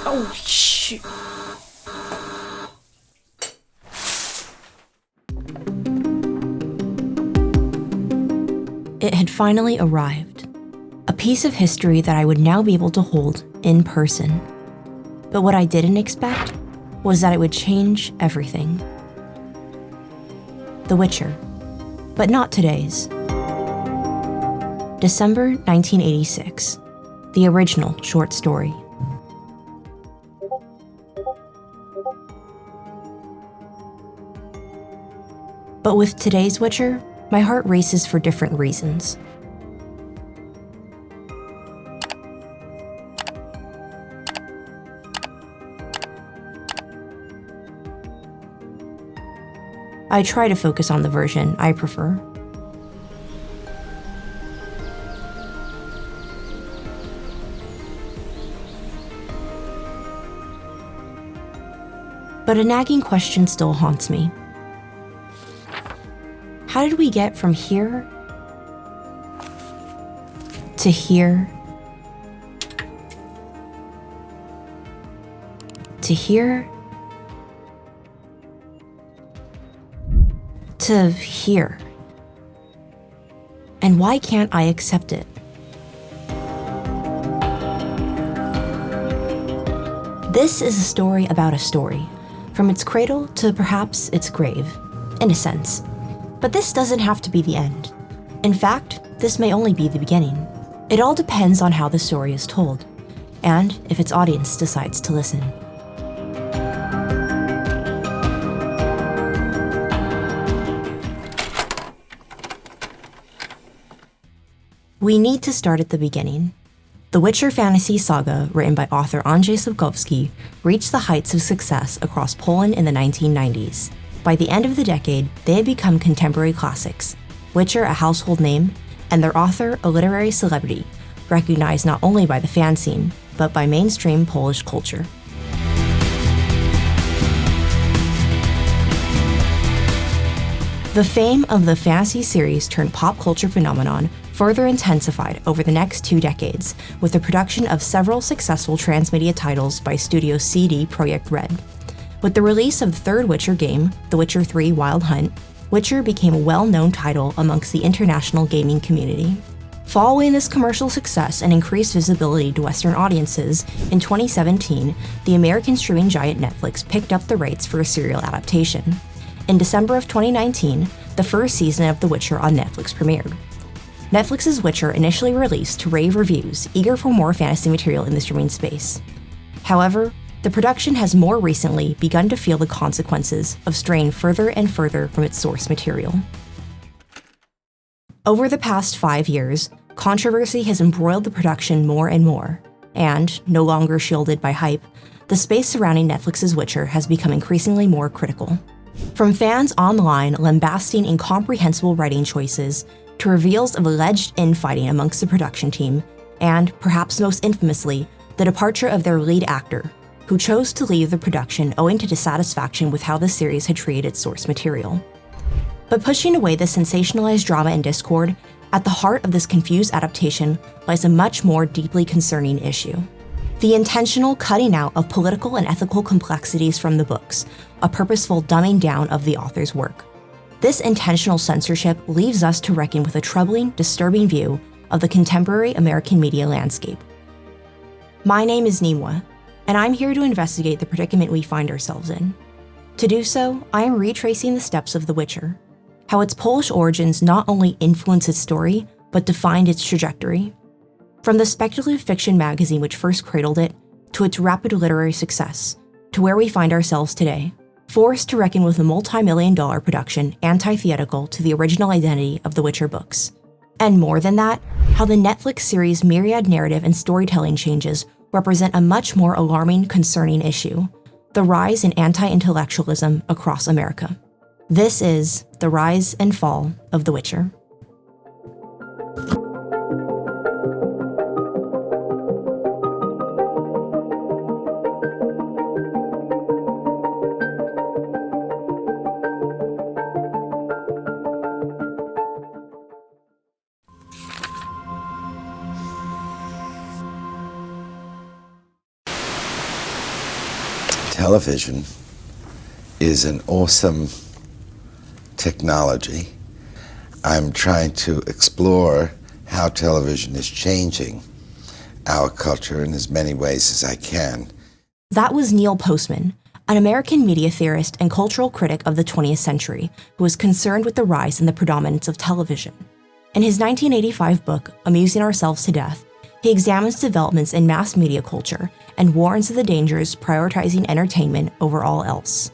Oh, shoot. It had finally arrived. A piece of history that I would now be able to hold in person. But what I didn't expect was that it would change everything. The Witcher, but not today's. December 1986, the original short story. But with today's Witcher, my heart races for different reasons. I try to focus on the version I prefer. But a nagging question still haunts me. How did we get from here to here to here to here? And why can't I accept it? This is a story about a story, from its cradle to perhaps its grave, in a sense. But this doesn't have to be the end. In fact, this may only be the beginning. It all depends on how the story is told, and if its audience decides to listen. We need to start at the beginning. The Witcher fantasy saga, written by author Andrzej Sapkowski, reached the heights of success across Poland in the 1990s. By the end of the decade, they had become contemporary classics, Witcher a household name, and their author a literary celebrity, recognized not only by the fan scene, but by mainstream Polish culture. The fame of the fantasy series turned pop culture phenomenon further intensified over the next 2 decades with the production of several successful transmedia titles by Studio CD Projekt Red. With the release of the third Witcher game, The Witcher 3 Wild Hunt, Witcher became a well-known title amongst the international gaming community. Following this commercial success and increased visibility to Western audiences, in 2017, the American streaming giant Netflix picked up the rights for a serial adaptation. In December of 2019, the first season of The Witcher on Netflix premiered. Netflix's Witcher initially released to rave reviews, eager for more fantasy material in the streaming space. However, the production has more recently begun to feel the consequences of straying further and further from its source material. Over the past 5 years, controversy has embroiled the production more and more, and, no longer shielded by hype, the space surrounding Netflix's Witcher has become increasingly more critical. From fans online lambasting incomprehensible writing choices, to reveals of alleged infighting amongst the production team, and, perhaps most infamously, the departure of their lead actor, who chose to leave the production owing to dissatisfaction with how the series had treated its source material. But pushing away the sensationalized drama and discord, at the heart of this confused adaptation lies a much more deeply concerning issue. The intentional cutting out of political and ethical complexities from the books, a purposeful dumbing down of the author's work. This intentional censorship leaves us to reckon with a troubling, disturbing view of the contemporary American media landscape. My name is Nimwa, and I'm here to investigate the predicament we find ourselves in. To do so, I am retracing the steps of The Witcher, how its Polish origins not only influenced its story, but defined its trajectory. From the speculative fiction magazine which first cradled it, to its rapid literary success, to where we find ourselves today, forced to reckon with a multi-million-dollar production antithetical to the original identity of the Witcher books. And more than that, how the Netflix series' myriad narrative and storytelling changes represent a much more alarming, concerning issue: the rise in anti-intellectualism across America. This is The Rise and Fall of The Witcher. Television is an awesome technology. I'm trying to explore how television is changing our culture in as many ways as I can. That was Neil Postman, an American media theorist and cultural critic of the 20th century who was concerned with the rise in the predominance of television. In his 1985 book, Amusing Ourselves to Death, he examines developments in mass media culture and warns of the dangers prioritizing entertainment over all else.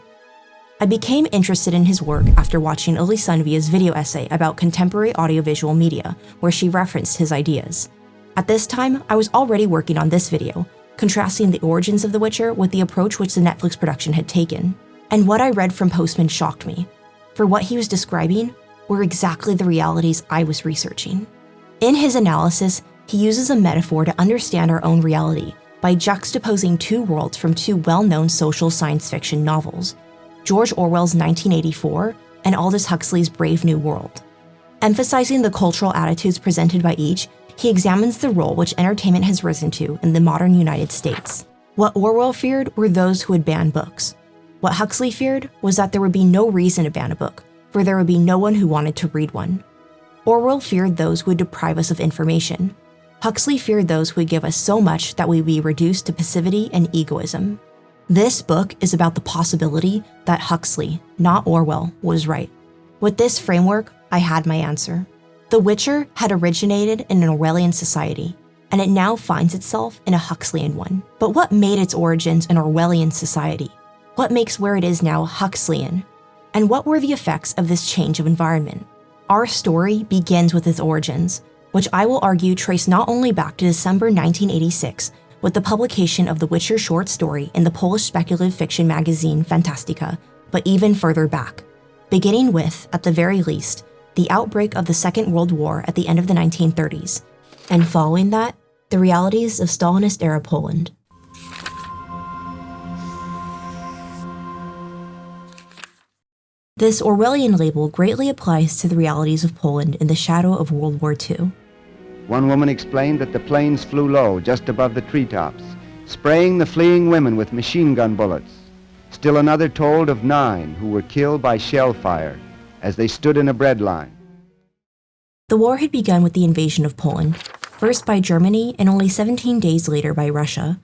I became interested in his work after watching Elise Sunvia's video essay about contemporary audiovisual media, where she referenced his ideas. At this time, I was already working on this video, contrasting the origins of The Witcher with the approach which the Netflix production had taken. And what I read from Postman shocked me, for what he was describing were exactly the realities I was researching. In his analysis, he uses a metaphor to understand our own reality by juxtaposing two worlds from two well-known social science fiction novels, George Orwell's 1984 and Aldous Huxley's Brave New World. Emphasizing the cultural attitudes presented by each, he examines the role which entertainment has risen to in the modern United States. What Orwell feared were those who would ban books. What Huxley feared was that there would be no reason to ban a book, for there would be no one who wanted to read one. Orwell feared those who would deprive us of information. Huxley feared those who would give us so much that we would be reduced to passivity and egoism. This book is about the possibility that Huxley, not Orwell, was right. With this framework, I had my answer. The Witcher had originated in an Orwellian society, and it now finds itself in a Huxleyan one. But what made its origins an Orwellian society? What makes where it is now Huxleyan? And what were the effects of this change of environment? Our story begins with its origins, which I will argue trace not only back to December 1986, with the publication of the Witcher short story in the Polish speculative fiction magazine Fantastyka, but even further back, beginning with, at the very least, the outbreak of the Second World War at the end of the 1930s, and following that, the realities of Stalinist-era Poland. This Orwellian label greatly applies to the realities of Poland in the shadow of World War II. One woman explained that the planes flew low, just above the treetops, spraying the fleeing women with machine gun bullets. Still another told of 9 who were killed by shell fire as they stood in a bread line. The war had begun with the invasion of Poland, first by Germany and only 17 days later by Russia.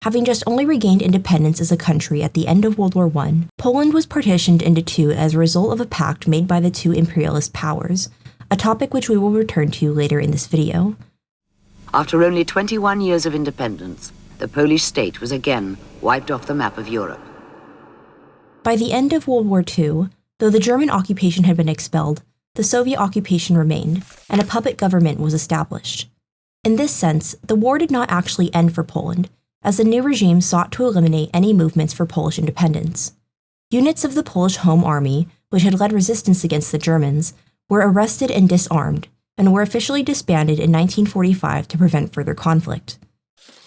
Having just only regained independence as a country at the end of World War I, Poland was partitioned into two as a result of a pact made by the two imperialist powers, a topic which we will return to later in this video. After only 21 years of independence, the Polish state was again wiped off the map of Europe. By the end of World War II, though the German occupation had been expelled, the Soviet occupation remained, and a puppet government was established. In this sense, the war did not actually end for Poland, as the new regime sought to eliminate any movements for Polish independence. Units of the Polish Home Army, which had led resistance against the Germans, were arrested and disarmed, and were officially disbanded in 1945 to prevent further conflict.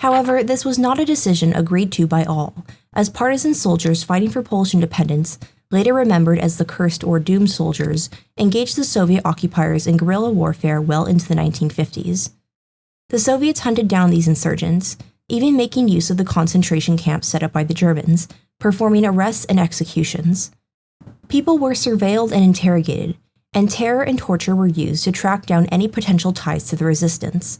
However, this was not a decision agreed to by all, as partisan soldiers fighting for Polish independence, later remembered as the cursed or doomed soldiers, engaged the Soviet occupiers in guerrilla warfare well into the 1950s. The Soviets hunted down these insurgents, even making use of the concentration camps set up by the Germans, performing arrests and executions. People were surveilled and interrogated, and terror and torture were used to track down any potential ties to the resistance.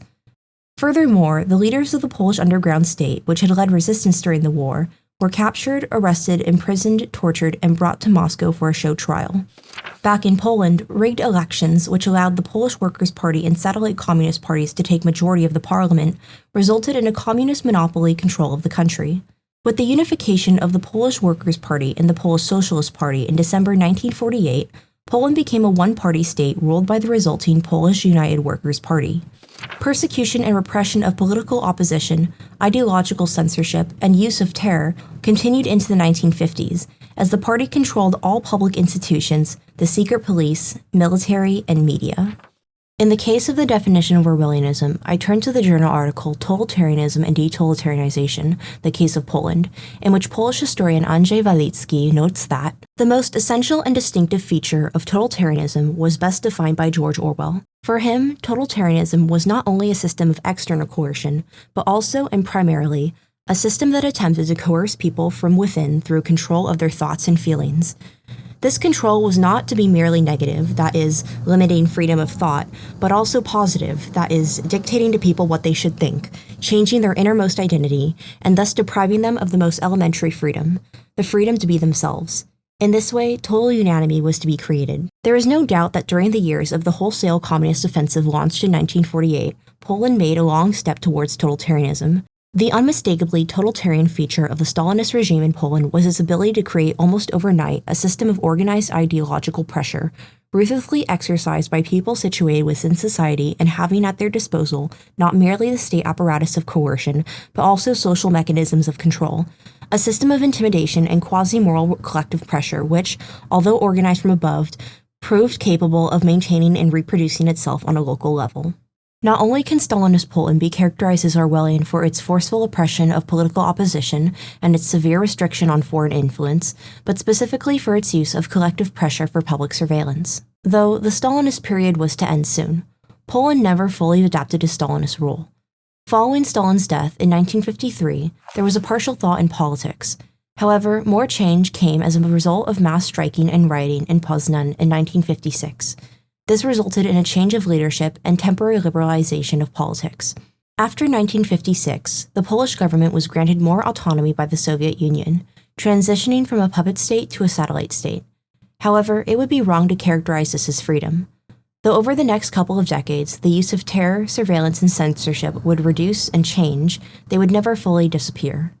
Furthermore, the leaders of the Polish underground state, which had led resistance during the war, were captured, arrested, imprisoned, tortured, and brought to Moscow for a show trial. Back in Poland, rigged elections, which allowed the Polish Workers' Party and satellite communist parties to take majority of the parliament, resulted in a communist monopoly control of the country. With the unification of the Polish Workers' Party and the Polish Socialist Party in December 1948, Poland became a one-party state ruled by the resulting Polish United Workers' Party. Persecution and repression of political opposition, ideological censorship, and use of terror continued into the 1950s, as the party controlled all public institutions, the secret police, military, and media. In the case of the definition of Orwellianism, I turn to the journal article Totalitarianism and Detotalitarianization, the Case of Poland, in which Polish historian Andrzej Walicki notes that the most essential and distinctive feature of totalitarianism was best defined by George Orwell. For him, totalitarianism was not only a system of external coercion, but also and primarily a system that attempted to coerce people from within through control of their thoughts and feelings. This control was not to be merely negative, that is, limiting freedom of thought, but also positive, that is, dictating to people what they should think, changing their innermost identity, and thus depriving them of the most elementary freedom, the freedom to be themselves. In this way, total unanimity was to be created. There is no doubt that during the years of the wholesale communist offensive launched in 1948, Poland made a long step towards totalitarianism. The unmistakably totalitarian feature of the Stalinist regime in Poland was its ability to create almost overnight a system of organized ideological pressure, ruthlessly exercised by people situated within society and having at their disposal not merely the state apparatus of coercion, but also social mechanisms of control. A system of intimidation and quasi-moral collective pressure which, although organized from above, proved capable of maintaining and reproducing itself on a local level. Not only can Stalinist Poland be characterized as Orwellian for its forceful oppression of political opposition and its severe restriction on foreign influence, but specifically for its use of collective pressure for public surveillance. Though the Stalinist period was to end soon, Poland never fully adapted to Stalinist rule. Following Stalin's death in 1953, there was a partial thaw in politics. However, more change came as a result of mass striking and rioting in Poznan in 1956. This resulted in a change of leadership and temporary liberalization of politics. After 1956, the Polish government was granted more autonomy by the Soviet Union, transitioning from a puppet state to a satellite state. However, it would be wrong to characterize this as freedom. Though over the next couple of decades, the use of terror, surveillance, and censorship would reduce and change, they would never fully disappear.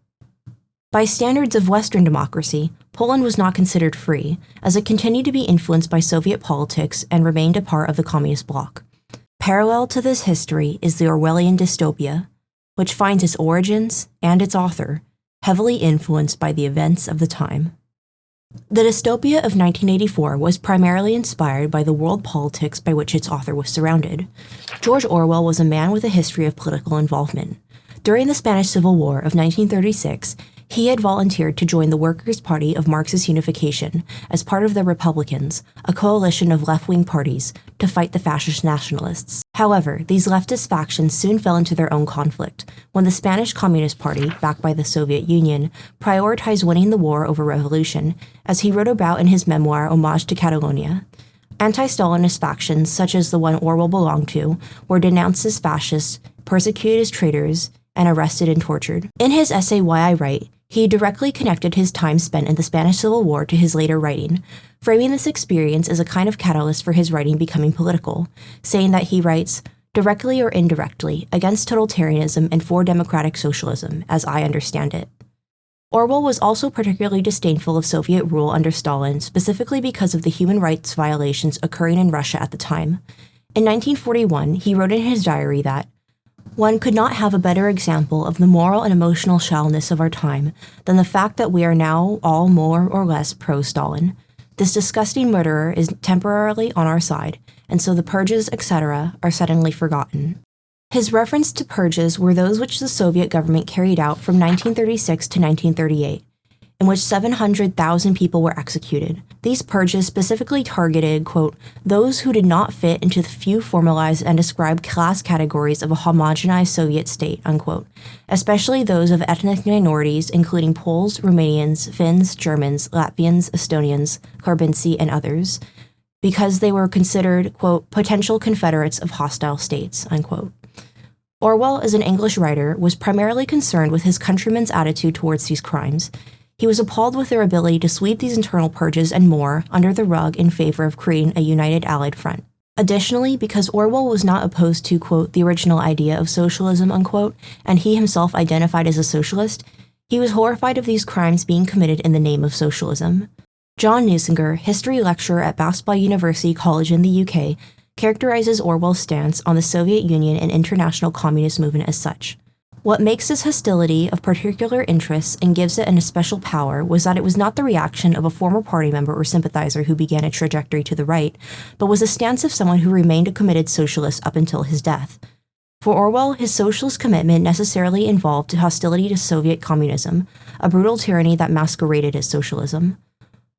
By standards of Western democracy, Poland was not considered free, as it continued to be influenced by Soviet politics and remained a part of the communist bloc. Parallel to this history is the Orwellian dystopia, which finds its origins and its author heavily influenced by the events of the time. The dystopia of 1984 was primarily inspired by the world politics by which its author was surrounded. George Orwell was a man with a history of political involvement. During the Spanish Civil War of 1936, he had volunteered to join the Workers' Party of Marxist Unification as part of the Republicans, a coalition of left-wing parties, to fight the fascist nationalists. However, these leftist factions soon fell into their own conflict when the Spanish Communist Party, backed by the Soviet Union, prioritized winning the war over revolution, as he wrote about in his memoir Homage to Catalonia. Anti-Stalinist factions, such as the one Orwell belonged to, were denounced as fascists, persecuted as traitors, and arrested and tortured. In his essay Why I Write, he directly connected his time spent in the Spanish Civil War to his later writing, framing this experience as a kind of catalyst for his writing becoming political, saying that he writes, directly or indirectly, against totalitarianism and for democratic socialism, as I understand it. Orwell was also particularly disdainful of Soviet rule under Stalin, specifically because of the human rights violations occurring in Russia at the time. In 1941, he wrote in his diary that, one could not have a better example of the moral and emotional shallowness of our time than the fact that we are now all more or less pro-Stalin. This disgusting murderer is temporarily on our side, and so the purges, etc., are suddenly forgotten. His reference to purges were those which the Soviet government carried out from 1936 to 1938, in which 700,000 people were executed. These purges specifically targeted, quote, those who did not fit into the few formalized and described class categories of a homogenized Soviet state, unquote, especially those of ethnic minorities including Poles, Romanians, Finns, Germans, Latvians, Estonians, Karbinci, and others, because they were considered, quote, potential confederates of hostile states, unquote. Orwell, as an English writer, was primarily concerned with his countrymen's attitude towards these crimes. He was appalled with their ability to sweep these internal purges and more under the rug in favor of creating a united Allied front. Additionally, because Orwell was not opposed to, quote, the original idea of socialism, unquote, and he himself identified as a socialist, he was horrified of these crimes being committed in the name of socialism. John Neusinger, history lecturer at Boston University College in the UK, characterizes Orwell's stance on the Soviet Union and international communist movement as such. What makes this hostility of particular interest and gives it an especial power was that it was not the reaction of a former party member or sympathizer who began a trajectory to the right, but was a stance of someone who remained a committed socialist up until his death. For Orwell, his socialist commitment necessarily involved hostility to Soviet communism, a brutal tyranny that masqueraded as socialism.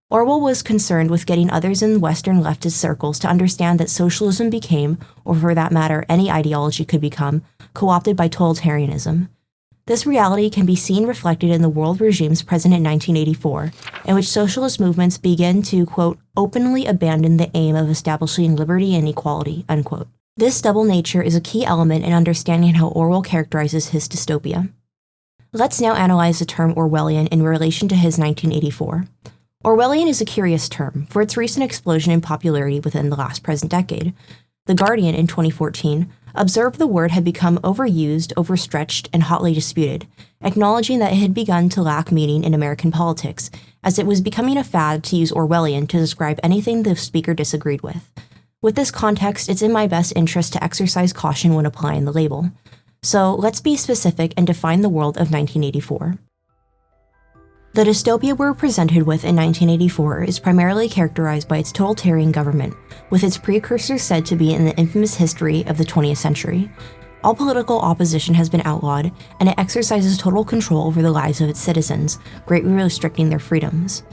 Orwell was concerned with getting others in Western leftist circles to understand that socialism became, or for that matter, any ideology could become, co-opted by totalitarianism. This reality can be seen reflected in the world regimes present in 1984, in which socialist movements begin to, quote, openly abandon the aim of establishing liberty and equality, unquote. This double nature is a key element in understanding how Orwell characterizes his dystopia. Let's now analyze the term Orwellian in relation to his 1984. Orwellian is a curious term for its recent explosion in popularity within the last present decade. The Guardian in 2014 observed the word had become overused, overstretched, and hotly disputed, acknowledging that it had begun to lack meaning in American politics, as it was becoming a fad to use Orwellian to describe anything the speaker disagreed with. With this context, it's in my best interest to exercise caution when applying the label. So let's be specific and define the world of 1984. The dystopia we're presented with in 1984 is primarily characterized by its totalitarian government, with its precursors said to be in the infamous history of the 20th century. All political opposition has been outlawed, and it exercises total control over the lives of its citizens, greatly restricting their freedoms.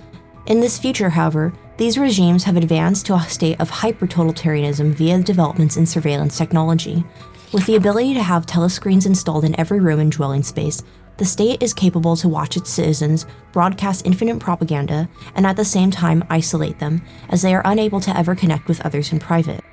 In this future, however, these regimes have advanced to a state of hyper-totalitarianism via developments in surveillance technology. With the ability to have telescreens installed in every room and dwelling space, the state is capable to watch its citizens, broadcast infinite propaganda, and at the same time isolate them, as they are unable to ever connect with others in private.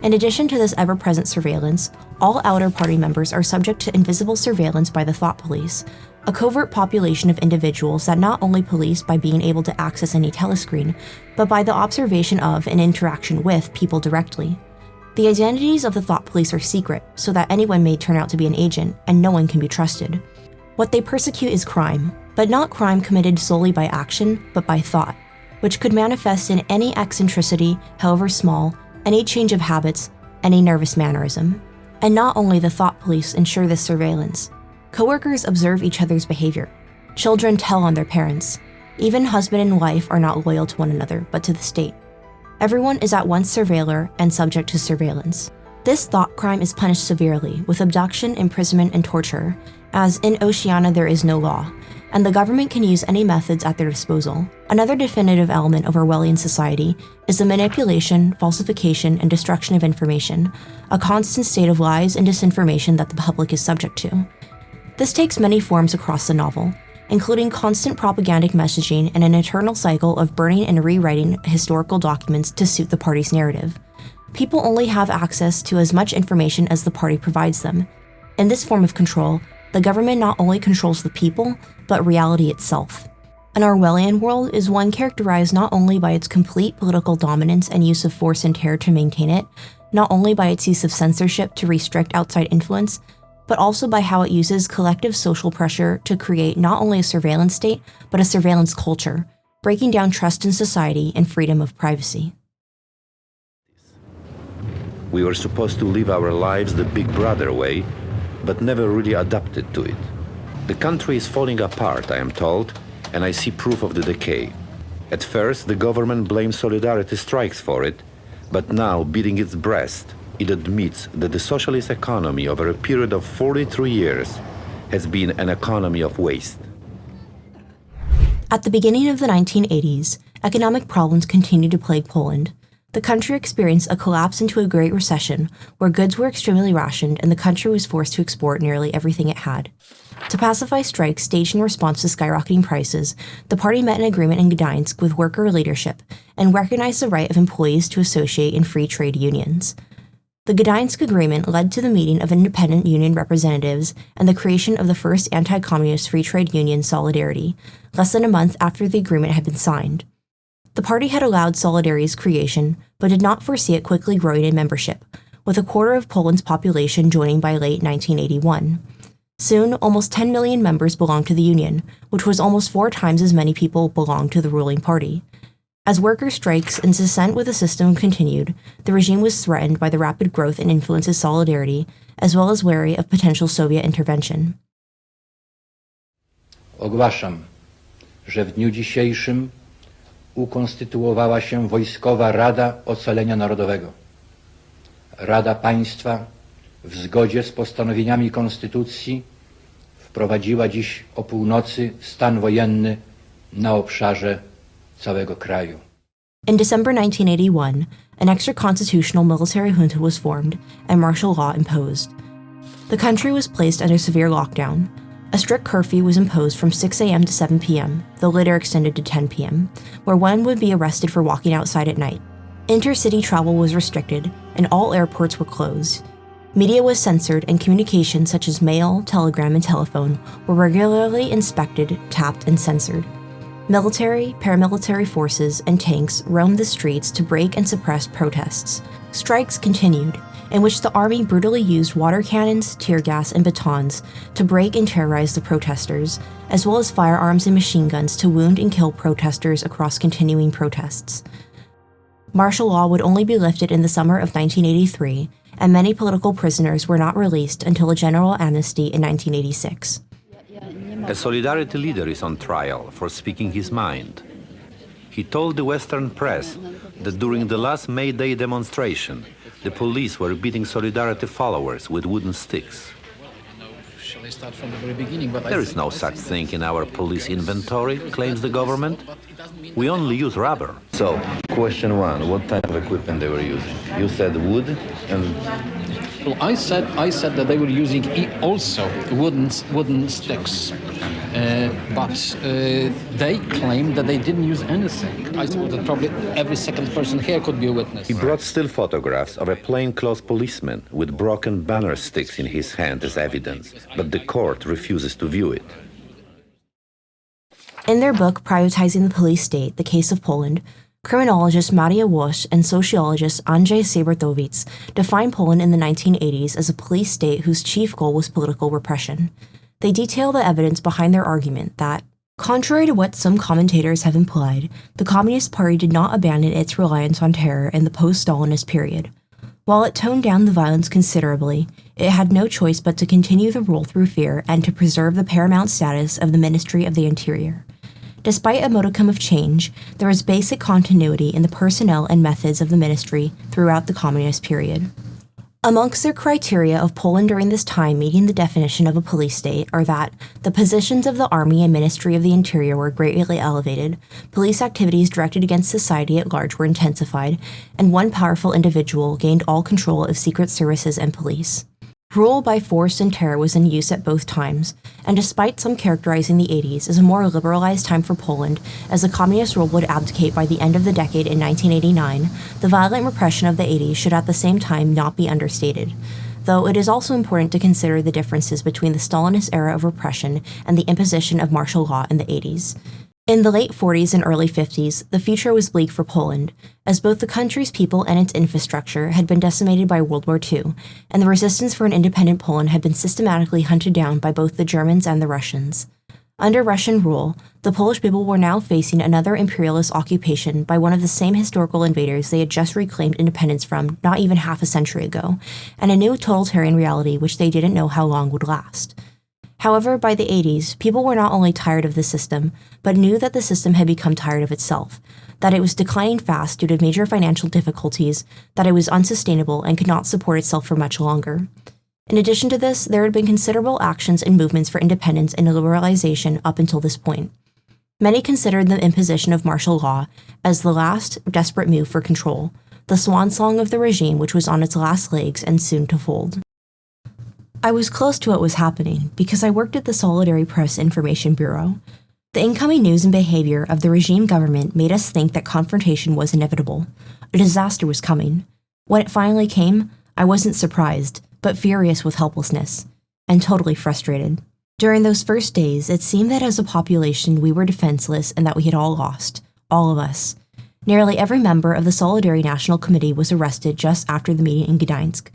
In addition to this ever-present surveillance, all outer party members are subject to invisible surveillance by the thought police, a covert population of individuals that not only police by being able to access any telescreen, but by the observation of and interaction with people directly. The identities of the thought police are secret, so that anyone may turn out to be an agent, and no one can be trusted. What they persecute is crime, but not crime committed solely by action, but by thought, which could manifest in any eccentricity, however small, any change of habits, any nervous mannerism. And not only the thought police ensure this surveillance. Coworkers observe each other's behavior. Children tell on their parents. Even husband and wife are not loyal to one another, but to the state. Everyone is at once surveiller and subject to surveillance. This thought crime is punished severely, with abduction, imprisonment, and torture, as in Oceania there is no law, and the government can use any methods at their disposal. Another definitive element of Orwellian society is the manipulation, falsification, and destruction of information, a constant state of lies and disinformation that the public is subject to. This takes many forms across the novel, including constant propagandic messaging and an eternal cycle of burning and rewriting historical documents to suit the party's narrative. People only have access to as much information as the party provides them. In this form of control, the government not only controls the people, but reality itself. An Orwellian world is one characterized not only by its complete political dominance and use of force and terror to maintain it, not only by its use of censorship to restrict outside influence, but also by how it uses collective social pressure to create not only a surveillance state, but a surveillance culture, breaking down trust in society and freedom of privacy. We were supposed to live our lives the Big Brother way, but never really adapted to it. The country is falling apart, I am told, and I see proof of the decay. At first, the government blamed solidarity strikes for it, but now, beating its breast, it admits that the socialist economy over a period of 43 years has been an economy of waste. At the beginning of the 1980s, economic problems continued to plague Poland. The country experienced a collapse into a Great Recession, where goods were extremely rationed and the country was forced to export nearly everything it had. To pacify strikes staged in response to skyrocketing prices, the party met an agreement in Gdańsk with worker leadership and recognized the right of employees to associate in free trade unions. The Gdańsk Agreement led to the meeting of independent union representatives and the creation of the first anti-communist free trade union Solidarity, less than a month after the agreement had been signed. The party had allowed Solidarity's creation, but did not foresee it quickly growing in membership, with a quarter of Poland's population joining by late 1981. Soon, almost 10 million members belonged to the union, which was almost 4 times as many people belonged to the ruling party. As worker strikes and dissent with the system continued, the regime was threatened by the rapid growth and influence of Solidarity, as well as wary of potential Soviet intervention. Ogłaszam, że w dniu dzisiejszym ukonstytuowała się Wojskowa Rada Ocalenia Narodowego. Rada Państwa w zgodzie z postanowieniami Konstytucji wprowadziła dziś o północy stan wojenny na obszarze całego kraju. In December 1981, an extra-constitutional military junta was formed and martial law imposed. The country was placed under severe lockdown. A strict curfew was imposed from 6 a.m. to 7 p.m., though later extended to 10 p.m., where one would be arrested for walking outside at night. Intercity travel was restricted, and all airports were closed. Media was censored, and communications such as mail, telegram, and telephone were regularly inspected, tapped, and censored. Military, paramilitary forces, and tanks roamed the streets to break and suppress protests. Strikes continued, in which the army brutally used water cannons, tear gas, and batons to break and terrorize the protesters, as well as firearms and machine guns to wound and kill protesters across continuing protests. Martial law would only be lifted in the summer of 1983, and many political prisoners were not released until a general amnesty in 1986. A Solidarity leader is on trial for speaking his mind. He told the Western press that during the last May Day demonstration, the police were beating Solidarity followers with wooden sticks. Shall I start from the very beginning? There is no such thing in our police inventory, claims the government. We only use rubber. So, question one, what type of equipment they were using? You said wood and... Well, I said that they were using also wooden sticks, but they claimed that they didn't use anything. I suppose that probably every second person here could be a witness. He brought still photographs of a plainclothes policeman with broken banner sticks in his hand as evidence, but the court refuses to view it. In their book Prioritizing the Police State, The Case of Poland, criminologist Maria Walsh and sociologist Andrzej Siebertowicz defined Poland in the 1980s as a police state whose chief goal was political repression. They detail the evidence behind their argument that, contrary to what some commentators have implied, the Communist Party did not abandon its reliance on terror in the post-Stalinist period. While it toned down the violence considerably, it had no choice but to continue the rule through fear and to preserve the paramount status of the Ministry of the Interior. Despite a modicum of change, there was basic continuity in the personnel and methods of the ministry throughout the communist period. Amongst their criteria of Poland during this time meeting the definition of a police state are that the positions of the army and Ministry of the Interior were greatly elevated, police activities directed against society at large were intensified, and one powerful individual gained all control of secret services and police. Rule by force and terror was in use at both times, and despite some characterizing the 80s as a more liberalized time for Poland, as the communist rule would abdicate by the end of the decade in 1989, the violent repression of the 80s should at the same time not be understated. Though it is also important to consider the differences between the Stalinist era of repression and the imposition of martial law in the 80s. In the late 40s and early 50s, the future was bleak for Poland, as both the country's people and its infrastructure had been decimated by World War II, and the resistance for an independent Poland had been systematically hunted down by both the Germans and the Russians. Under Russian rule, the Polish people were now facing another imperialist occupation by one of the same historical invaders they had just reclaimed independence from not even half a century ago, and a new totalitarian reality which they didn't know how long would last. However, by the 80s, people were not only tired of the system, but knew that the system had become tired of itself, that it was declining fast due to major financial difficulties, that it was unsustainable and could not support itself for much longer. In addition to this, there had been considerable actions and movements for independence and liberalization up until this point. Many considered the imposition of martial law as the last desperate move for control, the swan song of the regime which was on its last legs and soon to fold. I was close to what was happening because I worked at the Solidary Press Information Bureau. The incoming news and behavior of the regime government made us think that confrontation was inevitable. A disaster was coming. When it finally came, I wasn't surprised, but furious with helplessness, and totally frustrated. During those first days, it seemed that as a population we were defenseless and that we had all lost, all of us. Nearly every member of the Solidary National Committee was arrested just after the meeting in Gdańsk.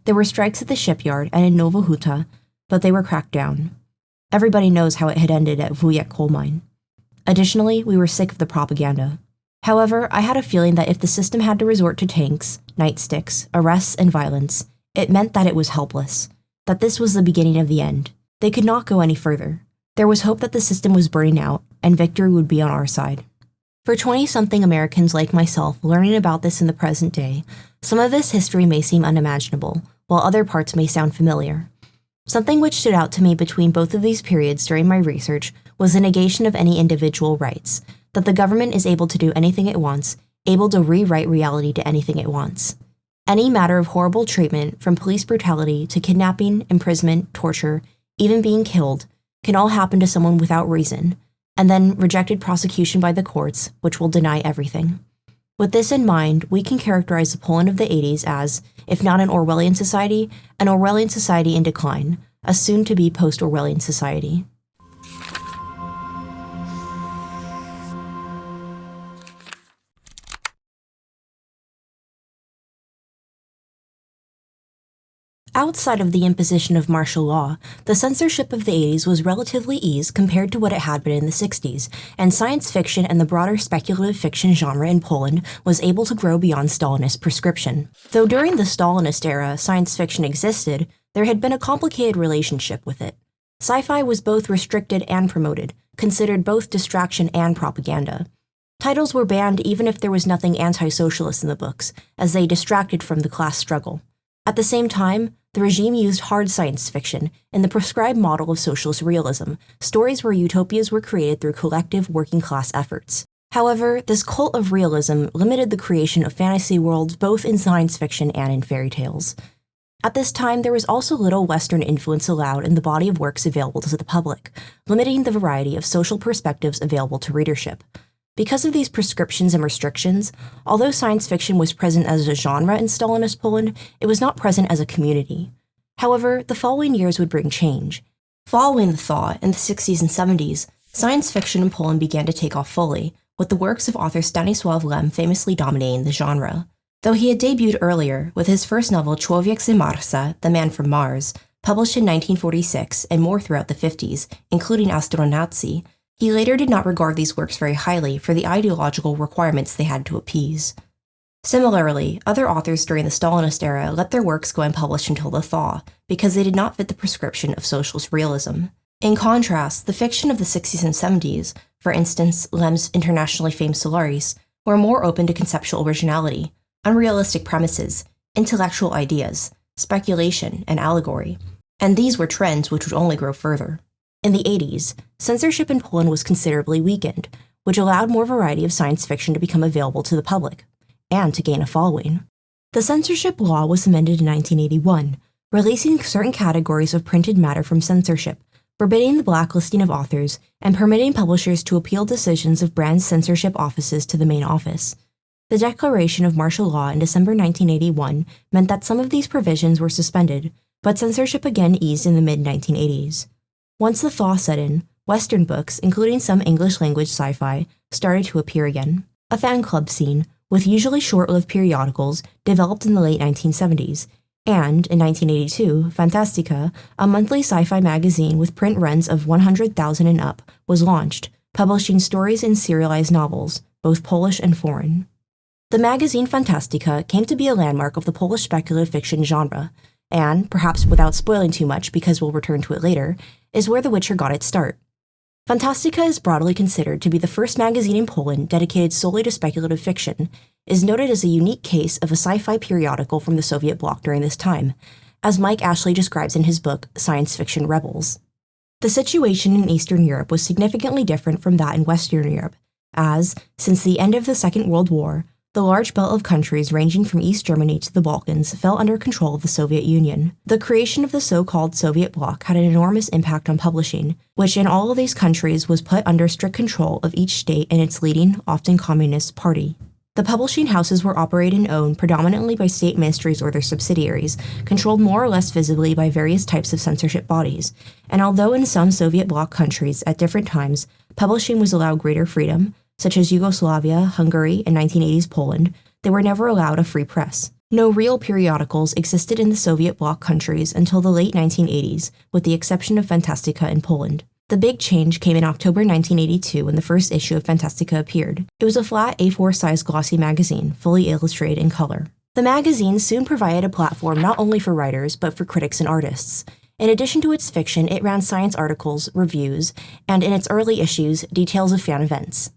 There were strikes at the shipyard and in Nowa Huta, but they were cracked down. Everybody knows how it had ended at Wujek coal mine. Additionally, we were sick of the propaganda. However, I had a feeling that if the system had to resort to tanks, nightsticks, arrests, and violence, it meant that it was helpless, that this was the beginning of the end. They could not go any further. There was hope that the system was burning out, and victory would be on our side. For 20-something Americans like myself learning about this in the present day, some of this history may seem unimaginable, while other parts may sound familiar. Something which stood out to me between both of these periods during my research was the negation of any individual rights, that the government is able to do anything it wants, able to rewrite reality to anything it wants. Any matter of horrible treatment, from police brutality to kidnapping, imprisonment, torture, even being killed, can all happen to someone without reason, and then rejected prosecution by the courts, which will deny everything. With this in mind, we can characterize the Poland of the 80s as, if not an Orwellian society in decline, a soon-to-be post-Orwellian society. Outside of the imposition of martial law, the censorship of the 80s was relatively eased compared to what it had been in the 60s, and science fiction and the broader speculative fiction genre in Poland was able to grow beyond Stalinist prescription. Though during the Stalinist era science fiction existed, there had been a complicated relationship with it. Sci-fi was both restricted and promoted, considered both distraction and propaganda. Titles were banned even if there was nothing anti-socialist in the books, as they distracted from the class struggle. At the same time, the regime used hard science fiction in the prescribed model of socialist realism, stories where utopias were created through collective working-class efforts. However, this cult of realism limited the creation of fantasy worlds both in science fiction and in fairy tales. At this time, there was also little Western influence allowed in the body of works available to the public, limiting the variety of social perspectives available to readership. Because of these prescriptions and restrictions, although science fiction was present as a genre in Stalinist Poland, it was not present as a community. However, the following years would bring change. Following the thaw in the 60s and 70s, science fiction in Poland began to take off fully, with the works of author Stanisław Lem famously dominating the genre. Though he had debuted earlier with his first novel Człowiek z Marsa, The Man from Mars, published in 1946 and more throughout the 50s, including Astronauci, he later did not regard these works very highly for the ideological requirements they had to appease. Similarly, other authors during the Stalinist era let their works go unpublished until the thaw, because they did not fit the prescription of socialist realism. In contrast, the fiction of the 60s and 70s, for instance, Lem's internationally famed Solaris, were more open to conceptual originality, unrealistic premises, intellectual ideas, speculation, and allegory, and these were trends which would only grow further. In the 80s, censorship in Poland was considerably weakened, which allowed more variety of science fiction to become available to the public, and to gain a following. The censorship law was amended in 1981, releasing certain categories of printed matter from censorship, forbidding the blacklisting of authors, and permitting publishers to appeal decisions of brand censorship offices to the main office. The declaration of martial law in December 1981 meant that some of these provisions were suspended, but censorship again eased in the mid-1980s. Once the thaw set in, Western books, including some English-language sci-fi, started to appear again. A fan club scene, with usually short-lived periodicals, developed in the late 1970s, and, in 1982, Fantastyka, a monthly sci-fi magazine with print runs of 100,000 and up, was launched, publishing stories and serialized novels, both Polish and foreign. The magazine Fantastyka came to be a landmark of the Polish speculative fiction genre, and, perhaps without spoiling too much because we'll return to it later, is where The Witcher got its start. Fantastyka is broadly considered to be the first magazine in Poland dedicated solely to speculative fiction, is noted as a unique case of a sci-fi periodical from the Soviet bloc during this time, as Mike Ashley describes in his book Science Fiction Rebels. The situation in Eastern Europe was significantly different from that in Western Europe, as, since the end of the Second World War, the large belt of countries ranging from East Germany to the Balkans fell under control of the Soviet Union. The creation of the so-called Soviet bloc had an enormous impact on publishing, which in all of these countries was put under strict control of each state and its leading, often communist, party. The publishing houses were operated and owned predominantly by state ministries or their subsidiaries, controlled more or less visibly by various types of censorship bodies, and although in some Soviet bloc countries at different times, publishing was allowed greater freedom, such as Yugoslavia, Hungary, and 1980s Poland, they were never allowed a free press. No real periodicals existed in the Soviet bloc countries until the late 1980s, with the exception of Fantastyka in Poland. The big change came in October 1982 when the first issue of Fantastyka appeared. It was a flat A4-sized glossy magazine, fully illustrated in color. The magazine soon provided a platform not only for writers, but for critics and artists. In addition to its fiction, it ran science articles, reviews, and in its early issues, details of fan events.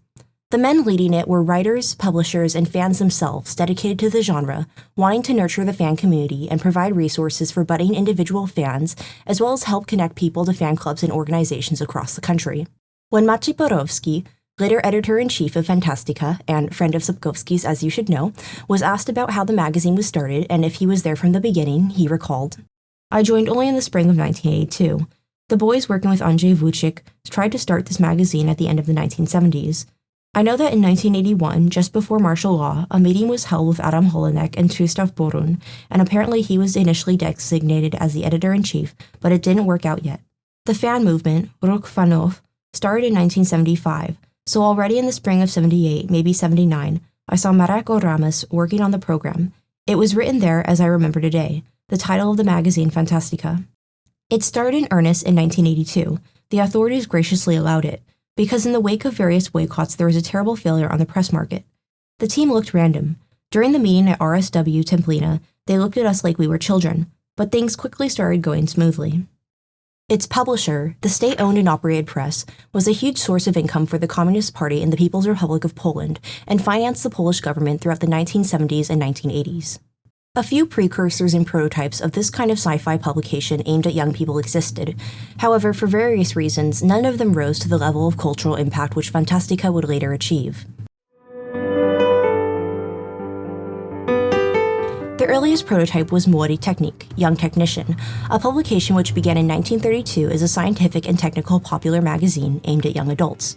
The men leading it were writers, publishers, and fans themselves dedicated to the genre, wanting to nurture the fan community and provide resources for budding individual fans, as well as help connect people to fan clubs and organizations across the country. When Maciej Borowski, later editor-in-chief of Fantastyka and friend of Sapkowski's, as you should know, was asked about how the magazine was started and if he was there from the beginning. He recalled, "I joined only in the spring of 1982. The boys working with Andrzej Wójcik tried to start this magazine at the end of the 1970s. I know that in 1981, just before martial law, a meeting was held with Adam Holinek and Krzysztof Borun, and apparently he was initially designated as the editor-in-chief, but it didn't work out yet. The fan movement, Ruch Fanów, started in 1975, so already in the spring of 78, maybe 79, I saw Marek Oramus working on the program. It was written there as I remember today, the title of the magazine Fantastyka. It started in earnest in 1982. The authorities graciously allowed it, because in the wake of various boycotts there was a terrible failure on the press market. The team looked random. During the meeting at RSW Templina, they looked at us like we were children, but things quickly started going smoothly." Its publisher, the state-owned and operated press, was a huge source of income for the Communist Party in the People's Republic of Poland and financed the Polish government throughout the 1970s and 1980s. A few precursors and prototypes of this kind of sci-fi publication aimed at young people existed. However, for various reasons, none of them rose to the level of cultural impact which Fantastyka would later achieve. The earliest prototype was Młody Technik, Young Technician, a publication which began in 1932 as a scientific and technical popular magazine aimed at young adults.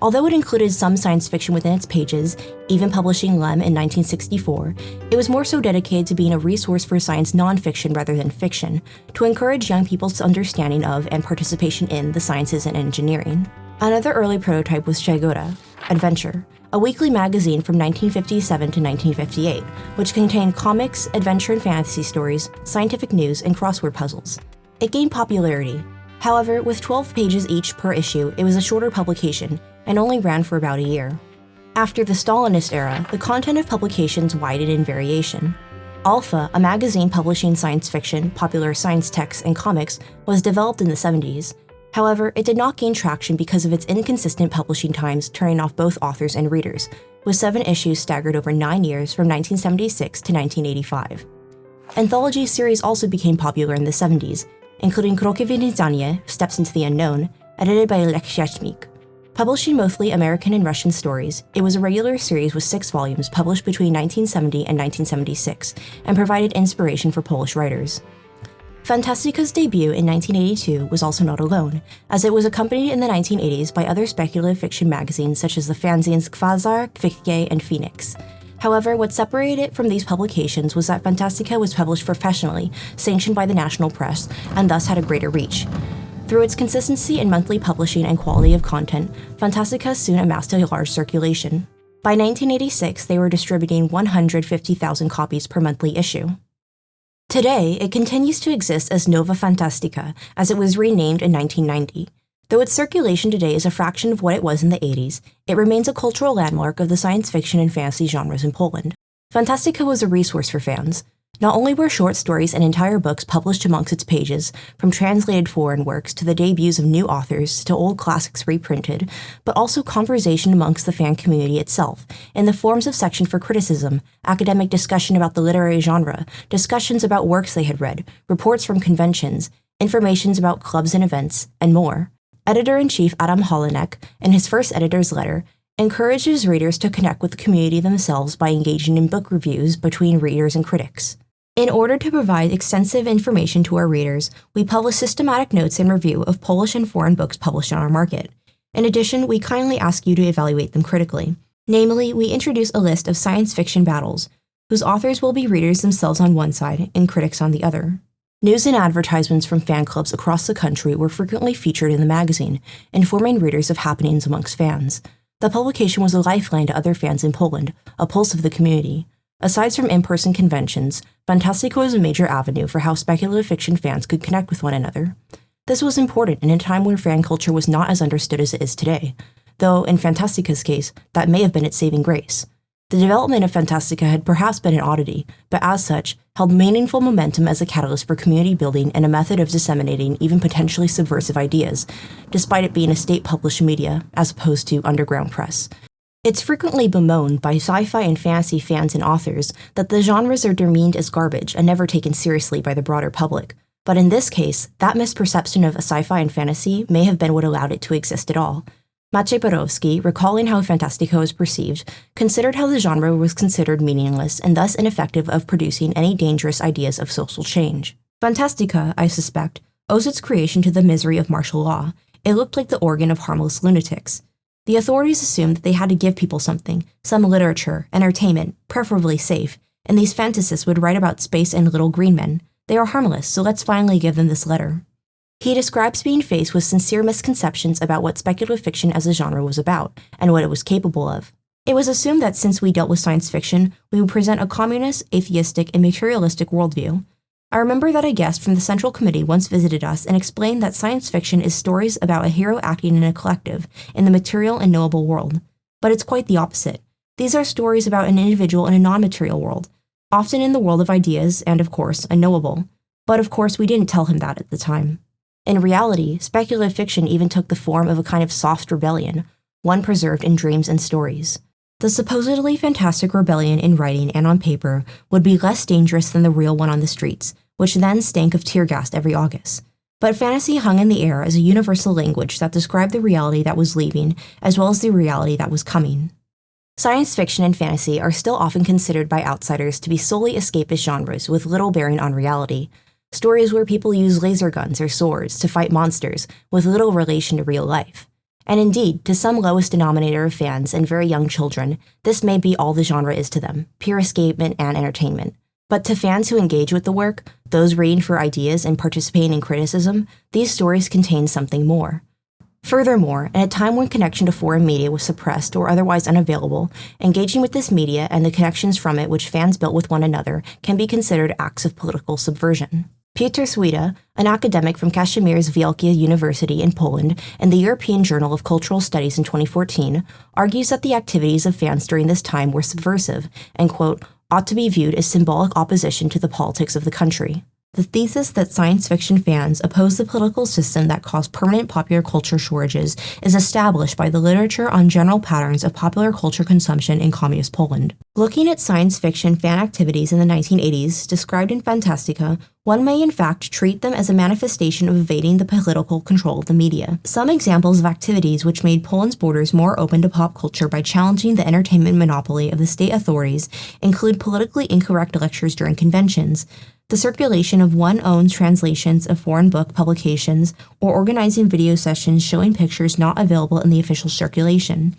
Although it included some science fiction within its pages, even publishing Lem in 1964, it was more so dedicated to being a resource for science nonfiction rather than fiction, to encourage young people's understanding of and participation in the sciences and engineering. Another early prototype was Przygóda, Adventure, a weekly magazine from 1957 to 1958, which contained comics, adventure and fantasy stories, scientific news, and crossword puzzles. It gained popularity. However, with 12 pages each per issue, it was a shorter publication and only ran for about a year. After the Stalinist era, the content of publications widened in variation. Alpha, a magazine publishing science fiction, popular science texts, and comics, was developed in the 70s. However, it did not gain traction because of its inconsistent publishing times, turning off both authors and readers, with 7 issues staggered over 9 years from 1976 to 1985. Anthology series also became popular in the 70s, including Kroki w Nieznanie, Steps into the Unknown, edited by Lech Sieśmik. Publishing mostly American and Russian stories, it was a regular series with 6 volumes published between 1970 and 1976, and provided inspiration for Polish writers. Fantastyka's debut in 1982 was also not alone, as it was accompanied in the 1980s by other speculative fiction magazines such as the fanzines Quasar, Kwikkie, and Phoenix. However, what separated it from these publications was that Fantastyka was published professionally, sanctioned by the national press, and thus had a greater reach. Through its consistency in monthly publishing and quality of content, Fantastyka soon amassed a large circulation. By 1986, they were distributing 150,000 copies per monthly issue. Today, it continues to exist as Nowa Fantastyka, as it was renamed in 1990. Though its circulation today is a fraction of what it was in the 80s, it remains a cultural landmark of the science fiction and fantasy genres in Poland. Fantastyka was a resource for fans. Not only were short stories and entire books published amongst its pages, from translated foreign works to the debuts of new authors to old classics reprinted, but also conversation amongst the fan community itself, in the forms of section for criticism, academic discussion about the literary genre, discussions about works they had read, reports from conventions, informations about clubs and events, and more. Editor-in-chief Adam Holinek, in his first editor's letter, encourages readers to connect with the community themselves by engaging in book reviews between readers and critics. In order to provide extensive information to our readers, we publish systematic notes and review of Polish and foreign books published on our market. In addition, we kindly ask you to evaluate them critically. Namely, we introduce a list of science fiction battles, whose authors will be readers themselves on one side and critics on the other. News and advertisements from fan clubs across the country were frequently featured in the magazine, informing readers of happenings amongst fans. The publication was a lifeline to other fans in Poland, a pulse of the community. Aside from in-person conventions, Fantastyka was a major avenue for how speculative fiction fans could connect with one another. This was important in a time where fan culture was not as understood as it is today, though in Fantastyka's case, that may have been its saving grace. The development of Fantastyka had perhaps been an oddity, but as such, held meaningful momentum as a catalyst for community building and a method of disseminating even potentially subversive ideas, despite it being a state-published media, as opposed to underground press. It's frequently bemoaned by sci-fi and fantasy fans and authors that the genres are demeaned as garbage and never taken seriously by the broader public, but in this case, that misperception of a sci-fi and fantasy may have been what allowed it to exist at all. Maciej, recalling how Fantastyka was perceived, considered how the genre was considered meaningless and thus ineffective of producing any dangerous ideas of social change. Fantastyka, I suspect, owes its creation to the misery of martial law. It looked like the organ of harmless lunatics. The authorities assumed that they had to give people something, some literature, entertainment, preferably safe, and these fantasists would write about space and little green men. They are harmless, so let's finally give them this letter. He describes being faced with sincere misconceptions about what speculative fiction as a genre was about, and what it was capable of. It was assumed that since we dealt with science fiction, we would present a communist, atheistic, and materialistic worldview. I remember that a guest from the Central Committee once visited us and explained that science fiction is stories about a hero acting in a collective, in the material and knowable world. But it's quite the opposite. These are stories about an individual in a non-material world, often in the world of ideas and, of course, unknowable. But of course, we didn't tell him that at the time. In reality, speculative fiction even took the form of a kind of soft rebellion, one preserved in dreams and stories. The supposedly fantastic rebellion in writing and on paper would be less dangerous than the real one on the streets, which then stank of tear gas every August. But fantasy hung in the air as a universal language that described the reality that was leaving as well as the reality that was coming. Science fiction and fantasy are still often considered by outsiders to be solely escapist genres with little bearing on reality, stories where people use laser guns or swords to fight monsters with little relation to real life. And indeed, to some lowest denominator of fans and very young children, this may be all the genre is to them, pure escapement and entertainment. But to fans who engage with the work, those reading for ideas and participating in criticism, these stories contain something more. Furthermore, in a time when connection to foreign media was suppressed or otherwise unavailable, engaging with this media and the connections from it which fans built with one another can be considered acts of political subversion. Piotr Swida, an academic from Kazimierz Wielkie University in Poland and the European Journal of Cultural Studies in 2014, argues that the activities of fans during this time were subversive and, quote, ought to be viewed as symbolic opposition to the politics of the country. The thesis that science fiction fans oppose the political system that caused permanent popular culture shortages is established by the literature on general patterns of popular culture consumption in communist Poland. Looking at science fiction fan activities in the 1980s, described in Fantastyka, one may in fact treat them as a manifestation of evading the political control of the media. Some examples of activities which made Poland's borders more open to pop culture by challenging the entertainment monopoly of the state authorities include politically incorrect lectures during conventions, the circulation of one-owned translations of foreign book publications, or organizing video sessions showing pictures not available in the official circulation.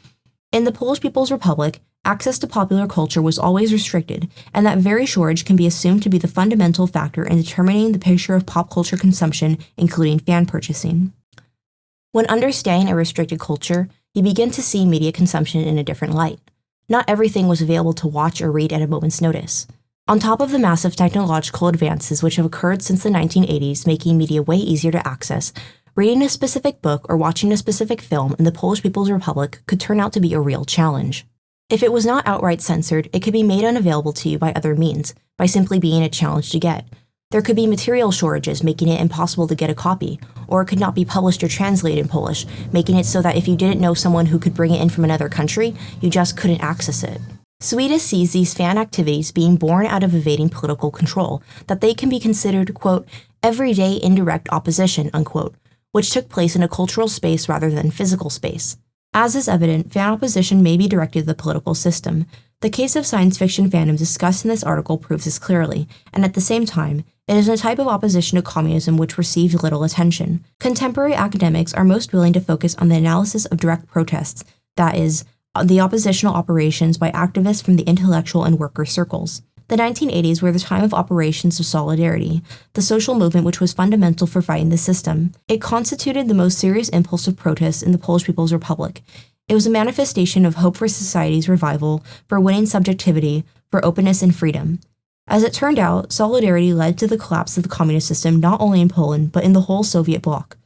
In the Polish People's Republic, access to popular culture was always restricted, and that very shortage can be assumed to be the fundamental factor in determining the picture of pop culture consumption, including fan purchasing. When understanding a restricted culture, you begin to see media consumption in a different light. Not everything was available to watch or read at a moment's notice. On top of the massive technological advances which have occurred since the 1980s, making media way easier to access, reading a specific book or watching a specific film in the Polish People's Republic could turn out to be a real challenge. If it was not outright censored, it could be made unavailable to you by other means, by simply being a challenge to get. There could be material shortages making it impossible to get a copy, or it could not be published or translated in Polish, making it so that if you didn't know someone who could bring it in from another country, you just couldn't access it. Sweden sees these fan activities being born out of evading political control, that they can be considered, quote, everyday indirect opposition, unquote, which took place in a cultural space rather than physical space. As is evident, fan opposition may be directed to the political system. The case of science fiction fandom discussed in this article proves this clearly, and at the same time, it is a type of opposition to communism which received little attention. Contemporary academics are most willing to focus on the analysis of direct protests, that is, the oppositional operations by activists from the intellectual and worker circles. The 1980s were the time of operations of solidarity, the social movement which was fundamental for fighting the system. It constituted the most serious impulse of protest in the Polish People's Republic. It was a manifestation of hope for society's revival, for winning subjectivity, for openness and freedom. As it turned out, solidarity led to the collapse of the communist system not only in Poland, but in the whole Soviet bloc.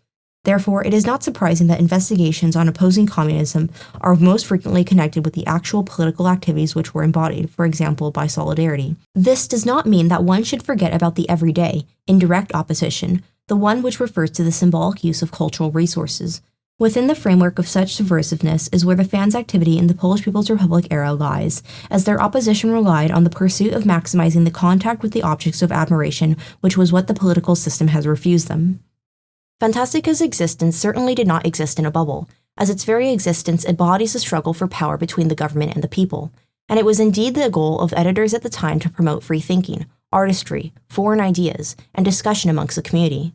Therefore, it is not surprising that investigations on opposing communism are most frequently connected with the actual political activities which were embodied, for example, by solidarity. This does not mean that one should forget about the everyday, indirect opposition, the one which refers to the symbolic use of cultural resources. Within the framework of such subversiveness is where the fans' activity in the Polish People's Republic era lies, as their opposition relied on the pursuit of maximizing the contact with the objects of admiration, which was what the political system has refused them. Fantastyka's existence certainly did not exist in a bubble. as its very existence embodies a struggle for power between the government and the people, and it was indeed the goal of editors at the time to promote free thinking, artistry, foreign ideas, and discussion amongst the community.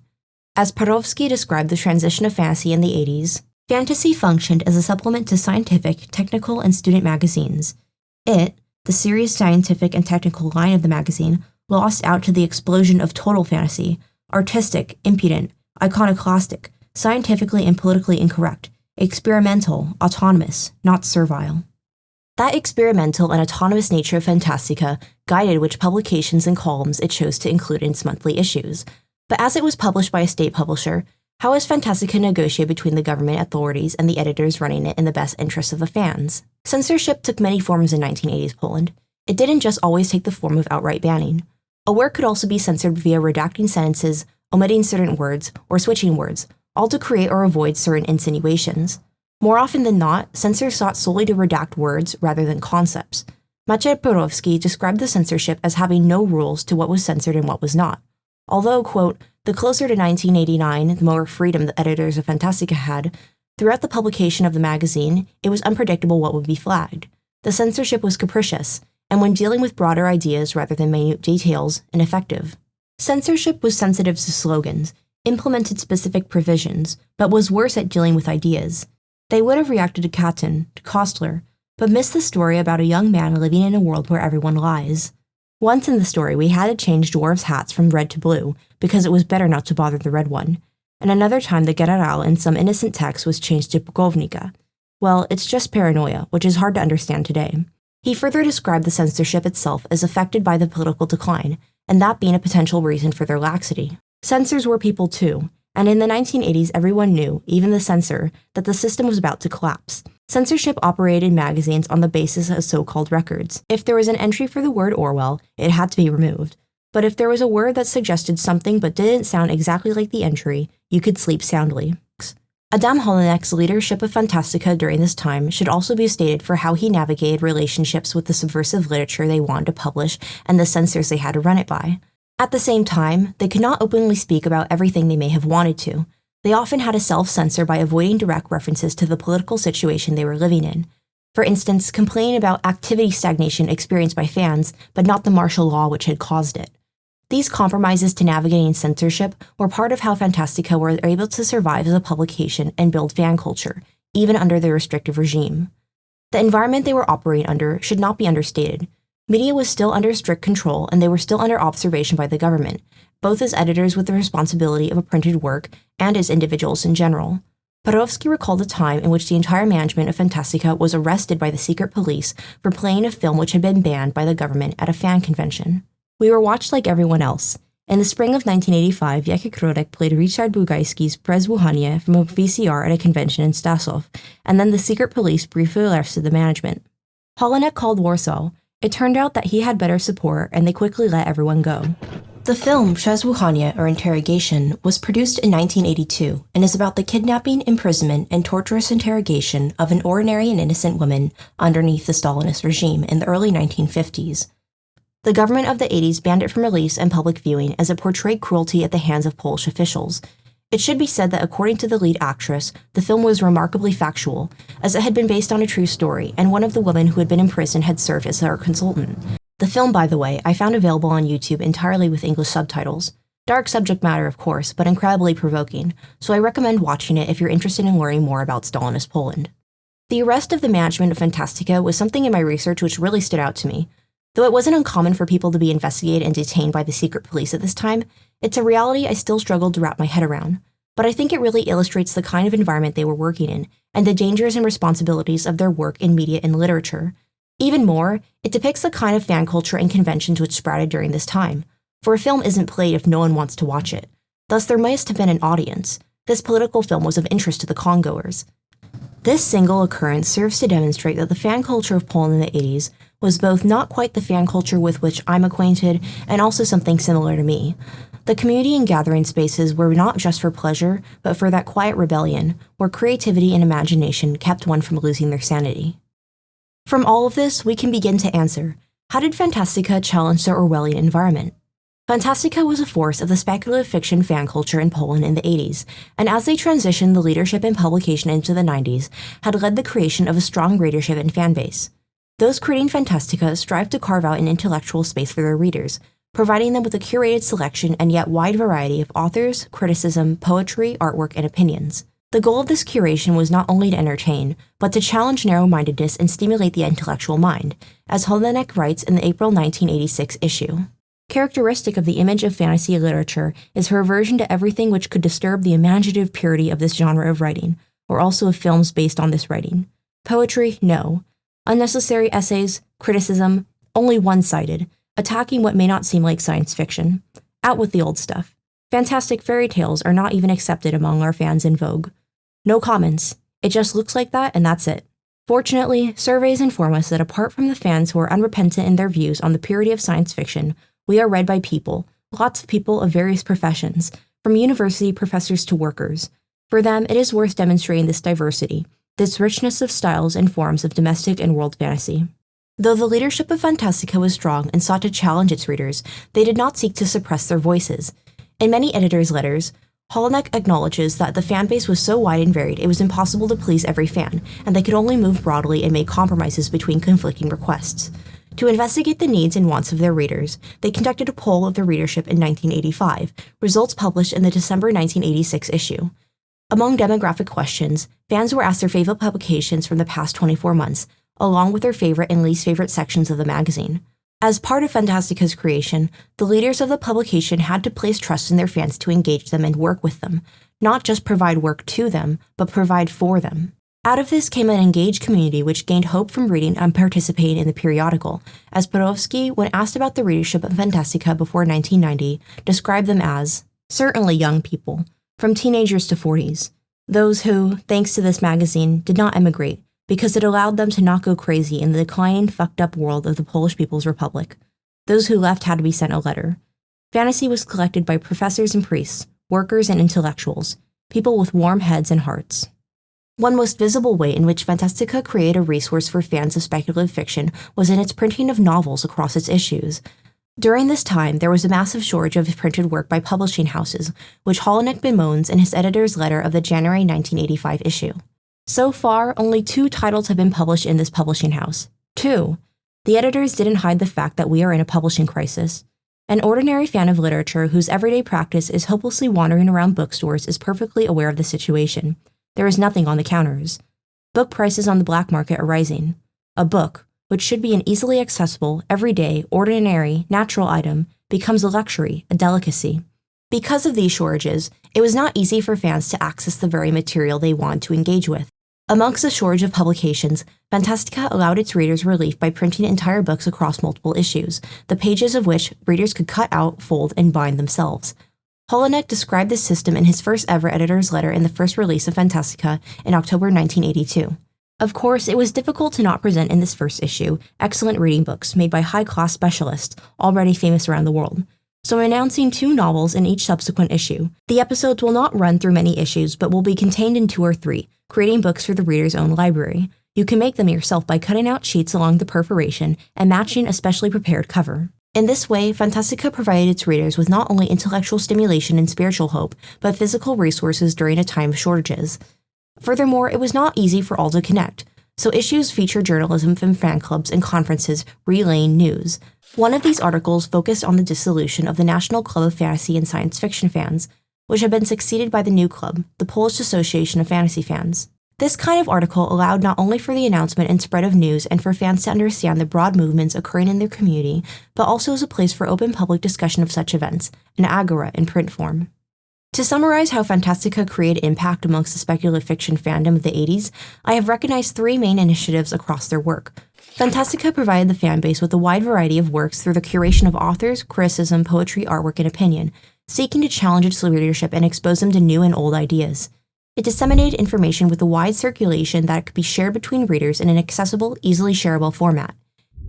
As Sapkowski described the transition of fantasy in the 80s, fantasy functioned as a supplement to scientific, technical, and student magazines. It, the serious scientific and technical line of the magazine, lost out to the explosion of total fantasy, artistic, impudent, iconoclastic, scientifically and politically incorrect, experimental, autonomous, not servile. That experimental and autonomous nature of Fantastyka guided which publications and columns it chose to include in its monthly issues. But as it was published by a state publisher, how was Fantastyka negotiated between the government authorities and the editors running it in the best interests of the fans? Censorship took many forms in 1980s Poland. It didn't just always take the form of outright banning. A work could also be censored via redacting sentences, omitting certain words, or switching words, all to create or avoid certain insinuations. More often than not, censors sought solely to redact words rather than concepts. Maciej Sapkowski described the censorship as having no rules to what was censored and what was not. Although, quote, the closer to 1989, the more freedom the editors of Fantastyka had, throughout the publication of the magazine, it was unpredictable what would be flagged. The censorship was capricious, and when dealing with broader ideas rather than minute details, ineffective. Censorship was sensitive to slogans, implemented specific provisions, but was worse at dealing with ideas. They would have reacted to Cotton, to Kostler, but missed the story about a young man living in a world where everyone lies. Once in the story, we had to change dwarves' hats from red to blue, because it was better not to bother the red one. And another time, the general in some innocent text was changed to pukovnika. Well, it's just paranoia, which is hard to understand today. He further described the censorship itself as affected by the political decline, and that being a potential reason for their laxity. Censors were people too, and in the 1980s everyone knew, even the censor, that the system was about to collapse. Censorship operated magazines on the basis of so-called records. If there was an entry for the word Orwell, it had to be removed. But if there was a word that suggested something but didn't sound exactly like the entry, you could sleep soundly. Adam Holonek's leadership of Fantastyka during this time should also be stated for how he navigated relationships with the subversive literature they wanted to publish and the censors they had to run it by. At the same time, they could not openly speak about everything they may have wanted to. They often had to self-censor by avoiding direct references to the political situation they were living in. For instance, complaining about activity stagnation experienced by fans, but not the martial law which had caused it. These compromises to navigating censorship were part of how Fantastyka were able to survive as a publication and build fan culture, even under the restrictive regime. The environment they were operating under should not be understated. Media was still under strict control and they were still under observation by the government, both as editors with the responsibility of a printed work and as individuals in general. Sapkowski recalled a time in which the entire management of Fantastyka was arrested by the secret police for playing a film which had been banned by the government at a fan convention. We were watched like everyone else. In the spring of 1985, Jacek Rodek played Richard Bugajski's Przesłuchanie from a VCR at a convention in Stasov, and then the secret police briefly arrested the management. Holonek called Warsaw. It turned out that he had better support, and they quickly let everyone go. The film Przesłuchanie, or Interrogation, was produced in 1982 and is about the kidnapping, imprisonment, and torturous interrogation of an ordinary and innocent woman underneath the Stalinist regime in the early 1950s. The government of the 80s banned it from release and public viewing as it portrayed cruelty at the hands of Polish officials. It should be said that according to the lead actress, the film was remarkably factual, as it had been based on a true story, and one of the women who had been in prison had served as her consultant. The film, by the way, I found available on YouTube entirely with English subtitles. Dark subject matter, of course, but incredibly provoking, so I recommend watching it if you're interested in learning more about Stalinist Poland. The arrest of the management of Fantastyka was something in my research which really stood out to me. Though it wasn't uncommon for people to be investigated and detained by the secret police at this time, it's a reality I still struggled to wrap my head around. But I think it really illustrates the kind of environment they were working in, and the dangers and responsibilities of their work in media and literature. Even more, it depicts the kind of fan culture and conventions which sprouted during this time. For a film isn't played if no one wants to watch it. Thus, there must have been an audience. This political film was of interest to the congoers. This single occurrence serves to demonstrate that the fan culture of Poland in the 80s was both not quite the fan culture with which I'm acquainted and also something similar to me. The community and gathering spaces were not just for pleasure, but for that quiet rebellion, where creativity and imagination kept one from losing their sanity. From all of this, we can begin to answer, how did Fantastyka challenge the Orwellian environment? Fantastyka was a force of the speculative fiction fan culture in Poland in the 80s, and as they transitioned the leadership and publication into the 90s, had led the creation of a strong readership and fan base. Those creating Fantastyka strive to carve out an intellectual space for their readers, providing them with a curated selection and yet wide variety of authors, criticism, poetry, artwork, and opinions. The goal of this curation was not only to entertain, but to challenge narrow-mindedness and stimulate the intellectual mind, as Hollenek writes in the April 1986 issue. Characteristic of the image of fantasy literature is her aversion to everything which could disturb the imaginative purity of this genre of writing, or also of films based on this writing. Poetry, no. Unnecessary essays, criticism, only one-sided, attacking what may not seem like science fiction. Out with the old stuff. Fantastic fairy tales are not even accepted among our fans in vogue. No comments. It just looks like that and that's it. Fortunately, surveys inform us that apart from the fans who are unrepentant in their views on the purity of science fiction, we are read by people, lots of people of various professions, from university professors to workers. For them, it is worth demonstrating this diversity, this richness of styles and forms of domestic and world fantasy. Though the leadership of Fantastyka was strong and sought to challenge its readers, they did not seek to suppress their voices. In many editors' letters, Hollenek acknowledges that the fanbase was so wide and varied it was impossible to please every fan, and they could only move broadly and make compromises between conflicting requests. To investigate the needs and wants of their readers, they conducted a poll of their readership in 1985, results published in the December 1986 issue. Among demographic questions, fans were asked their favorite publications from the past 24 months, along with their favorite and least favorite sections of the magazine. As part of Fantastyka's creation, the leaders of the publication had to place trust in their fans to engage them and work with them, not just provide work to them, but provide for them. Out of this came an engaged community which gained hope from reading and participating in the periodical, as Sapkowski, when asked about the readership of Fantastyka before 1990, described them as, certainly young people, from teenagers to 40s, those who, thanks to this magazine, did not emigrate, because it allowed them to not go crazy in the declining, fucked-up world of the Polish People's Republic. Those who left had to be sent a letter. Fantasy was collected by professors and priests, workers and intellectuals, people with warm heads and hearts. One most visible way in which Fantastyka created a resource for fans of speculative fiction was in its printing of novels across its issues. During this time, there was a massive shortage of printed work by publishing houses, which Hollenek bemoans in his editor's letter of the January 1985 issue. So far, only 2 titles have been published in this publishing house. 2. The editors didn't hide the fact that we are in a publishing crisis. An ordinary fan of literature whose everyday practice is hopelessly wandering around bookstores is perfectly aware of the situation. There is nothing on the counters. Book prices on the black market are rising. A book, which should be an easily accessible, everyday, ordinary, natural item, becomes a luxury, a delicacy. Because of these shortages, it was not easy for fans to access the very material they want to engage with. Amongst the shortage of publications, Fantastyka allowed its readers relief by printing entire books across multiple issues, the pages of which readers could cut out, fold, and bind themselves. Hollenek described this system in his first ever editor's letter in the first release of Fantastyka in October 1982. Of course, it was difficult to not present in this first issue excellent reading books made by high-class specialists already famous around the world. So I'm announcing 2 novels in each subsequent issue. The episodes will not run through many issues, but will be contained in 2 or 3, creating books for the reader's own library. You can make them yourself by cutting out sheets along the perforation and matching a specially prepared cover. In this way, Fantastyka provided its readers with not only intellectual stimulation and spiritual hope, but physical resources during a time of shortages. Furthermore, it was not easy for all to connect, so issues feature journalism from fan clubs and conferences relaying news. One of these articles focused on the dissolution of the National Club of Fantasy and Science Fiction Fans, which had been succeeded by the new club, the Polish Association of Fantasy Fans. This kind of article allowed not only for the announcement and spread of news and for fans to understand the broad movements occurring in their community, but also as a place for open public discussion of such events, an agora in print form. To summarize how Fantastyka created impact amongst the speculative fiction fandom of the 80s, I have recognized 3 main initiatives across their work. Fantastyka provided the fanbase with a wide variety of works through the curation of authors, criticism, poetry, artwork, and opinion, seeking to challenge its readership and expose them to new and old ideas. It disseminated information with a wide circulation that could be shared between readers in an accessible, easily shareable format,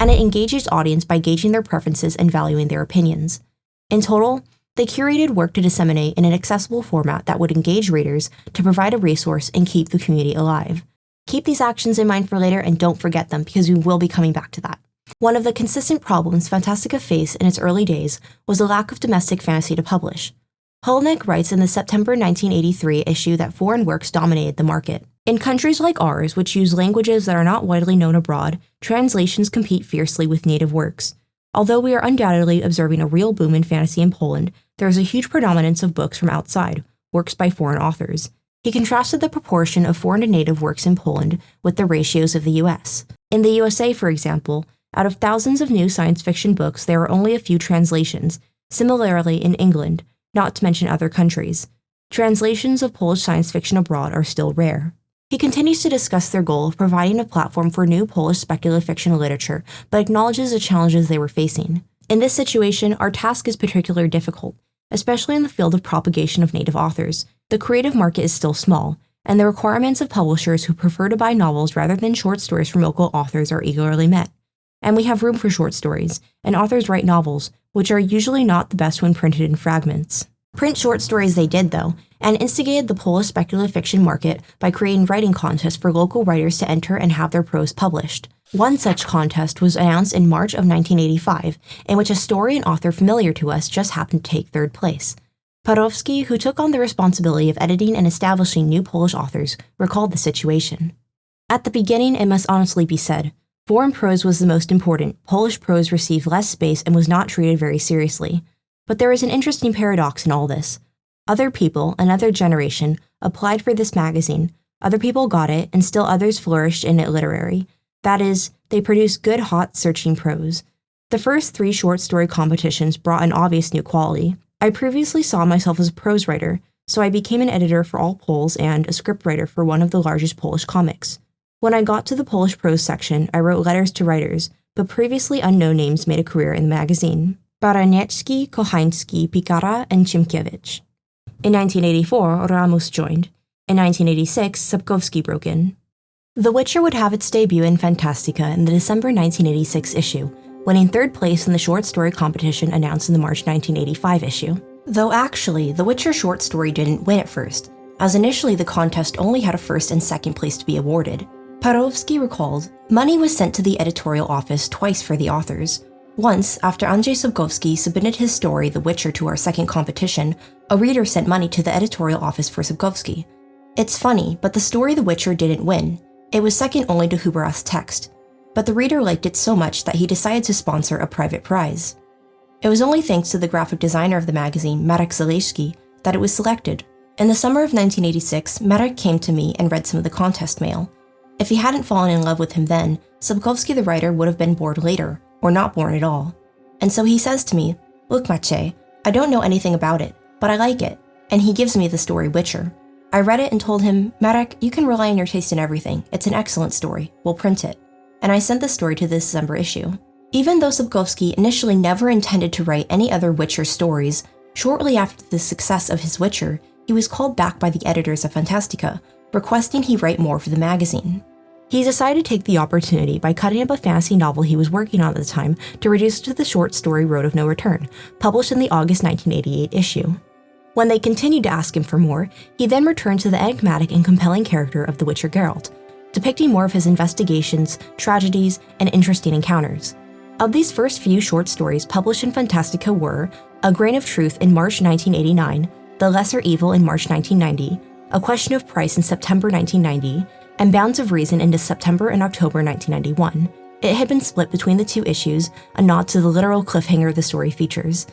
and it engaged its audience by gauging their preferences and valuing their opinions. In total, they curated work to disseminate in an accessible format that would engage readers, to provide a resource, and keep the community alive. Keep these actions in mind for later and don't forget them because we will be coming back to that. One of the consistent problems Fantastyka faced in its early days was a lack of domestic fantasy to publish. Hulnick writes in the September 1983 issue that foreign works dominated the market. In countries like ours, which use languages that are not widely known abroad, translations compete fiercely with native works. Although we are undoubtedly observing a real boom in fantasy in Poland, there is a huge predominance of books from outside, works by foreign authors. He contrasted the proportion of foreign to native works in Poland with the ratios of the US. In the USA, for example, out of thousands of new science fiction books, there are only a few translations. Similarly, in England, not to mention other countries, translations of Polish science fiction abroad are still rare. He continues to discuss their goal of providing a platform for new Polish speculative fiction literature, but acknowledges the challenges they were facing. In this situation, our task is particularly difficult, especially in the field of propagation of native authors. The creative market is still small, and the requirements of publishers who prefer to buy novels rather than short stories from local authors are eagerly met. And we have room for short stories, and authors write novels, which are usually not the best when printed in fragments. Print short stories they did, though, and instigated the Polish speculative fiction market by creating writing contests for local writers to enter and have their prose published. One such contest was announced in March of 1985, in which a story and author familiar to us just happened to take third place. Parowski, who took on the responsibility of editing and establishing new Polish authors, recalled the situation. At the beginning, it must honestly be said, foreign prose was the most important. Polish prose received less space and was not treated very seriously. But there is an interesting paradox in all this. Other people, another generation, applied for this magazine, other people got it, and still others flourished in it literary. That is, they produced good, hot, searching prose. The first 3 short story competitions brought an obvious new quality. I previously saw myself as a prose writer, so I became an editor for All Poles and a scriptwriter for one of the largest Polish comics. When I got to the Polish prose section, I wrote letters to writers, but previously unknown names made a career in the magazine. Baraniecki, Kochański, Pikara, and Chimkiewicz. In 1984, Ramus joined. In 1986, Sapkowski broke in. The Witcher would have its debut in Fantastyka in the December 1986 issue, winning 3rd place in the short story competition announced in the March 1985 issue. Though actually, The Witcher short story didn't win at first, as initially the contest only had a 1st and 2nd place to be awarded. Parowski recalled, money was sent to the editorial office twice for the authors. Once, after Andrzej Sapkowski submitted his story The Witcher to our 2nd competition, a reader sent money to the editorial office for Sapkowski. It's funny, but the story The Witcher didn't win. It was second only to Huberath's text. But the reader liked it so much that he decided to sponsor a private prize. It was only thanks to the graphic designer of the magazine, Marek Zalewski, that it was selected. In the summer of 1986, Marek came to me and read some of the contest mail. If he hadn't fallen in love with him then, Sapkowski the writer would have been bored later, or not born at all. And so he says to me, look Maciej, I don't know anything about it, but I like it, and he gives me the story Witcher. I read it and told him, Marek, you can rely on your taste in everything, it's an excellent story, we'll print it. And I sent the story to the December issue. Even though Sapkowski initially never intended to write any other Witcher stories, shortly after the success of his Witcher, he was called back by the editors of Fantastyka, requesting he write more for the magazine. He decided to take the opportunity by cutting up a fantasy novel he was working on at the time to reduce it to the short story Road of No Return, published in the August 1988 issue. When they continued to ask him for more, he then returned to the enigmatic and compelling character of the Witcher Geralt, depicting more of his investigations, tragedies, and interesting encounters. Of these first few short stories published in Fantastyka were A Grain of Truth in March 1989, The Lesser Evil in March 1990, A Question of Price in September 1990, and Bounds of Reason into September and October 1991. It had been split between the 2 issues, a nod to the literal cliffhanger the story features.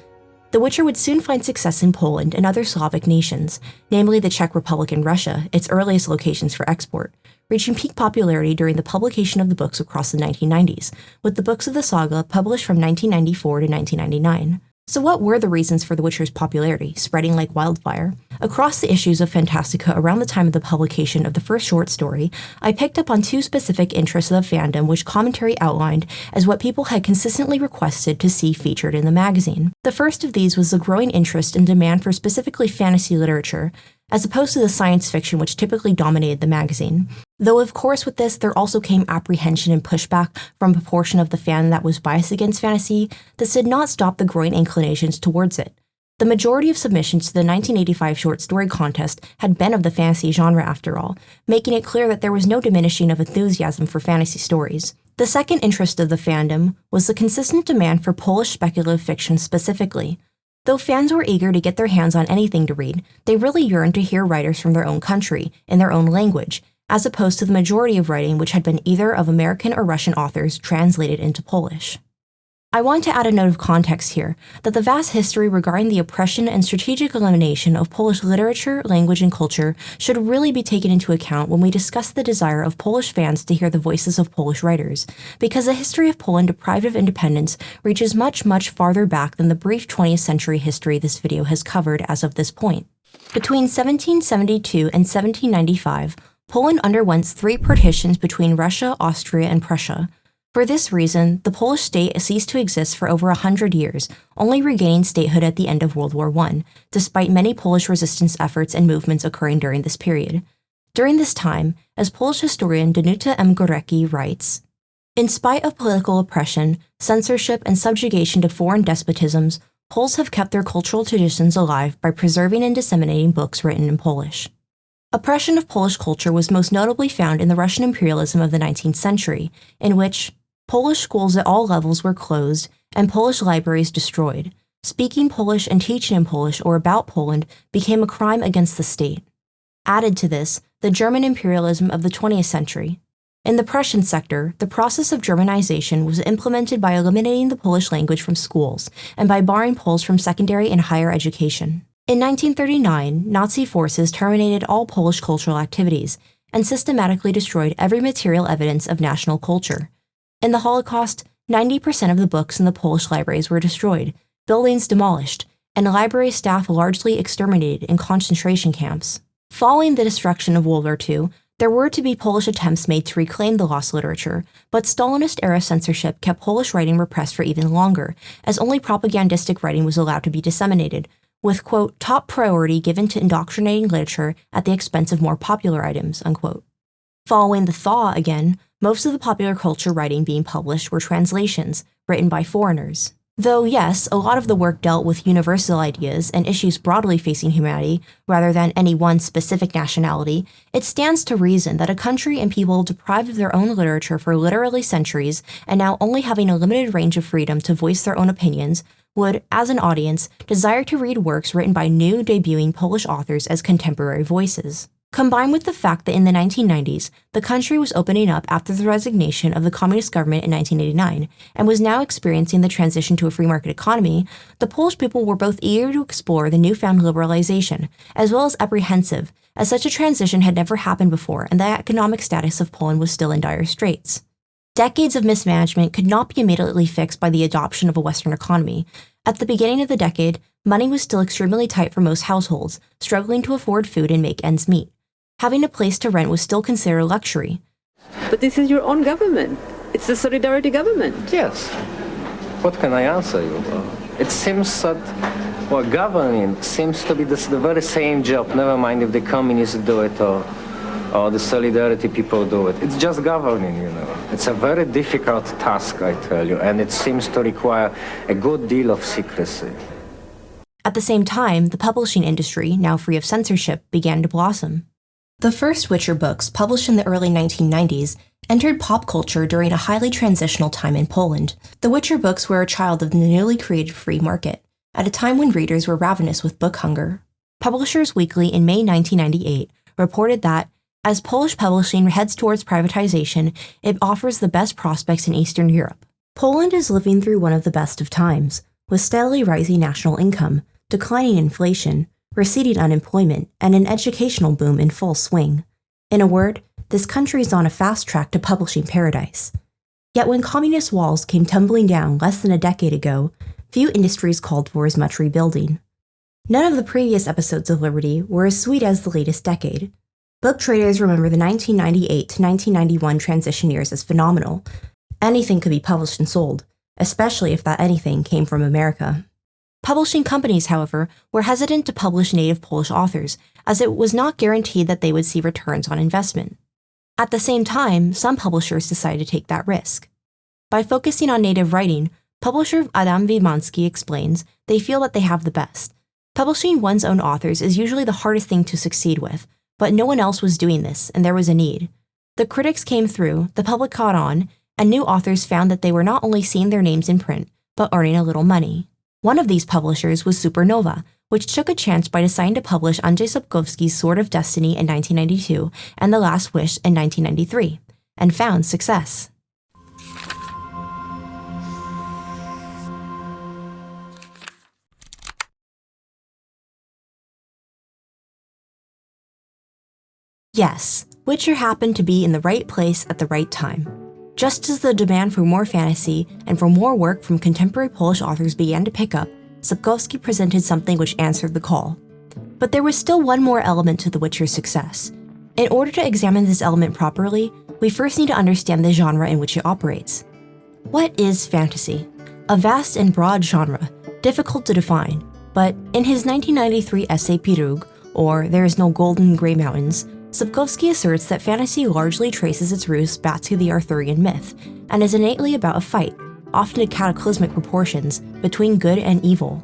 The Witcher would soon find success in Poland and other Slavic nations, namely the Czech Republic and Russia, its earliest locations for export, reaching peak popularity during the publication of the books across the 1990s, with the books of the Saga published from 1994 to 1999. So what were the reasons for The Witcher's popularity, spreading like wildfire? Across the issues of Fantastyka around the time of the publication of the first short story, I picked up on 2 specific interests of fandom which commentary outlined as what people had consistently requested to see featured in the magazine. The first of these was the growing interest and demand for specifically fantasy literature, as opposed to the science fiction which typically dominated the magazine. Though of course with this there also came apprehension and pushback from a portion of the fan that was biased against fantasy, this did not stop the growing inclinations towards it. The majority of submissions to the 1985 short story contest had been of the fantasy genre after all, making it clear that there was no diminishing of enthusiasm for fantasy stories. The second interest of the fandom was the consistent demand for Polish speculative fiction specifically. Though fans were eager to get their hands on anything to read, they really yearned to hear writers from their own country, in their own language, as opposed to the majority of writing which had been either of American or Russian authors translated into Polish. I want to add a note of context here, that the vast history regarding the oppression and strategic elimination of Polish literature, language, and culture should really be taken into account when we discuss the desire of Polish fans to hear the voices of Polish writers, because the history of Poland deprived of independence reaches much, much farther back than the brief 20th century history this video has covered as of this point. Between 1772 and 1795, Poland underwent 3 partitions between Russia, Austria, and Prussia. For this reason, the Polish state ceased to exist for over 100 years, only regaining statehood at the end of World War I, despite many Polish resistance efforts and movements occurring during this period. During this time, as Polish historian Danuta M. Gorecki writes, in spite of political oppression, censorship, and subjugation to foreign despotisms, Poles have kept their cultural traditions alive by preserving and disseminating books written in Polish. Oppression of Polish culture was most notably found in the Russian imperialism of the 19th century, in which Polish schools at all levels were closed and Polish libraries destroyed. Speaking Polish and teaching in Polish or about Poland became a crime against the state. Added to this, the German imperialism of the 20th century. In the Prussian sector, the process of Germanization was implemented by eliminating the Polish language from schools and by barring Poles from secondary and higher education. In 1939, Nazi forces terminated all Polish cultural activities and systematically destroyed every material evidence of national culture. In the Holocaust, 90% of the books in the Polish libraries were destroyed, buildings demolished, and library staff largely exterminated in concentration camps. Following the destruction of World War II, there were to be Polish attempts made to reclaim the lost literature, but Stalinist-era censorship kept Polish writing repressed for even longer, as only propagandistic writing was allowed to be disseminated, with, quote, top priority given to indoctrinating literature at the expense of more popular items, unquote. Following the thaw again, most of the popular culture writing being published were translations, written by foreigners. Though yes, a lot of the work dealt with universal ideas and issues broadly facing humanity, rather than any one specific nationality, it stands to reason that a country and people deprived of their own literature for literally centuries, and now only having a limited range of freedom to voice their own opinions, would, as an audience, desire to read works written by new, debuting Polish authors as contemporary voices. Combined with the fact that in the 1990s, the country was opening up after the resignation of the communist government in 1989, and was now experiencing the transition to a free market economy, the Polish people were both eager to explore the newfound liberalization, as well as apprehensive, as such a transition had never happened before and the economic status of Poland was still in dire straits. Decades of mismanagement could not be immediately fixed by the adoption of a Western economy. At the beginning of the decade, money was still extremely tight for most households, struggling to afford food and make ends meet. Having a place to rent was still considered a luxury. But this is your own government. It's a solidarity government. Yes. What can I answer you? It seems that, well, governing seems to be the very same job, never mind if the communists do it or the solidarity people do it. It's just governing, you know. It's a very difficult task, I tell you, and it seems to require a good deal of secrecy. At the same time, the publishing industry, now free of censorship, began to blossom. The first Witcher books, published in the early 1990s, entered pop culture during a highly transitional time in Poland. The Witcher books were a child of the newly created free market, at a time when readers were ravenous with book hunger. Publishers Weekly in May 1998 reported that, as Polish publishing heads towards privatization, it offers the best prospects in Eastern Europe. Poland is living through one of the best of times, with steadily rising national income, declining inflation, receding unemployment, and an educational boom in full swing. In a word, this country is on a fast track to publishing paradise. Yet when communist walls came tumbling down less than a decade ago, few industries called for as much rebuilding. None of the previous episodes of Liberty were as sweet as the latest decade. Book traders remember the 1998 to 1991 transition years as phenomenal. Anything could be published and sold, especially if that anything came from America. Publishing companies, however, were hesitant to publish native Polish authors, as it was not guaranteed that they would see returns on investment. At the same time, some publishers decided to take that risk. By focusing on native writing, publisher Adam Wimanski explains they feel that they have the best. Publishing one's own authors is usually the hardest thing to succeed with, but no one else was doing this, and there was a need. The critics came through, the public caught on, and new authors found that they were not only seeing their names in print, but earning a little money. One of these publishers was Supernova, which took a chance by deciding to publish Andrzej Sapkowski's Sword of Destiny in 1992 and The Last Wish in 1993, and found success. Yes, Witcher happened to be in the right place at the right time. Just as the demand for more fantasy and for more work from contemporary Polish authors began to pick up, Sapkowski presented something which answered the call. But there was still one more element to The Witcher's success. In order to examine this element properly, we first need to understand the genre in which it operates. What is fantasy? A vast and broad genre, difficult to define, but in his 1993 essay Pirug, or There is no Golden Grey Mountains, Sapkowski asserts that fantasy largely traces its roots back to the Arthurian myth, and is innately about a fight, often to cataclysmic proportions, between good and evil.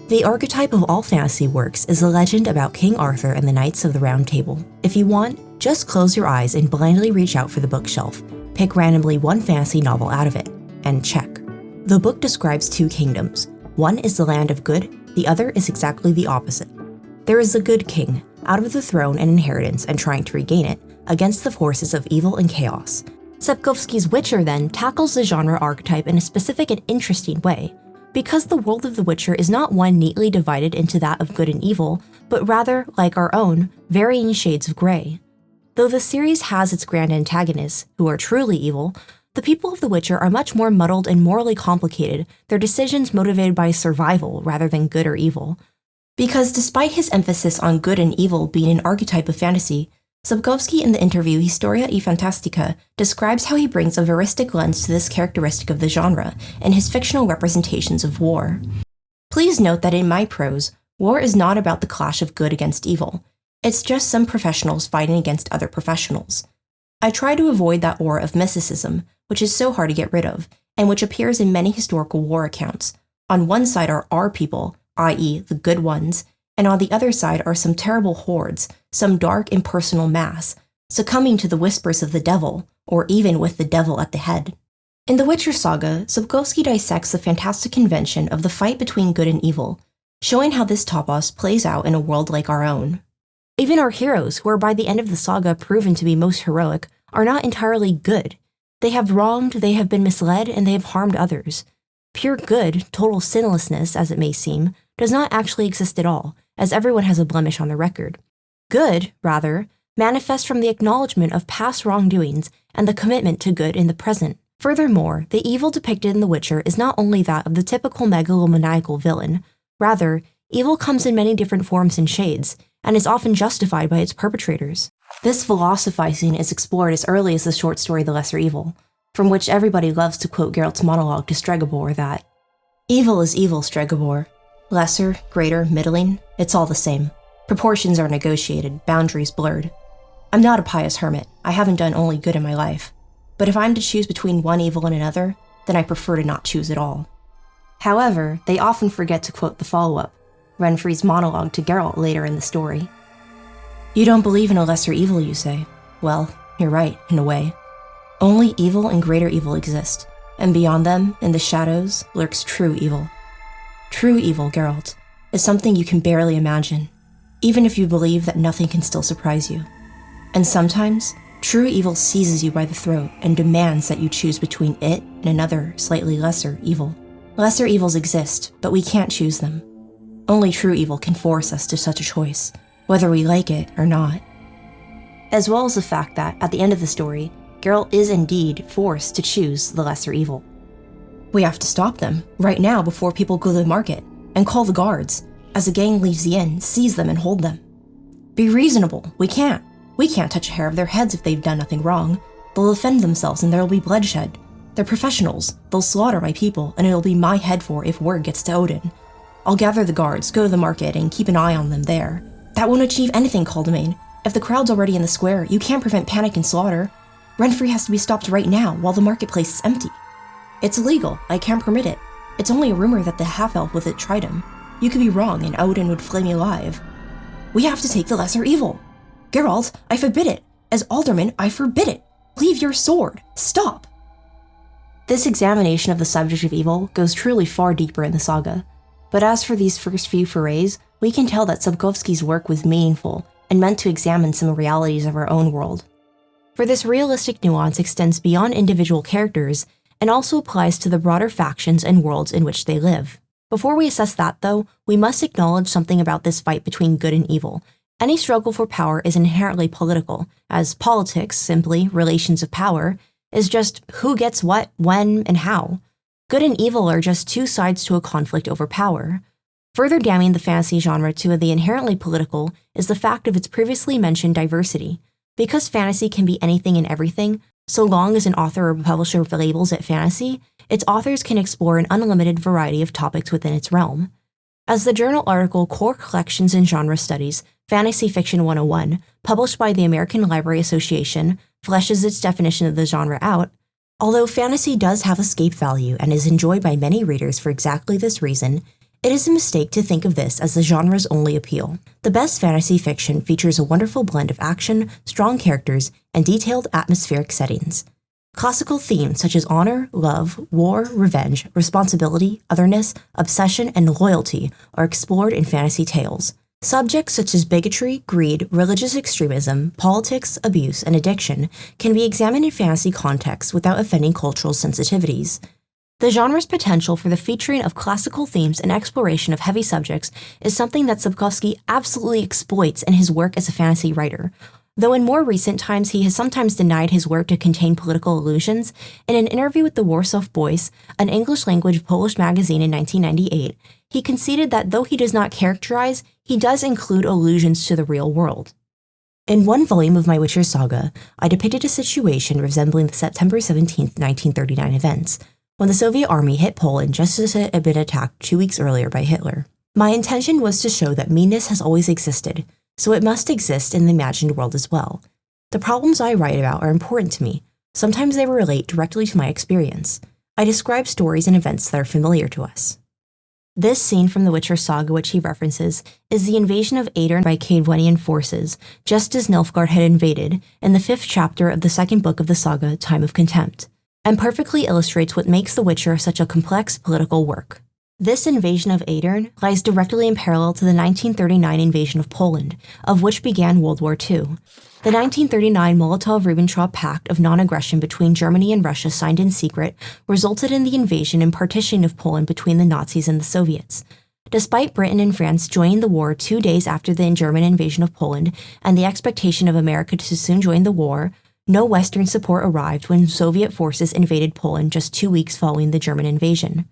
The archetype of all fantasy works is the legend about King Arthur and the Knights of the Round Table. If you want, just close your eyes and blindly reach out for the bookshelf, pick randomly one fantasy novel out of it, and check. The book describes two kingdoms. One is the land of good, the other is exactly the opposite. There is the good king, out of the throne and inheritance and trying to regain it, against the forces of evil and chaos. Sapkowski's Witcher then tackles the genre archetype in a specific and interesting way, because the world of The Witcher is not one neatly divided into that of good and evil, but rather, like our own, varying shades of gray. Though the series has its grand antagonists, who are truly evil, the people of The Witcher are much more muddled and morally complicated, their decisions motivated by survival rather than good or evil. Because despite his emphasis on good and evil being an archetype of fantasy, Sapkowski in the interview Historia I Fantastyka describes how he brings a veristic lens to this characteristic of the genre in his fictional representations of war. Please note that in my prose, war is not about the clash of good against evil. It's just some professionals fighting against other professionals. I try to avoid that aura of mysticism, which is so hard to get rid of, and which appears in many historical war accounts. On one side are our people, i.e. the good ones, and on the other side are some terrible hordes, some dark impersonal mass, succumbing to the whispers of the devil, or even with the devil at the head. In the Witcher saga, Sapkowski dissects the fantastic convention of the fight between good and evil, showing how this topos plays out in a world like our own. Even our heroes, who are by the end of the saga proven to be most heroic, are not entirely good. They have wronged, they have been misled, and they have harmed others. Pure good, total sinlessness, as it may seem, does not actually exist at all, as everyone has a blemish on their record. Good, rather, manifests from the acknowledgement of past wrongdoings and the commitment to good in the present. Furthermore, the evil depicted in The Witcher is not only that of the typical megalomaniacal villain, rather, evil comes in many different forms and shades, and is often justified by its perpetrators. This philosophizing is explored as early as the short story The Lesser Evil, from which everybody loves to quote Geralt's monologue to Stregobor that, "Evil is evil, Stregobor. Lesser, greater, middling, it's all the same. Proportions are negotiated, boundaries blurred. I'm not a pious hermit, I haven't done only good in my life. But if I'm to choose between one evil and another, then I prefer to not choose at all." However, they often forget to quote the follow-up, Renfri's monologue to Geralt later in the story. "You don't believe in a lesser evil, you say? Well, you're right, in a way. Only evil and greater evil exist, and beyond them, in the shadows, lurks true evil. True evil, Geralt, is something you can barely imagine, even if you believe that nothing can still surprise you. And sometimes, true evil seizes you by the throat and demands that you choose between it and another, slightly lesser evil. Lesser evils exist, but we can't choose them. Only true evil can force us to such a choice, whether we like it or not." As well as the fact that, at the end of the story, Geralt is indeed forced to choose the lesser evil. "We have to stop them, right now before people go to the market, and call the guards. As the gang leaves the inn, seize them and hold them. Be reasonable, we can't. We can't touch a hair of their heads if they've done nothing wrong. They'll defend themselves and there'll be bloodshed. They're professionals, they'll slaughter my people, and it'll be my head for if word gets to Odin. I'll gather the guards, go to the market, and keep an eye on them there. That won't achieve anything, Caldemain. If the crowd's already in the square, you can't prevent panic and slaughter. Renfri has to be stopped right now while the marketplace is empty. It's illegal, I can't permit it. It's only a rumor that the half-elf with it tried him. You could be wrong and Odin would flay me alive. We have to take the lesser evil. Geralt, I forbid it. As alderman, I forbid it. Leave your sword. Stop." This examination of the subject of evil goes truly far deeper in the saga. But as for these first few forays, we can tell that Sapkowski's work was meaningful and meant to examine some realities of our own world. For this realistic nuance extends beyond individual characters and also applies to the broader factions and worlds in which they live. Before we assess that, though, we must acknowledge something about this fight between good and evil. Any struggle for power is inherently political, as politics, simply relations of power, is just who gets what, when, and how. Good and evil are just two sides to a conflict over power. Further damning the fantasy genre to the inherently political is the fact of its previously mentioned diversity. Because fantasy can be anything and everything, so long as an author or publisher labels it fantasy, its authors can explore an unlimited variety of topics within its realm. As the journal article Core Collections and Genre Studies, Fantasy Fiction 101, published by the American Library Association, fleshes its definition of the genre out, although fantasy does have escape value and is enjoyed by many readers for exactly this reason, it is a mistake to think of this as the genre's only appeal. The best fantasy fiction features a wonderful blend of action, strong characters, and detailed atmospheric settings. Classical themes such as honor, love, war, revenge, responsibility, otherness, obsession, and loyalty are explored in fantasy tales. Subjects such as bigotry, greed, religious extremism, politics, abuse, and addiction can be examined in fantasy contexts without offending cultural sensitivities. The genre's potential for the featuring of classical themes and exploration of heavy subjects is something that Sapkowski absolutely exploits in his work as a fantasy writer. Though in more recent times he has sometimes denied his work to contain political allusions, in an interview with the Warsaw Voice, an English-language Polish magazine in 1998, he conceded that though he does not characterize, he does include allusions to the real world. In one volume of my Witcher saga, I depicted a situation resembling the September 17, 1939 events, when the Soviet army hit Poland just as it had been attacked 2 weeks earlier by Hitler. My intention was to show that meanness has always existed, so it must exist in the imagined world as well. The problems I write about are important to me. Sometimes they relate directly to my experience. I describe stories and events that are familiar to us. This scene from the Witcher saga which he references is the invasion of Aedirn by Cadwanian forces, just as Nilfgaard had invaded in the 5th chapter of the 2nd book of the saga, Time of Contempt, and perfectly illustrates what makes The Witcher such a complex political work. This invasion of Aedirn lies directly in parallel to the 1939 invasion of Poland, of which began World War II. The 1939 Molotov-Ribbentrop Pact of non-aggression between Germany and Russia signed in secret resulted in the invasion and partitioning of Poland between the Nazis and the Soviets. Despite Britain and France joining the war 2 days after the German invasion of Poland and the expectation of America to soon join the war, no Western support arrived when Soviet forces invaded Poland just 2 weeks following the German invasion.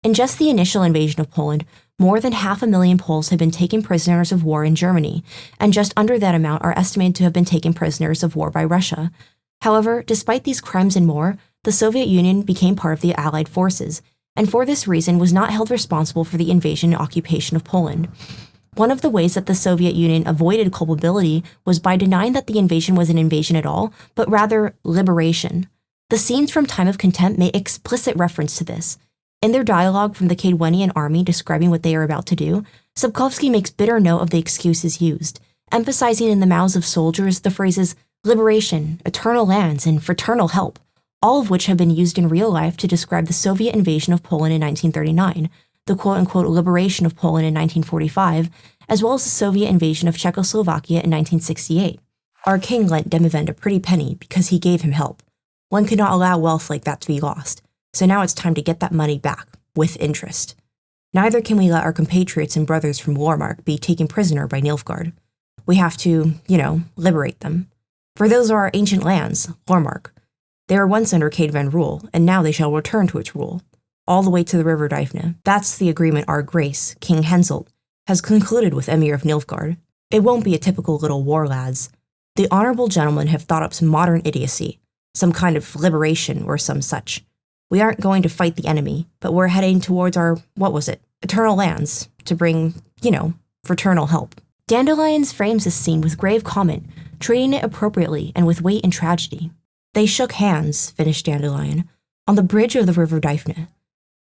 In just the initial invasion of Poland, more than 500,000 Poles had been taken prisoners of war in Germany, and just under that amount are estimated to have been taken prisoners of war by Russia. However, despite these crimes and more, the Soviet Union became part of the Allied forces, and for this reason was not held responsible for the invasion and occupation of Poland. One of the ways that the Soviet Union avoided culpability was by denying that the invasion was an invasion at all, but rather liberation. The scenes from Time of Contempt make explicit reference to this. In their dialogue from the Cadwanian army describing what they are about to do, Sapkowski makes bitter note of the excuses used, emphasizing in the mouths of soldiers the phrases liberation, eternal lands, and fraternal help, all of which have been used in real life to describe the Soviet invasion of Poland in 1939, the quote-unquote liberation of Poland in 1945, as well as the Soviet invasion of Czechoslovakia in 1968. Our king lent Demivend a pretty penny because he gave him help. One could not allow wealth like that to be lost. So now it's time to get that money back, with interest. Neither can we let our compatriots and brothers from Warmark be taken prisoner by Nilfgaard. We have to, liberate them. For those are our ancient lands, Warmark. They were once under Cadvan rule, and now they shall return to its rule, all the way to the river Dyfna. That's the agreement our Grace, King Henselt, has concluded with Emir of Nilfgaard. It won't be a typical little war, lads. The honorable gentlemen have thought up some modern idiocy, some kind of liberation or some such. We aren't going to fight the enemy, but we're heading towards our, eternal lands, to bring, fraternal help. Dandelions frames this scene with grave comment, treating it appropriately and with weight and tragedy. They shook hands, finished Dandelion, on the bridge of the river Dyfna.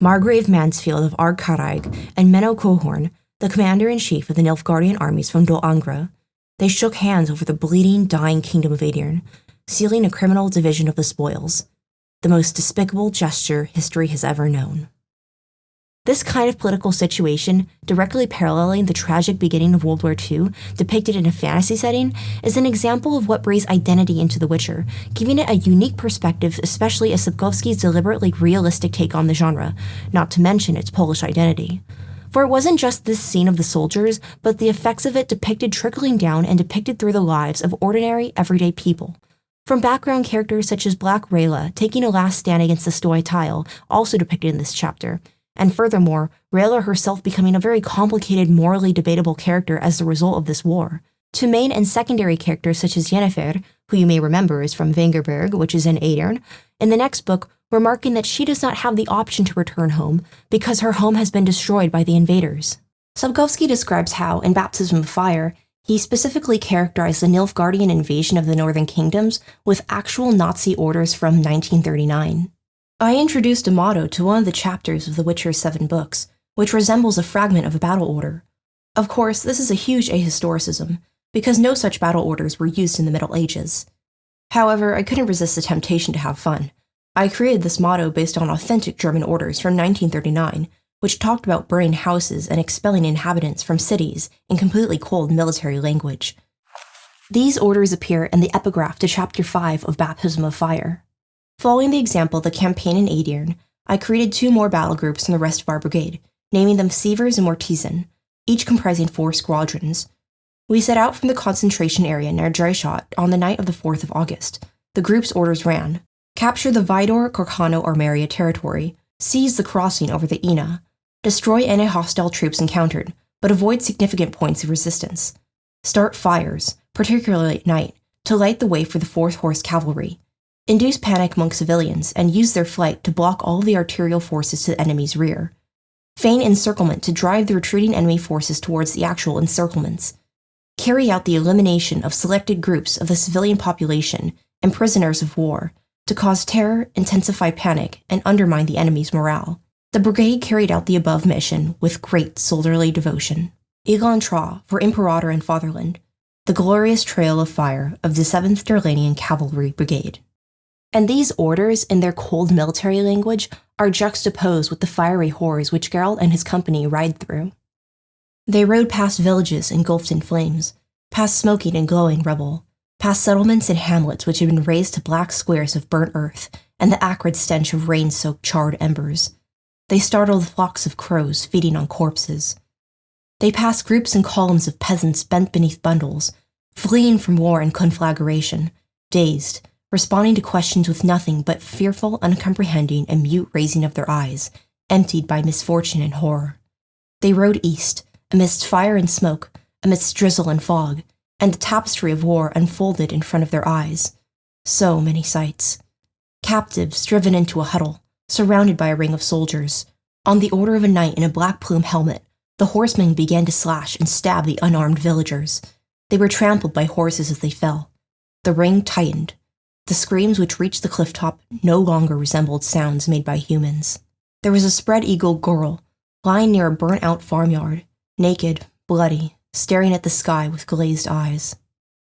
Margrave Mansfield of Ardcarrig and Menno Cohorn, the commander-in-chief of the Nilfgaardian armies from Dol Angra, they shook hands over the bleeding, dying kingdom of Aedirn, sealing a criminal division of the spoils. the most despicable gesture history has ever known. This kind of political situation, directly paralleling the tragic beginning of World War II, depicted in a fantasy setting, is an example of what breathes identity into The Witcher, giving it a unique perspective, especially as Sapkowski's deliberately realistic take on the genre, not to mention its Polish identity. For it wasn't just this scene of the soldiers, but the effects of it depicted trickling down and depicted through the lives of ordinary, everyday people. From background characters such as Black Rayla taking a last stand against the Stoi Tile, also depicted in this chapter, and furthermore, Rayla herself becoming a very complicated, morally debatable character as the result of this war, to main and secondary characters such as Yennefer, who you may remember is from Vengerberg, which is in Aedern, in the next book, remarking that she does not have the option to return home because her home has been destroyed by the invaders. Sapkowski describes how, in Baptism of Fire, he specifically characterized the Nilfgaardian invasion of the Northern Kingdoms with actual Nazi orders from 1939. I introduced a motto to one of the chapters of The Witcher's 7 books, which resembles a fragment of a battle order. Of course, this is a huge ahistoricism, because no such battle orders were used in the Middle Ages. However, I couldn't resist the temptation to have fun. I created this motto based on authentic German orders from 1939, which talked about burning houses and expelling inhabitants from cities in completely cold military language. These orders appear in the epigraph to Chapter 5 of Baptism of Fire. Following the example of the campaign in Aedern, I created 2 more battle groups from the rest of our brigade, naming them Sievers and Mortisen, each comprising 4 squadrons. We set out from the concentration area near Dreschot on the night of the 4th of August. The group's orders ran: capture the Vidor, Korkano, or Maria territory, seize the crossing over the Ina, destroy any hostile troops encountered, but avoid significant points of resistance, start fires, particularly at night, to light the way for the 4th Horse Cavalry, induce panic among civilians, and use their flight to block all the arterial forces to the enemy's rear, feign encirclement to drive the retreating enemy forces towards the actual encirclements, carry out the elimination of selected groups of the civilian population and prisoners of war, to cause terror, intensify panic, and undermine the enemy's morale. The brigade carried out the above mission with great soldierly devotion. Egon Tra for Imperator and Fatherland, the glorious trail of fire of the 7th Darlanian Cavalry Brigade. And these orders, in their cold military language, are juxtaposed with the fiery horrors which Geralt and his company ride through. They rode past villages engulfed in flames, past smoking and glowing rubble, past settlements and hamlets which had been razed to black squares of burnt earth and the acrid stench of rain-soaked charred embers. They startled flocks of crows feeding on corpses. They passed groups and columns of peasants bent beneath bundles, fleeing from war and conflagration, dazed, responding to questions with nothing but fearful, uncomprehending, and mute raising of their eyes, emptied by misfortune and horror. They rode east, amidst fire and smoke, amidst drizzle and fog, and the tapestry of war unfolded in front of their eyes. So many sights. Captives driven into a huddle, surrounded by a ring of soldiers. On the order of a knight in a black plume helmet, the horsemen began to slash and stab the unarmed villagers. They were trampled by horses as they fell. The ring tightened. The screams which reached the cliff top no longer resembled sounds made by humans. There was a spread-eagled girl, lying near a burnt-out farmyard, naked, bloody, staring at the sky with glazed eyes.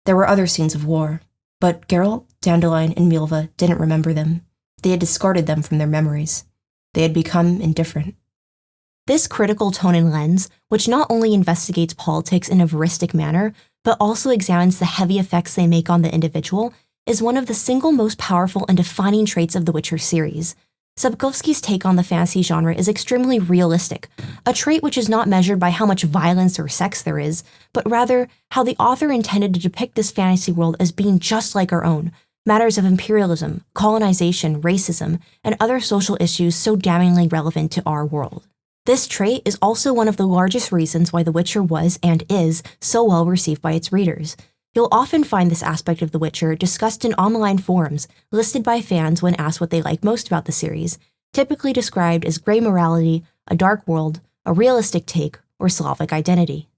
There were other scenes of war, but Geralt, Dandelion, and Milva didn't remember them. They had discarded them from their memories. They had become indifferent. This critical tone and lens, which not only investigates politics in a veristic manner, but also examines the heavy effects they make on the individual, is one of the single most powerful and defining traits of the Witcher series. Sapkowski's take on the fantasy genre is extremely realistic, a trait which is not measured by how much violence or sex there is, but rather how the author intended to depict this fantasy world as being just like our own, matters of imperialism, colonization, racism, and other social issues so damningly relevant to our world. This trait is also one of the largest reasons why The Witcher was and is so well received by its readers. You'll often find this aspect of The Witcher discussed in online forums, listed by fans when asked what they like most about the series, typically described as gray morality, a dark world, a realistic take, or Slavic identity.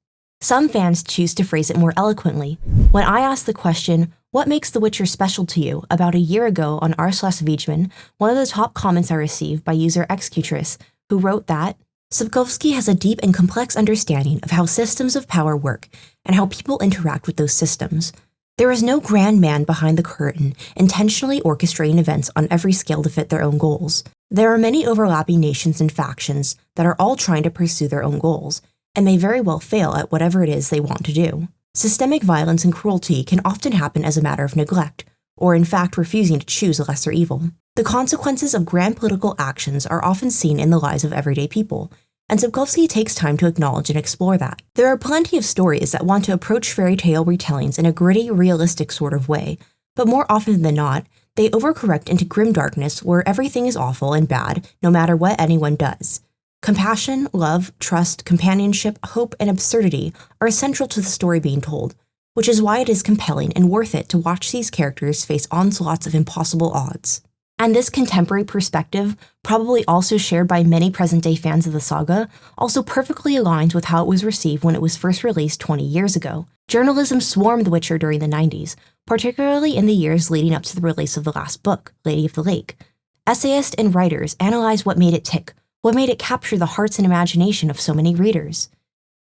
Some fans choose to phrase it more eloquently. When I asked the question, "What makes The Witcher special to you?" about a year ago on r/Vijman, one of the top comments I received by user Executress, who wrote that, Sapkowski has a deep and complex understanding of how systems of power work and how people interact with those systems. There is no grand man behind the curtain, intentionally orchestrating events on every scale to fit their own goals. There are many overlapping nations and factions that are all trying to pursue their own goals, and may very well fail at whatever it is they want to do. Systemic violence and cruelty can often happen as a matter of neglect, or in fact refusing to choose a lesser evil. The consequences of grand political actions are often seen in the lives of everyday people, and Sapkowski takes time to acknowledge and explore that. There are plenty of stories that want to approach fairy tale retellings in a gritty, realistic sort of way, but more often than not, they overcorrect into grim darkness where everything is awful and bad, no matter what anyone does. Compassion, love, trust, companionship, hope, and absurdity are essential to the story being told, which is why it is compelling and worth it to watch these characters face onslaughts of impossible odds. And this contemporary perspective, probably also shared by many present-day fans of the saga, also perfectly aligns with how it was received when it was first released 20 years ago. Journalism swarmed The Witcher during the 90s, particularly in the years leading up to the release of the last book, Lady of the Lake. Essayists and writers analyzed what made it tick, what made it capture the hearts and imagination of so many readers.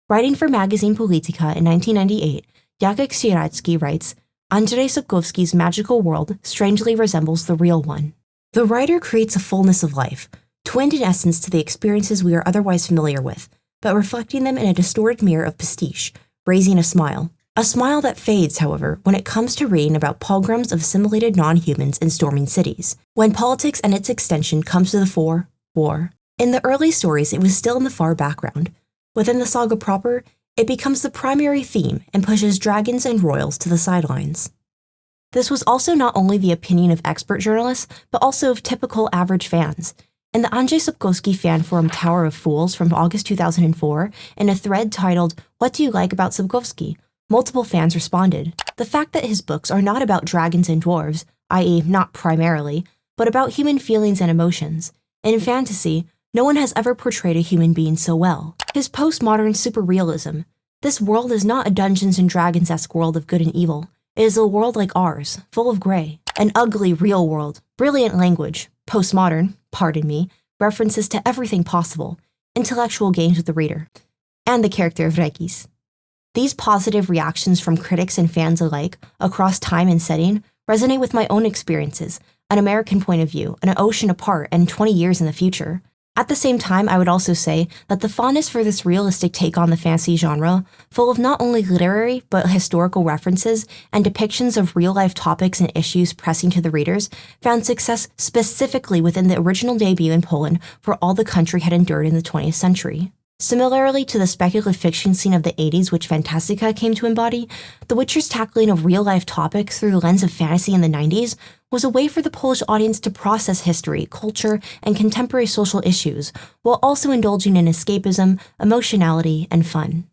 Writing for magazine Polityka in 1998, Jacek Sieradzki writes, Andrzej Sapkowski's magical world strangely resembles the real one. The writer creates a fullness of life, twinned in essence to the experiences we are otherwise familiar with, but reflecting them in a distorted mirror of pastiche, raising a smile. A smile that fades, however, when it comes to reading about pogroms of assimilated non-humans in storming cities. When politics and its extension comes to the fore, war. In the early stories, it was still in the far background. Within the saga proper, it becomes the primary theme and pushes dragons and royals to the sidelines. This was also not only the opinion of expert journalists, but also of typical average fans. In the Andrzej Sapkowski fan forum Tower of Fools from August 2004, in a thread titled, What do you like about Sapkowski? Multiple fans responded. The fact that his books are not about dragons and dwarves, i.e. not primarily, but about human feelings and emotions. In fantasy, no one has ever portrayed a human being so well. His postmodern superrealism. This world is not a Dungeons and Dragons-esque world of good and evil. It is a world like ours, full of gray. An ugly, real world. Brilliant language. Postmodern, pardon me, references to everything possible. Intellectual games with the reader. And the character of Regis. These positive reactions from critics and fans alike, across time and setting, resonate with my own experiences, an American point of view, an ocean apart, and 20 years in the future. At the same time, I would also say that the fondness for this realistic take on the fantasy genre, full of not only literary but historical references and depictions of real-life topics and issues pressing to the readers, found success specifically within the original debut in Poland for all the country had endured in the 20th century. Similarly to the speculative fiction scene of the 80s which Fantastyka came to embody, The Witcher's tackling of real-life topics through the lens of fantasy in the 90s was a way for the Polish audience to process history, culture, and contemporary social issues, while also indulging in escapism, emotionality, and fun.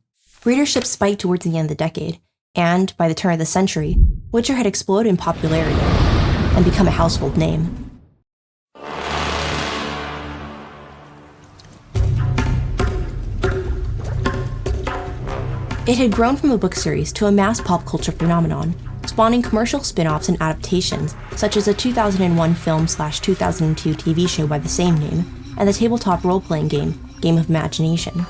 Readership spiked towards the end of the decade, and, by the turn of the century, Witcher had exploded in popularity and become a household name. It had grown from a book series to a mass pop culture phenomenon, spawning commercial spin-offs and adaptations, such as a 2001 film/2002 TV show by the same name, and the tabletop role-playing game, Game of Imagination.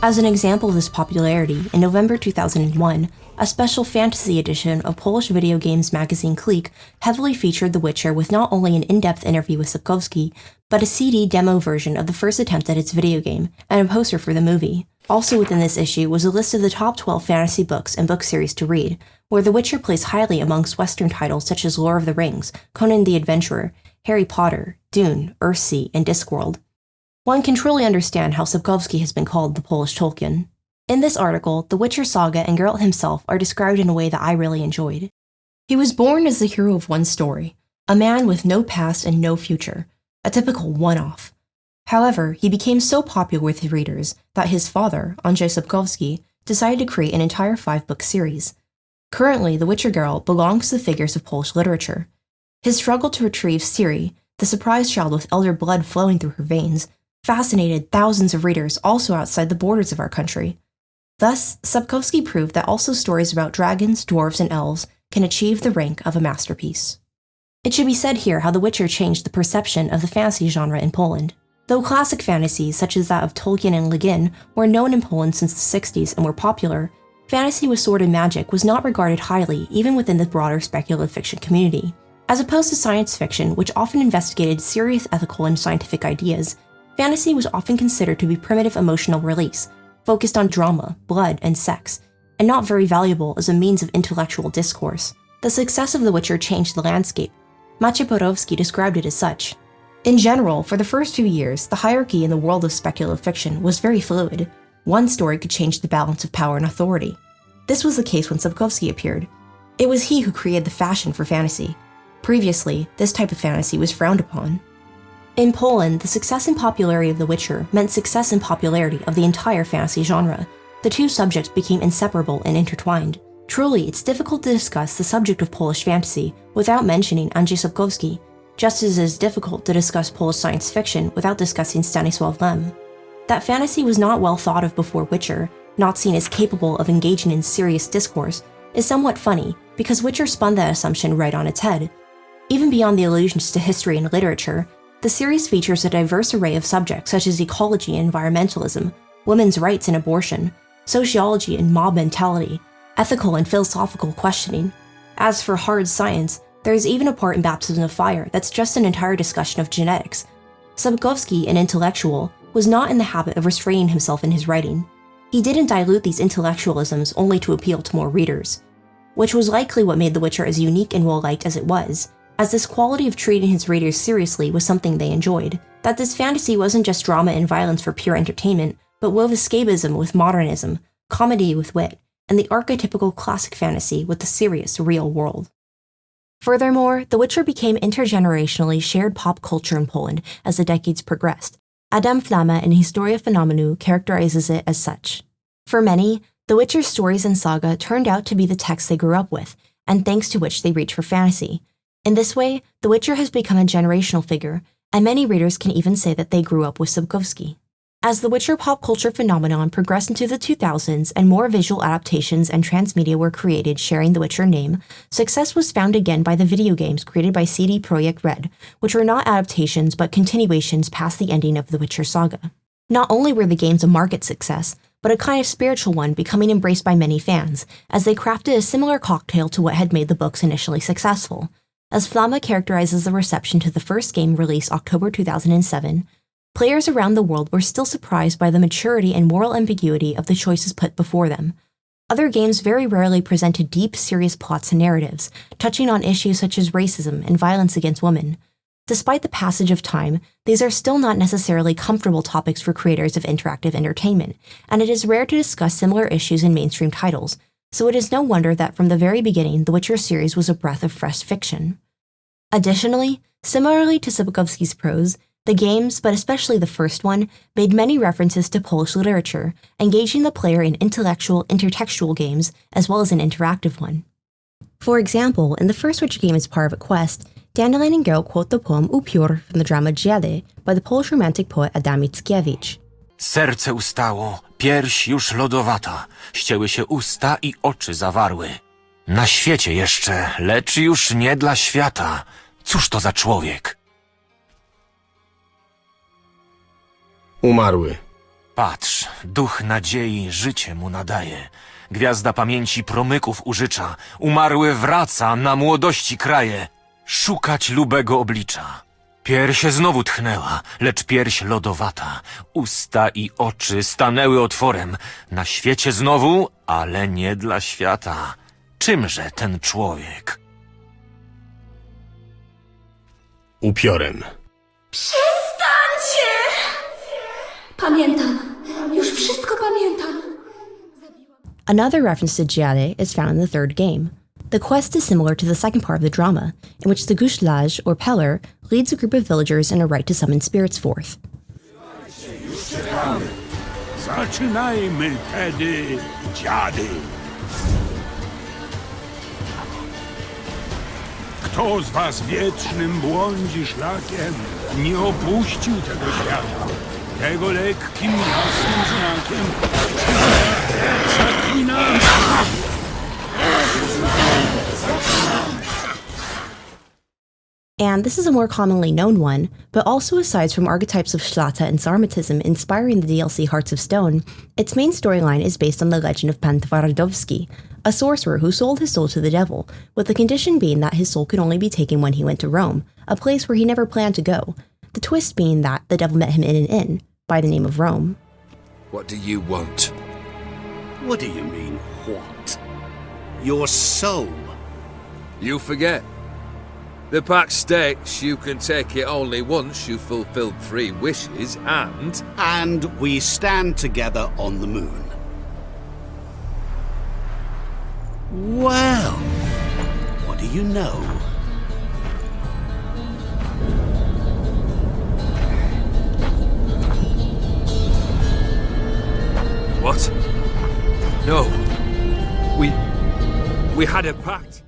As an example of this popularity, in November 2001, a special fantasy edition of Polish video games magazine Clique heavily featured The Witcher with not only an in-depth interview with Sapkowski, but a CD demo version of the first attempt at its video game, and a poster for the movie. Also within this issue was a list of the top 12 fantasy books and book series to read, where The Witcher placed highly amongst Western titles such as Lord of the Rings, Conan the Adventurer, Harry Potter, Dune, Earthsea, and Discworld. One can truly understand how Sapkowski has been called the Polish Tolkien. In this article, the Witcher saga and Geralt himself are described in a way that I really enjoyed. He was born as the hero of one story, a man with no past and no future, a typical one-off. However, he became so popular with his readers that his father, Andrzej Sapkowski, decided to create an entire 5-book series. Currently, the Witcher Geralt belongs to the figures of Polish literature. His struggle to retrieve Ciri, the surprise child with elder blood flowing through her veins, fascinated thousands of readers also outside the borders of our country. Thus, Sapkowski proved that also stories about dragons, dwarves, and elves can achieve the rank of a masterpiece. It should be said here how The Witcher changed the perception of the fantasy genre in Poland. Though classic fantasies such as that of Tolkien and Le Guin were known in Poland since the 60s and were popular, fantasy with sword and magic was not regarded highly even within the broader speculative fiction community. As opposed to science fiction, which often investigated serious ethical and scientific ideas, fantasy was often considered to be primitive emotional release, focused on drama, blood, and sex, and not very valuable as a means of intellectual discourse. The success of The Witcher changed the landscape. Maciej described it as such. In general, for the first few years, the hierarchy in the world of speculative fiction was very fluid. One story could change the balance of power and authority. This was the case when Sapkowski appeared. It was he who created the fashion for fantasy. Previously, this type of fantasy was frowned upon. In Poland, the success and popularity of The Witcher meant success and popularity of the entire fantasy genre. The two subjects became inseparable and intertwined. Truly, it's difficult to discuss the subject of Polish fantasy without mentioning Andrzej Sapkowski, just as it is difficult to discuss Polish science fiction without discussing Stanisław Lem. That fantasy was not well thought of before Witcher, not seen as capable of engaging in serious discourse, is somewhat funny because Witcher spun that assumption right on its head. Even beyond the allusions to history and literature, the series features a diverse array of subjects such as ecology and environmentalism, women's rights and abortion, sociology and mob mentality, ethical and philosophical questioning. As for hard science, there is even a part in Baptism of Fire that's just an entire discussion of genetics. Sapkowski, an intellectual, was not in the habit of restraining himself in his writing. He didn't dilute these intellectualisms only to appeal to more readers, which was likely what made The Witcher as unique and well-liked as it was, as this quality of treating his readers seriously was something they enjoyed, that this fantasy wasn't just drama and violence for pure entertainment, but wove escapism with modernism, comedy with wit, and the archetypical classic fantasy with the serious, real world. Furthermore, The Witcher became intergenerationally shared pop culture in Poland as the decades progressed. Adam Flama in Historia Fenomenu characterizes it as such. For many, The Witcher's stories and saga turned out to be the texts they grew up with, and thanks to which they reach for fantasy. In this way, The Witcher has become a generational figure, and many readers can even say that they grew up with Sapkowski. As the Witcher pop culture phenomenon progressed into the 2000s and more visual adaptations and transmedia were created sharing the Witcher name, success was found again by the video games created by CD Projekt Red, which were not adaptations but continuations past the ending of the Witcher saga. Not only were the games a market success, but a kind of spiritual one becoming embraced by many fans, as they crafted a similar cocktail to what had made the books initially successful. As Flama characterizes the reception to the first game released October 2007, players around the world were still surprised by the maturity and moral ambiguity of the choices put before them. Other games very rarely presented deep, serious plots and narratives, touching on issues such as racism and violence against women. Despite the passage of time, these are still not necessarily comfortable topics for creators of interactive entertainment, and it is rare to discuss similar issues in mainstream titles, so it is no wonder that from the very beginning, the Witcher series was a breath of fresh fiction. Additionally, similarly to Sapkowski's prose, the games, but especially the first one, made many references to Polish literature, engaging the player in intellectual, intertextual games, as well as an interactive one. For example, in the first Witcher game as part of a quest, Dandelion and Geralt quote the poem Upiór from the drama Dziady by the Polish romantic poet Adam Mickiewicz. Serce ustało, pierś już lodowata, ścięły się usta i oczy zawarły. Na świecie jeszcze, lecz już nie dla świata. Cóż to za człowiek? Umarły. Patrz, duch nadziei życie mu nadaje. Gwiazda pamięci promyków użycza. Umarły wraca, na młodości kraje. Szukać lubego oblicza. Pierś znowu tchnęła, lecz pierś lodowata. Usta i oczy stanęły otworem. Na świecie znowu, ale nie dla świata. Czymże ten człowiek? Upiorem. Przestańcie! Pamiętam. Już wszystko pamiętam. Another reference to Dziady is found in the third game. The quest is similar to the second part of the drama, in which the Guślarz, or Peller, leads a group of villagers in a rite to summon spirits forth. Zaczynajmy tedy, dziady. Kto z was wiecznym błądzi szlakiem, nie opuścił tego świata, tego lekkim, jasnym znakiem, zaklinam. And this is a more commonly known one, but also aside from archetypes of Schlata and Sarmatism inspiring the DLC Hearts of Stone, its main storyline is based on the legend of Pan Twardowski, a sorcerer who sold his soul to the devil, with the condition being that his soul could only be taken when he went to Rome, a place where he never planned to go, the twist being that the devil met him in an inn, by the name of Rome. What do you want? What do you mean, what? Your soul. You forget. The pact states you can take it only once you've fulfilled 3 wishes, and... And we stand together on the moon. Well, what do you know? What? No. We had a pact.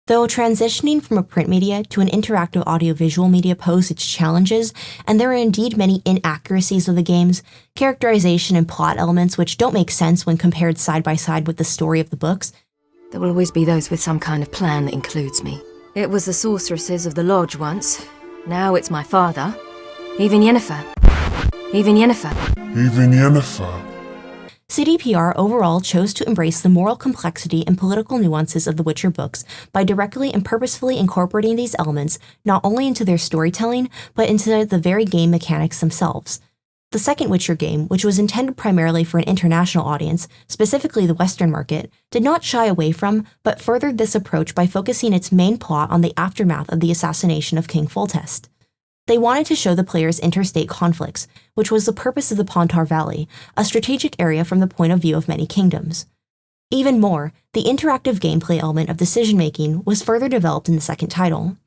Though transitioning from a print media to an interactive audiovisual media posed its challenges, and there are indeed many inaccuracies of the games, characterization and plot elements which don't make sense when compared side by side with the story of the books, there will always be those with some kind of plan that includes me. It was the sorceresses of the lodge once. Now it's my father. Even Yennefer. CDPR overall chose to embrace the moral complexity and political nuances of the Witcher books by directly and purposefully incorporating these elements not only into their storytelling, but into the very game mechanics themselves. The second Witcher game, which was intended primarily for an international audience, specifically the Western market, did not shy away from, but furthered this approach by focusing its main plot on the aftermath of the assassination of King Foltest. They wanted to show the players interstate conflicts, which was the purpose of the Pontar Valley, a strategic area from the point of view of many kingdoms. Even more, the interactive gameplay element of decision-making was further developed in the second title.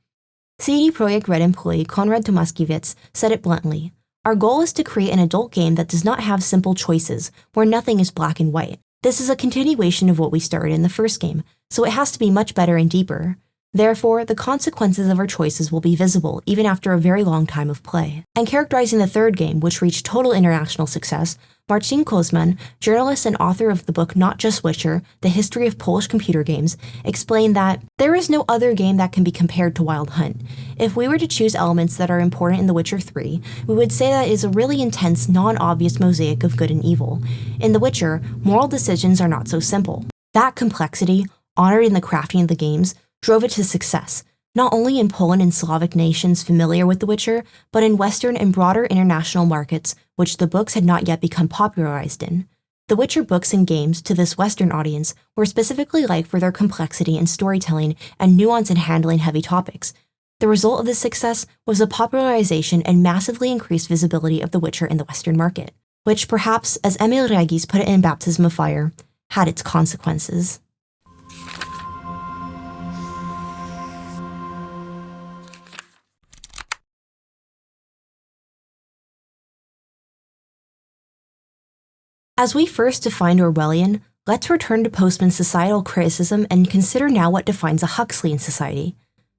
CD Projekt Red employee Konrad Tomaskiewicz said it bluntly, "Our goal is to create an adult game that does not have simple choices, where nothing is black and white. This is a continuation of what we started in the first game, so it has to be much better and deeper. Therefore, the consequences of our choices will be visible even after a very long time of play." And characterizing the third game, which reached total international success, Marcin Kozman, journalist and author of the book Not Just Witcher, The History of Polish Computer Games, explained that there is no other game that can be compared to Wild Hunt. If we were to choose elements that are important in The Witcher 3, we would say that it is a really intense, non-obvious mosaic of good and evil. In The Witcher, moral decisions are not so simple. That complexity, honored in the crafting of the games, drove it to success, not only in Poland and Slavic nations familiar with The Witcher, but in Western and broader international markets, which the books had not yet become popularized in. The Witcher books and games, to this Western audience, were specifically liked for their complexity in storytelling and nuance in handling heavy topics. The result of this success was the popularization and massively increased visibility of The Witcher in the Western market, which perhaps, as Emil Regis put it in Baptism of Fire, had its consequences. As we first defined Orwellian, let's return to Postman's societal criticism and consider now what defines a Huxleyan society.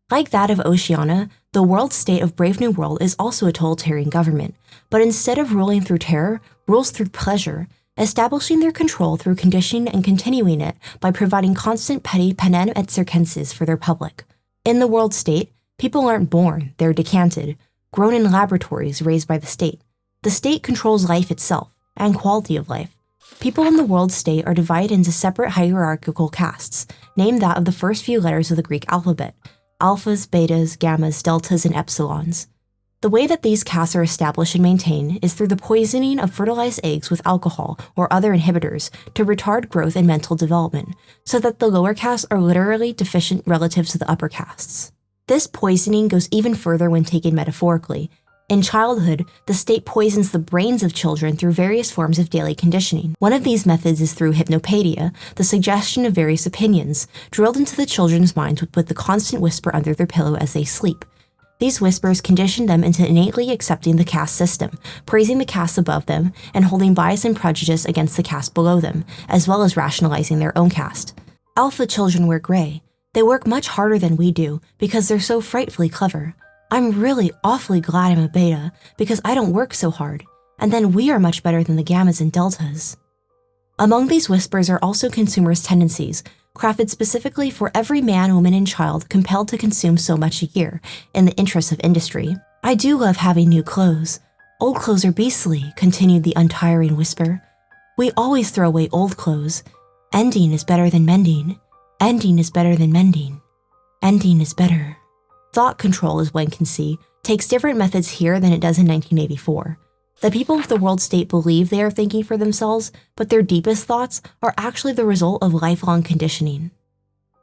Like that of Oceania, the world state of Brave New World is also a totalitarian government, but instead of ruling through terror, rules through pleasure, establishing their control through conditioning and continuing it by providing constant petty panem et circenses for their public. In the world state, people aren't born, they're decanted, grown in laboratories raised by the state. The state controls life itself, and quality of life. People in the world state are divided into separate hierarchical castes, named that of the first few letters of the Greek alphabet, alphas, betas, gammas, deltas, and epsilons. The way that these castes are established and maintained is through the poisoning of fertilized eggs with alcohol or other inhibitors to retard growth and mental development, so that the lower castes are literally deficient relative to the upper castes. This poisoning goes even further when taken metaphorically. In childhood, the state poisons the brains of children through various forms of daily conditioning. One of these methods is through hypnopaedia, the suggestion of various opinions, drilled into the children's minds with the constant whisper under their pillow as they sleep. These whispers condition them into innately accepting the caste system, praising the caste above them, and holding bias and prejudice against the caste below them, as well as rationalizing their own caste. Alpha children wear gray. They work much harder than we do because they're so frightfully clever. I'm really awfully glad I'm a beta because I don't work so hard, and then we are much better than the gammas and deltas. Among these whispers are also consumers' tendencies, crafted specifically for every man, woman, and child compelled to consume so much a year in the interests of industry. I do love having new clothes. Old clothes are beastly, continued the untiring whisper. We always throw away old clothes. Ending is better than mending. Ending is better than mending. Ending is better. Thought control, as one can see, takes different methods here than it does in 1984. The people of the world state believe they are thinking for themselves, but their deepest thoughts are actually the result of lifelong conditioning.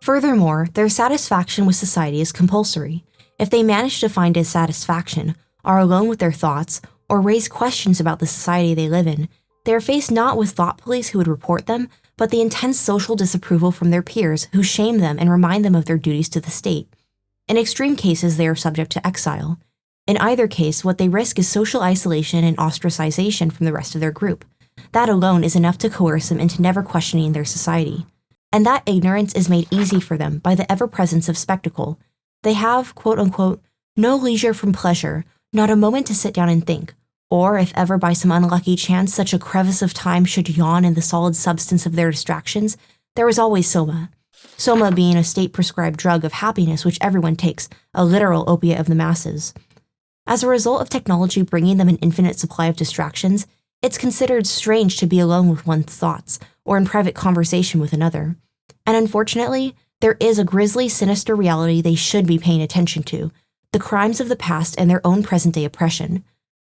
Furthermore, their satisfaction with society is compulsory. If they manage to find dissatisfaction, are alone with their thoughts, or raise questions about the society they live in, they are faced not with thought police who would report them, but the intense social disapproval from their peers who shame them and remind them of their duties to the state. In extreme cases, they are subject to exile. In either case, what they risk is social isolation and ostracization from the rest of their group. That alone is enough to coerce them into never questioning their society. And that ignorance is made easy for them by the ever-presence of spectacle. They have, quote-unquote, no leisure from pleasure, not a moment to sit down and think. Or, if ever by some unlucky chance such a crevice of time should yawn in the solid substance of their distractions, there is always soma. Soma being a state-prescribed drug of happiness which everyone takes, a literal opiate of the masses. As a result of technology bringing them an infinite supply of distractions, it's considered strange to be alone with one's thoughts, or in private conversation with another. And unfortunately, there is a grisly, sinister reality they should be paying attention to, the crimes of the past and their own present-day oppression.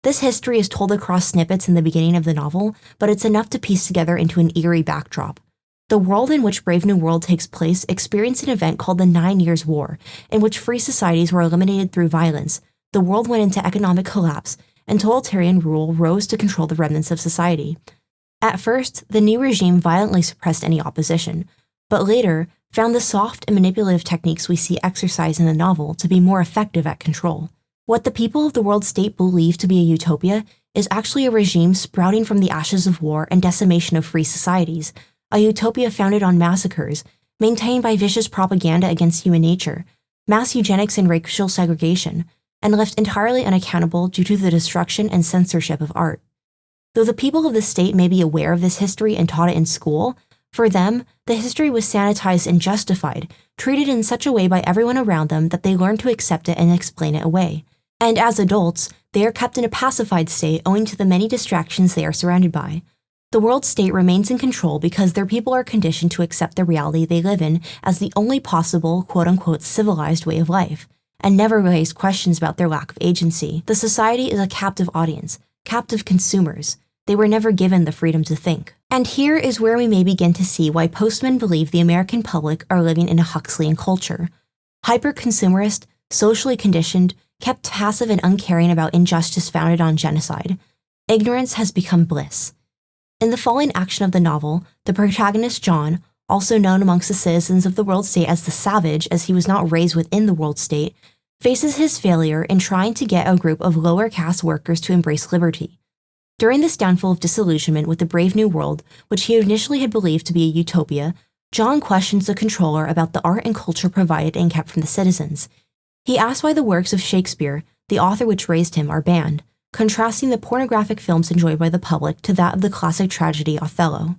This history is told across snippets in the beginning of the novel, but it's enough to piece together into an eerie backdrop. The world in which Brave New World takes place experienced an event called the 9 Years' War, in which free societies were eliminated through violence. The world went into economic collapse, and totalitarian rule rose to control the remnants of society. At first, the new regime violently suppressed any opposition, but later found the soft and manipulative techniques we see exercised in the novel to be more effective at control. What the people of the world state believe to be a utopia is actually a regime sprouting from the ashes of war and decimation of free societies, a utopia founded on massacres, maintained by vicious propaganda against human nature, mass eugenics and racial segregation, and left entirely unaccountable due to the destruction and censorship of art. Though the people of the state may be aware of this history and taught it in school, for them, the history was sanitized and justified, treated in such a way by everyone around them that they learned to accept it and explain it away. And as adults, they are kept in a pacified state owing to the many distractions they are surrounded by. The world state remains in control because their people are conditioned to accept the reality they live in as the only possible, quote-unquote, civilized way of life, and never raise questions about their lack of agency. The society is a captive audience, captive consumers. They were never given the freedom to think. And here is where we may begin to see why postmen believe the American public are living in a Huxleyan culture. Hyper-consumerist, socially conditioned, kept passive and uncaring about injustice founded on genocide. Ignorance has become bliss. In the following action of the novel, the protagonist John, also known amongst the citizens of the world state as the Savage as he was not raised within the world state, faces his failure in trying to get a group of lower caste workers to embrace liberty. During this downfall of disillusionment with the Brave New World, which he initially had believed to be a utopia, John questions the controller about the art and culture provided and kept from the citizens. He asks why the works of Shakespeare, the author which raised him, are banned, contrasting the pornographic films enjoyed by the public to that of the classic tragedy Othello.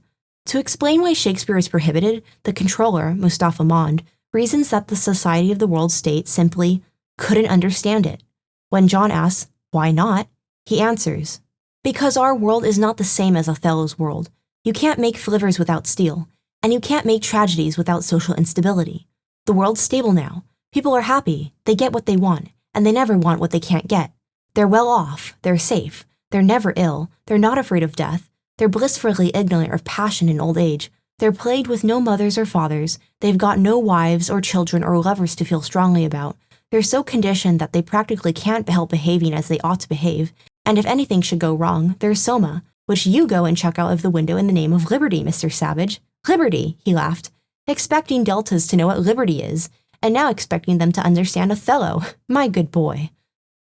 To explain why Shakespeare is prohibited, the controller, Mustafa Mond, reasons that the society of the world state simply couldn't understand it. When John asks, why not, he answers, because our world is not the same as Othello's world. You can't make flivvers without steel, and you can't make tragedies without social instability. The world's stable now. People are happy, they get what they want, and they never want what they can't get. They're well off, they're safe, they're never ill, they're not afraid of death, they're blissfully ignorant of passion in old age, they're plagued with no mothers or fathers, they've got no wives or children or lovers to feel strongly about, they're so conditioned that they practically can't help behaving as they ought to behave, and if anything should go wrong, there's Soma, which you go and chuck out of the window in the name of liberty, Mr. Savage. Liberty, he laughed, expecting Deltas to know what liberty is, and now expecting them to understand Othello. My good boy.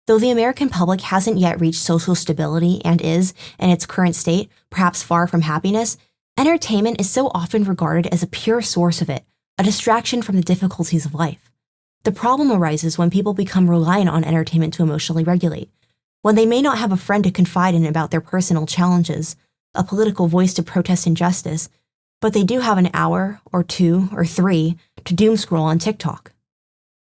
Though the American public hasn't yet reached social stability and is, in its current state, perhaps far from happiness, entertainment is so often regarded as a pure source of it, a distraction from the difficulties of life. The problem arises when people become reliant on entertainment to emotionally regulate, when they may not have a friend to confide in about their personal challenges, a political voice to protest injustice, But they do have an hour, or 2, or 3 to doom scroll on TikTok.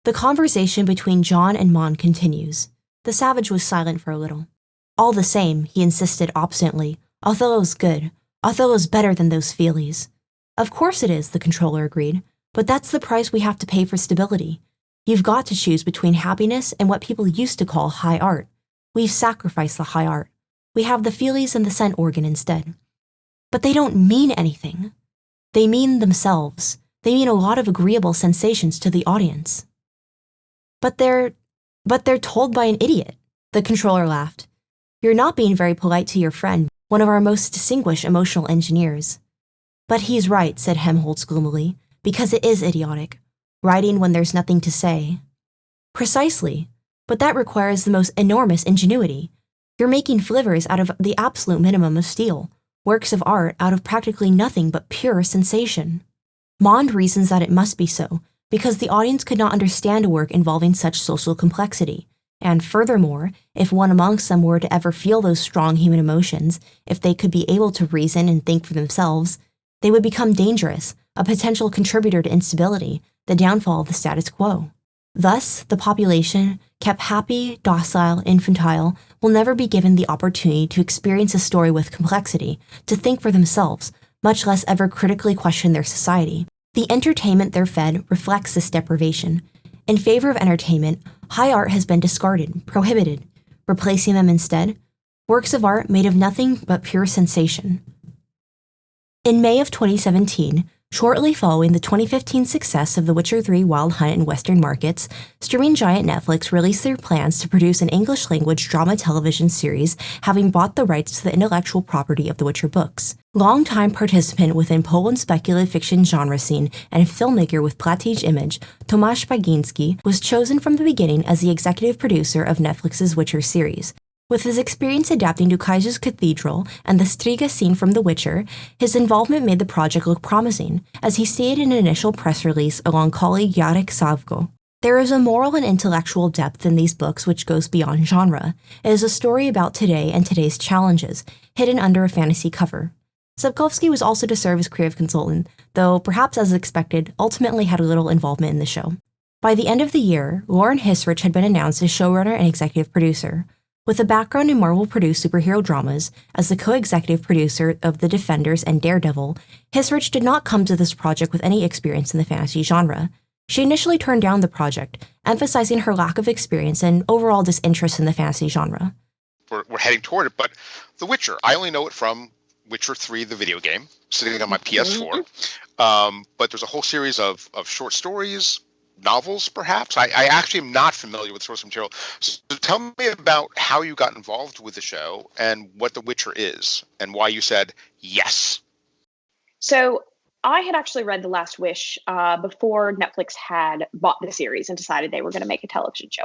The conversation between John and Mon continues. The savage was silent for a little. All the same, he insisted obstinately, Othello's good. Othello's better than those feelies. Of course it is, the controller agreed, but that's the price we have to pay for stability. You've got to choose between happiness and what people used to call high art. We've sacrificed the high art. We have the feelies and the scent organ instead. But they don't mean anything. They mean themselves. They mean a lot of agreeable sensations to the audience. But they're told by an idiot, the controller laughed. You're not being very polite to your friend, one of our most distinguished emotional engineers. But he's right, said Helmholtz gloomily, because it is idiotic, writing when there's nothing to say. Precisely, but that requires the most enormous ingenuity. You're making flivvers out of the absolute minimum of steel, works of art out of practically nothing but pure sensation. Mond reasons that it must be so, because the audience could not understand a work involving such social complexity. And furthermore, if one amongst them were to ever feel those strong human emotions, if they could be able to reason and think for themselves, they would become dangerous, a potential contributor to instability, the downfall of the status quo. Thus, the population, kept happy, docile, infantile, will never be given the opportunity to experience a story with complexity, to think for themselves, much less ever critically question their society. The entertainment they're fed reflects this deprivation. In favor of entertainment, high art has been discarded, prohibited, replacing them instead, works of art made of nothing but pure sensation. In May of 2017, shortly following the 2015 success of The Witcher 3 Wild Hunt in Western markets, streaming giant Netflix released their plans to produce an English-language drama television series, having bought the rights to the intellectual property of The Witcher books. Longtime participant within Poland's speculative fiction genre scene and filmmaker with Platige Image, Tomasz Baginski was chosen from the beginning as the executive producer of Netflix's Witcher series. With his experience adapting to Kaiser's Cathedral and the Striga scene from The Witcher, his involvement made the project look promising, as he stated in an initial press release along colleague Jarek Savko. There is a moral and intellectual depth in these books which goes beyond genre. It is a story about today and today's challenges, hidden under a fantasy cover. Sapkowski was also to serve as creative consultant, though perhaps as expected, ultimately had little involvement in the show. By the end of the year, Lauren Hissrich had been announced as showrunner and executive producer. With a background in Marvel-produced superhero dramas, as the co-executive producer of The Defenders and Daredevil, Hissrich did not come to this project with any experience in the fantasy genre. She initially turned down the project, emphasizing her lack of experience and overall disinterest in the fantasy genre. We're heading toward it, but The Witcher, I only know it from Witcher 3, the video game, sitting on my PS4. But there's a whole series of short stories, novels, perhaps. I actually am not familiar with source material. So tell me about how you got involved with the show and what The Witcher is and why you said yes. So I had actually read The Last Wish before Netflix had bought the series and decided they were going to make a television show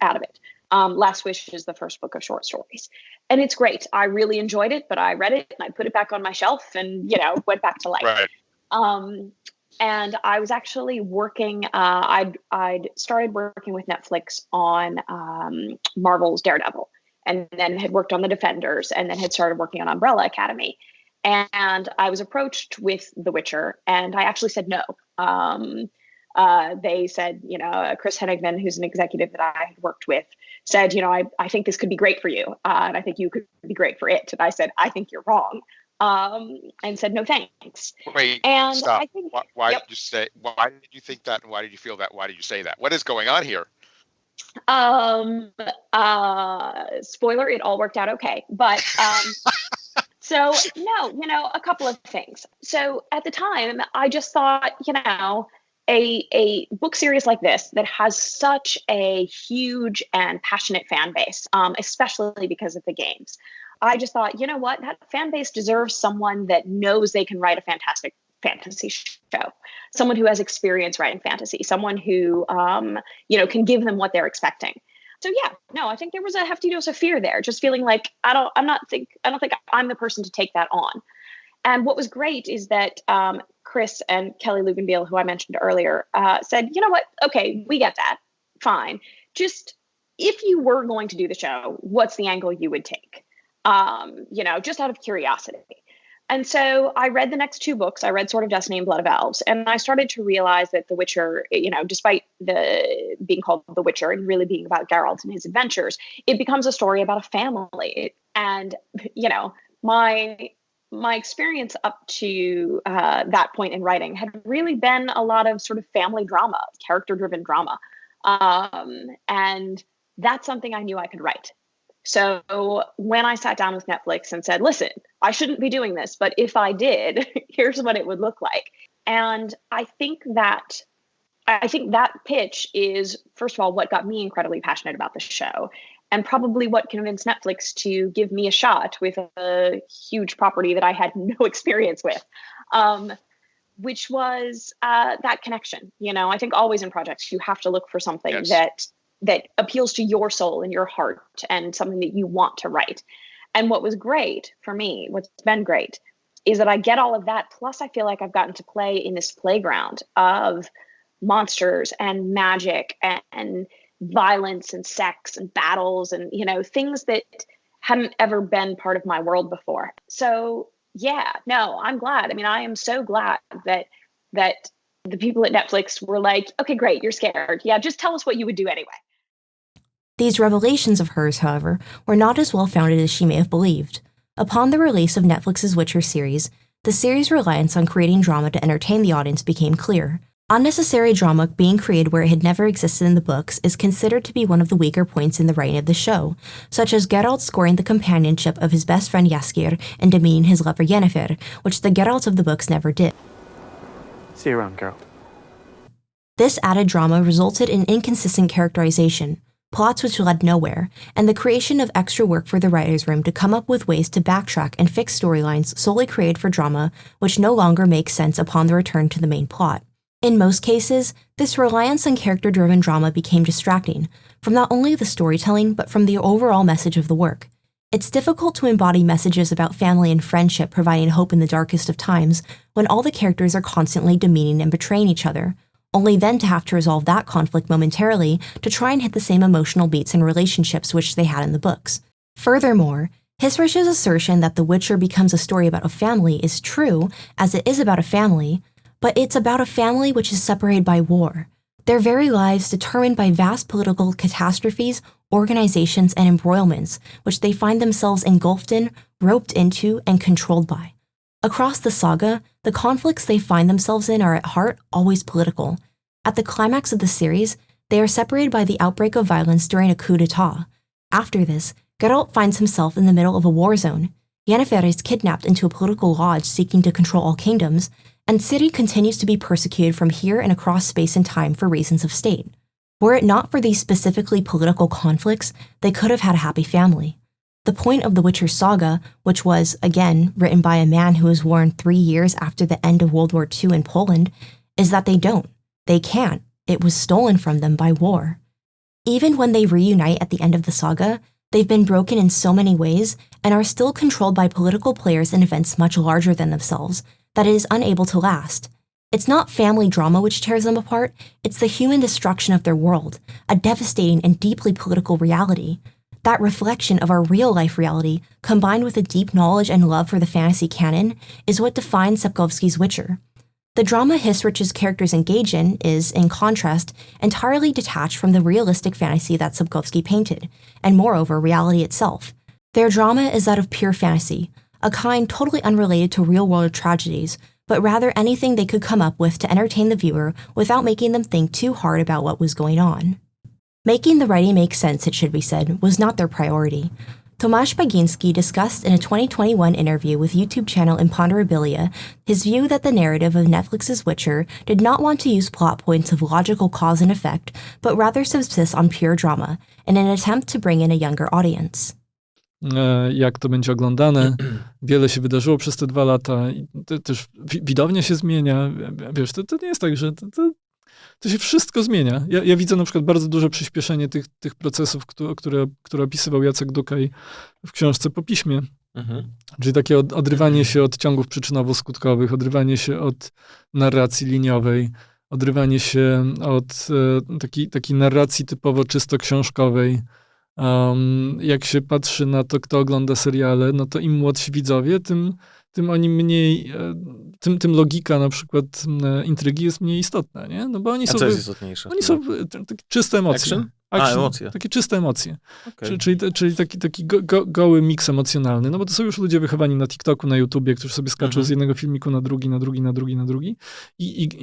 out of it. Last Wish is the first book of short stories. And it's great. I really enjoyed it, but I read it and I put it back on my shelf and, went back to life. Right. And I was actually working, I'd started working with Netflix on Marvel's Daredevil, and then had worked on The Defenders, and then had started working on Umbrella Academy. And I was approached with The Witcher, and I actually said no. They said, Chris Henigman, who's an executive that I had worked with, said, I think this could be great for you. And I think you could be great for it. And I said, I think you're wrong. And said, no, thanks. Wait, and stop. I think, why did you think that? And why did you feel that? Why did you say that? What is going on here? Spoiler, it all worked out okay. But, so no, a couple of things. So at the time I just thought, a book series like this that has such a huge and passionate fan base, especially because of the games. I just thought, you know what, that fan base deserves someone that knows they can write a fantastic fantasy show, someone who has experience writing fantasy, someone who, can give them what they're expecting. So I think there was a hefty dose of fear there, just feeling like I don't think I'm the person to take that on. And what was great is that Chris and Kelly Luganbeal, who I mentioned earlier, said, you know what, okay, we get that, fine. Just if you were going to do the show, what's the angle you would take? Just out of curiosity. And so I read the next two books. I read Sword of Destiny and Blood of Elves, and I started to realize that The Witcher, despite the being called The Witcher and really being about Geralt and his adventures, it becomes a story about a family. And my experience up to that point in writing had really been a lot of sort of family drama, character-driven drama, and that's something I knew I could write. So when I sat down with Netflix and said, listen, I shouldn't be doing this, but if I did, here's what it would look like. And I think that pitch is, first of all, what got me incredibly passionate about the show, and probably what convinced Netflix to give me a shot with a huge property that I had no experience with, which was that connection. I think always in projects, you have to look for something that appeals to your soul and your heart and something that you want to write. And what was great for me, what's been great, is that I get all of that. Plus, I feel like I've gotten to play in this playground of monsters and magic and violence and sex and battles and, things that hadn't ever been part of my world before. So yeah, no, I'm glad. I mean, I am so glad that the people at Netflix were like, okay, great, you're scared. Yeah, just tell us what you would do anyway. These revelations of hers, however, were not as well-founded as she may have believed. Upon the release of Netflix's Witcher series, the series' reliance on creating drama to entertain the audience became clear. Unnecessary drama being created where it had never existed in the books is considered to be one of the weaker points in the writing of the show, such as Geralt scoring the companionship of his best friend Jaskier and demeaning his lover Yennefer, which the Geralt of the books never did. See you around, Geralt. This added drama resulted in inconsistent characterization, plots which led nowhere, and the creation of extra work for the writer's room to come up with ways to backtrack and fix storylines solely created for drama which no longer make sense upon the return to the main plot. In most cases, this reliance on character-driven drama became distracting, from not only the storytelling but from the overall message of the work. It's difficult to embody messages about family and friendship providing hope in the darkest of times when all the characters are constantly demeaning and betraying each other, only then to have to resolve that conflict momentarily to try and hit the same emotional beats and relationships which they had in the books. Furthermore, Hissrich's assertion that The Witcher becomes a story about a family is true, as it is about a family, but it's about a family which is separated by war, their very lives determined by vast political catastrophes, organizations, and embroilments, which they find themselves engulfed in, roped into, and controlled by. Across the saga, the conflicts they find themselves in are at heart always political. At the climax of the series, they are separated by the outbreak of violence during a coup d'etat. After this, Geralt finds himself in the middle of a war zone. Yennefer is kidnapped into a political lodge seeking to control all kingdoms, and Ciri continues to be persecuted from here and across space and time for reasons of state. Were it not for these specifically political conflicts, they could have had a happy family. The point of the Witcher saga, which was, again, written by a man who was born 3 years after the end of World War II in Poland, is that they don't. They can't. It was stolen from them by war. Even when they reunite at the end of the saga, they've been broken in so many ways and are still controlled by political players and events much larger than themselves, that it is unable to last. It's not family drama which tears them apart, it's the human destruction of their world, a devastating and deeply political reality. That reflection of our real-life reality, combined with a deep knowledge and love for the fantasy canon, is what defines Sapkowski's Witcher. The drama Hissrich's characters engage in is, in contrast, entirely detached from the realistic fantasy that Sapkowski painted, and moreover, reality itself. Their drama is that of pure fantasy, a kind totally unrelated to real-world tragedies, but rather anything they could come up with to entertain the viewer without making them think too hard about what was going on. Making the writing make sense, it should be said, was not their priority. Tomasz Baginski discussed in a 2021 interview with YouTube channel Imponderabilia his view that the narrative of Netflix's Witcher did not want to use plot points of logical cause and effect, but rather subsist on pure drama, in an attempt to bring in a younger audience. Jak to będzie oglądane. Wiele się wydarzyło przez te 2 lata. I też widownia się zmienia. Wiesz, to nie jest tak, że to się wszystko zmienia. Ja widzę na przykład bardzo duże przyspieszenie tych procesów, które opisywał Jacek Dukaj w książce Po piśmie. Czyli takie odrywanie się od ciągów przyczynowo-skutkowych, odrywanie się od narracji liniowej, odrywanie się od takiej narracji typowo czysto książkowej. Jak się patrzy na to, kto ogląda seriale, no to im młodsi widzowie, tym tym oni mniej, tym logika na przykład intrygi jest mniej istotna, nie? No bo oni są... co jest istotniejsze? Oni są takie czyste emocje. Action? Emocje. Takie czyste emocje. Okay. Czyli taki goły miks emocjonalny. No bo to są już ludzie wychowani na TikToku, na YouTubie, którzy sobie skaczą z jednego filmiku na drugi.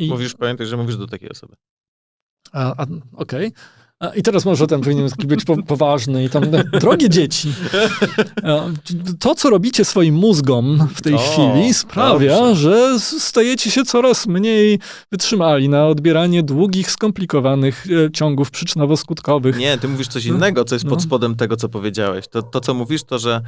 Mówisz, pamiętaj, że mówisz do takiej osoby. Okej. I teraz może ten powinien taki być poważny i tam, drogie dzieci, to, co robicie swoim mózgom w tej chwili sprawia, że stajecie się coraz mniej wytrzymali na odbieranie długich, skomplikowanych ciągów przyczynowo-skutkowych. Nie, ty mówisz coś innego, co jest pod spodem tego, co powiedziałeś. To co mówisz, to, że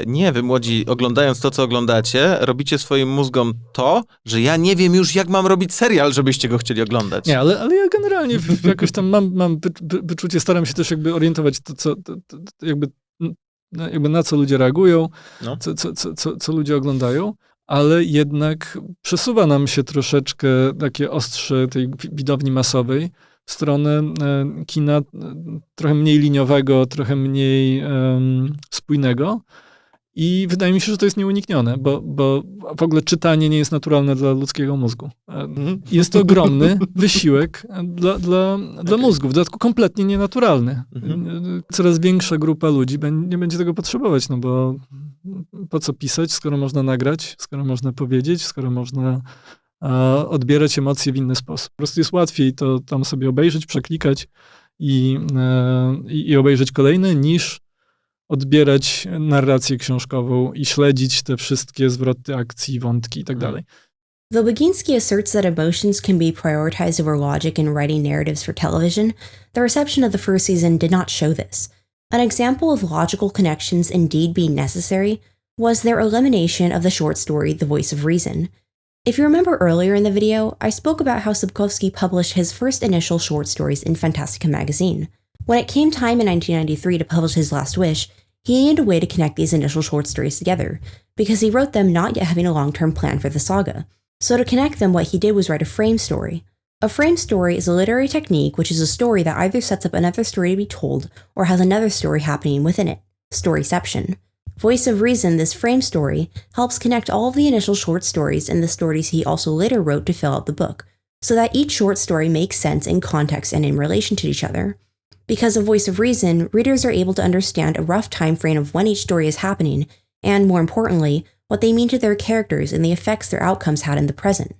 nie, wy młodzi, oglądając to, co oglądacie, robicie swoim mózgom to, że ja nie wiem już, jak mam robić serial, żebyście go chcieli oglądać. Nie, ale ja generalnie jakoś tam mam wyczucie, staram się też jakby orientować to jakby na co ludzie reagują, co ludzie oglądają, ale jednak przesuwa nam się troszeczkę takie ostrze tej widowni masowej w stronę kina trochę mniej liniowego, trochę mniej spójnego. I wydaje mi się, że to jest nieuniknione, bo w ogóle czytanie nie jest naturalne dla ludzkiego mózgu. Jest to ogromny wysiłek dla mózgu, w dodatku kompletnie nienaturalny. Coraz większa grupa ludzi nie będzie tego potrzebować, no bo po co pisać, skoro można nagrać, skoro można powiedzieć, skoro można odbierać emocje w inny sposób. Po prostu jest łatwiej to tam sobie obejrzeć, przeklikać i obejrzeć kolejne, niż odbierać narrację książkową i śledzić te wszystkie zwroty akcji, wątki i tak dalej. Though Baginski asserts that emotions can be prioritized over logic in writing narratives for television, the reception of the first season did not show this. An example of logical connections indeed being necessary was their elimination of the short story The Voice of Reason. If you remember earlier in the video, I spoke about how Sapkowski published his first initial short stories in Fantastyka magazine. When it came time in 1993 to publish his last wish, he needed a way to connect these initial short stories together, because he wrote them not yet having a long-term plan for the saga. So to connect them, what he did was write a frame story. A frame story is a literary technique which is a story that either sets up another story to be told or has another story happening within it. Storyception. Voice of Reason, this frame story, helps connect all of the initial short stories and the stories he also later wrote to fill out the book, so that each short story makes sense in context and in relation to each other. Because of Voice of Reason, readers are able to understand a rough time frame of when each story is happening, and more importantly, what they mean to their characters and the effects their outcomes had in the present.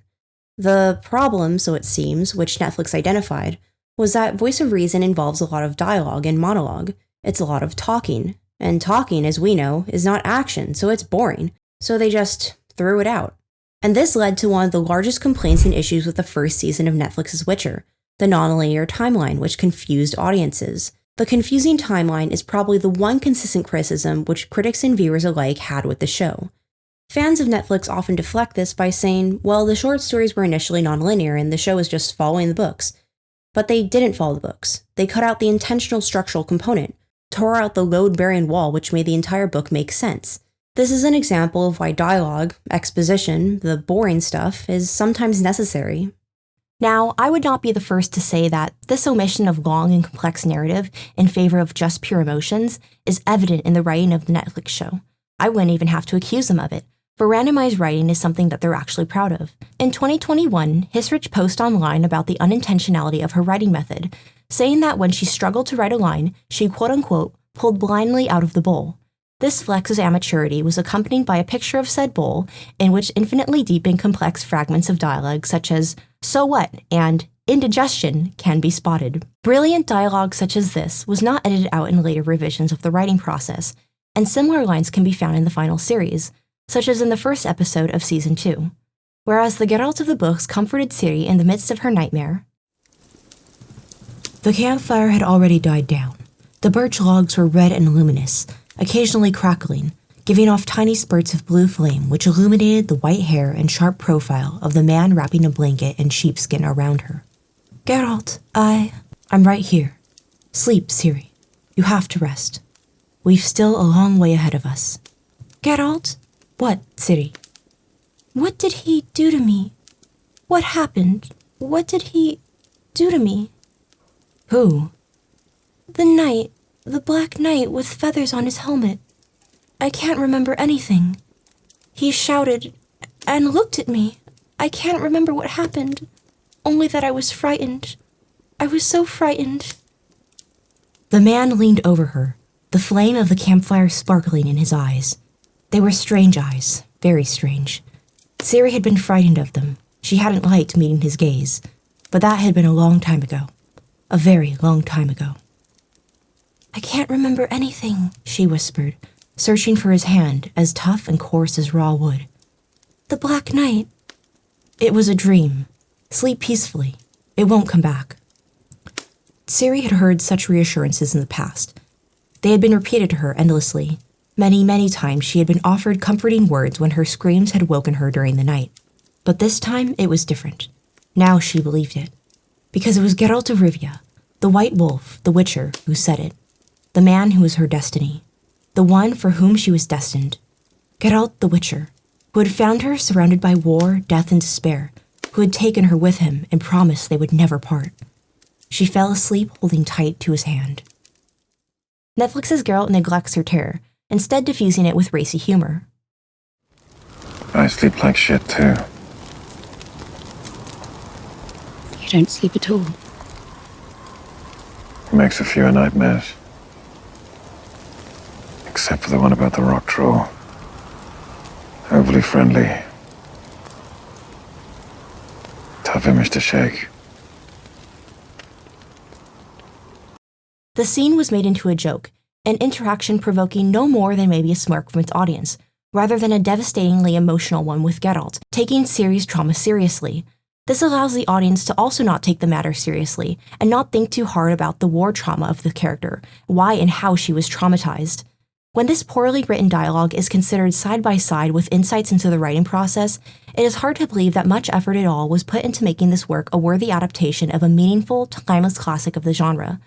The problem, so it seems, which Netflix identified, was that Voice of Reason involves a lot of dialogue and monologue. It's a lot of talking, and talking, as we know, is not action, so it's boring, so they just threw it out. And this led to one of the largest complaints and issues with the first season of Netflix's Witcher, the nonlinear timeline, which confused audiences. The confusing timeline is probably the one consistent criticism which critics and viewers alike had with the show. Fans of Netflix often deflect this by saying, well, the short stories were initially nonlinear and the show is just following the books. But they didn't follow the books. They cut out the intentional structural component, tore out the load-bearing wall which made the entire book make sense. This is an example of why dialogue, exposition, the boring stuff, is sometimes necessary. Now, I would not be the first to say that this omission of long and complex narrative in favor of just pure emotions is evident in the writing of the Netflix show. I wouldn't even have to accuse them of it, for randomized writing is something that they're actually proud of. In 2021, Hisrich posted online about the unintentionality of her writing method, saying that when she struggled to write a line, she quote-unquote pulled blindly out of the bowl. This flex of amateurity was accompanied by a picture of said bowl in which infinitely deep and complex fragments of dialogue such as "so what" and "indigestion" can be spotted. Brilliant dialogue such as this was not edited out in later revisions of the writing process, and similar lines can be found in the final series, such as in the first episode of Season 2. Whereas the Geralt of the books comforted Ciri in the midst of her nightmare. The campfire had already died down. The birch logs were red and luminous, occasionally crackling, giving off tiny spurts of blue flame which illuminated the white hair and sharp profile of the man wrapping a blanket and sheepskin around her. Geralt, I'm right here. Sleep, Ciri. You have to rest. We've still a long way ahead of us. Geralt? What, Ciri? What did he do to me? What happened? What did he do to me? Who? The knight. The black knight with feathers on his helmet. I can't remember anything. He shouted and looked at me. I can't remember what happened, only that I was frightened. I was so frightened. The man leaned over her, the flame of the campfire sparkling in his eyes. They were strange eyes, very strange. Ciri had been frightened of them. She hadn't liked meeting his gaze, but that had been a long time ago. A very long time ago. I can't remember anything, she whispered, searching for his hand, as tough and coarse as raw wood. The Black Knight. It was a dream. Sleep peacefully. It won't come back. Ciri had heard such reassurances in the past. They had been repeated to her endlessly. Many, many times she had been offered comforting words when her screams had woken her during the night. But this time it was different. Now she believed it. Because it was Geralt of Rivia, the White Wolf, the Witcher, who said it. The man who was her destiny. The one for whom she was destined. Geralt the Witcher, who had found her surrounded by war, death, and despair, who had taken her with him and promised they would never part. She fell asleep holding tight to his hand. Netflix's Geralt neglects her terror, instead diffusing it with racy humor. I sleep like shit, too. You don't sleep at all. Makes a few nightmares. Except for the one about the rock troll. Overly friendly. Tough image to shake. The scene was made into a joke, an interaction provoking no more than maybe a smirk from its audience, rather than a devastatingly emotional one with Geralt, taking Ciri's trauma seriously. This allows the audience to also not take the matter seriously, and not think too hard about the war trauma of the character, why and how she was traumatized. When this poorly written dialogue is considered side by side with insights into the writing process, it is hard to believe that much effort at all was put into making this work a worthy adaptation of a meaningful, timeless classic of the genre.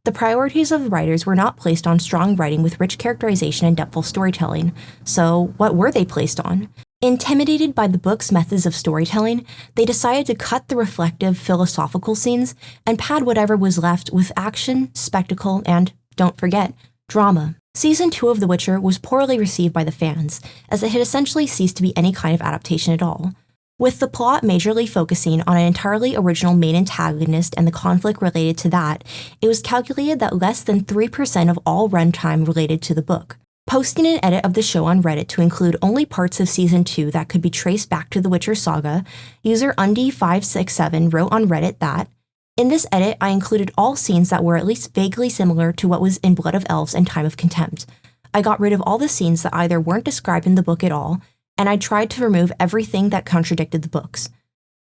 The priorities of the writers were not placed on strong writing with rich characterization and depthful storytelling. So, what were they placed on? Intimidated by the book's methods of storytelling, they decided to cut the reflective, philosophical scenes and pad whatever was left with action, spectacle, and, don't forget, drama. Season 2 of The Witcher was poorly received by the fans, as it had essentially ceased to be any kind of adaptation at all. With the plot majorly focusing on an entirely original main antagonist and the conflict related to that, it was calculated that less than 3% of all runtime related to the book. Posting an edit of the show on Reddit to include only parts of Season 2 that could be traced back to The Witcher Saga, user Undy567 wrote on Reddit that, "In this edit, I included all scenes that were at least vaguely similar to what was in Blood of Elves and Time of Contempt. I got rid of all the scenes that either weren't described in the book at all, and I tried to remove everything that contradicted the books.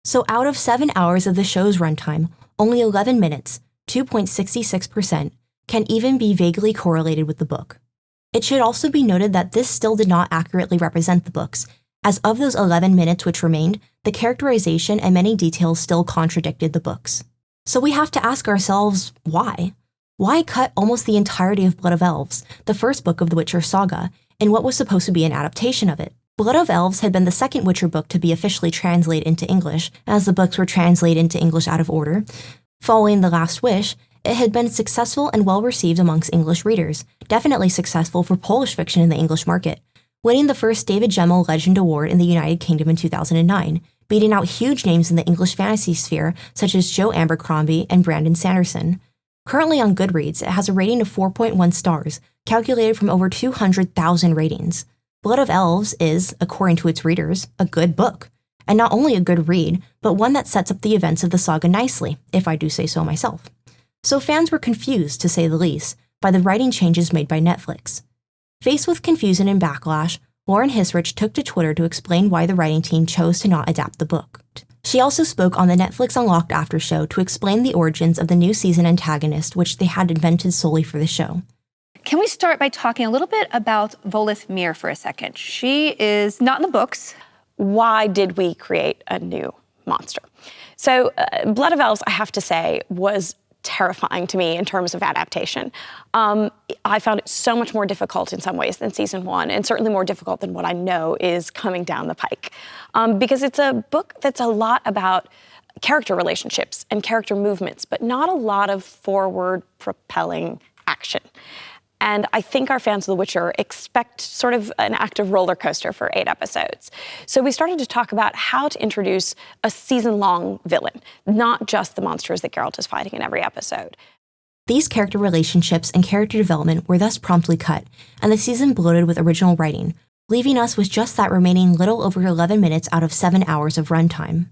So out of 7 hours of the show's runtime, only 11 minutes, 2.66%, can even be vaguely correlated with the book." It should also be noted that this still did not accurately represent the books, as of those 11 minutes which remained, the characterization and many details still contradicted the books. So we have to ask ourselves, why? Why cut almost the entirety of Blood of Elves, the first book of the Witcher Saga, in what was supposed to be an adaptation of it? Blood of Elves had been the second Witcher book to be officially translated into English, as the books were translated into English out of order. Following The Last Wish, it had been successful and well-received amongst English readers, definitely successful for Polish fiction in the English market, winning the first David Gemmell Legend Award in the United Kingdom in 2009, beating out huge names in the English fantasy sphere such as Joe Abercrombie and Brandon Sanderson. Currently on Goodreads, it has a rating of 4.1 stars, calculated from over 200,000 ratings. Blood of Elves is, according to its readers, a good book. And not only a good read, but one that sets up the events of the saga nicely, if I do say so myself. So fans were confused, to say the least, by the writing changes made by Netflix. Faced with confusion and backlash, Lauren Hisrich took to Twitter to explain why the writing team chose to not adapt the book. She also spoke on the Netflix Unlocked after show to explain the origins of the new season antagonist, which they had invented solely for the show. Can we start by talking a little bit about Volith Mir for a second? She is not in the books. Why did we create a new monster? So Blood of Elves, I have to say, was terrifying to me in terms of adaptation. I found it so much more difficult in some ways than season 1, and certainly more difficult than what I know is coming down the pike. Because it's a book that's a lot about character relationships and character movements, but not a lot of forward propelling action. And I think our fans of The Witcher expect sort of an active roller coaster for 8 episodes. So we started to talk about how to introduce a season-long villain, not just the monsters that Geralt is fighting in every episode. These character relationships and character development were thus promptly cut, and the season bloated with original writing, leaving us with just that remaining little over 11 minutes out of 7 hours of runtime.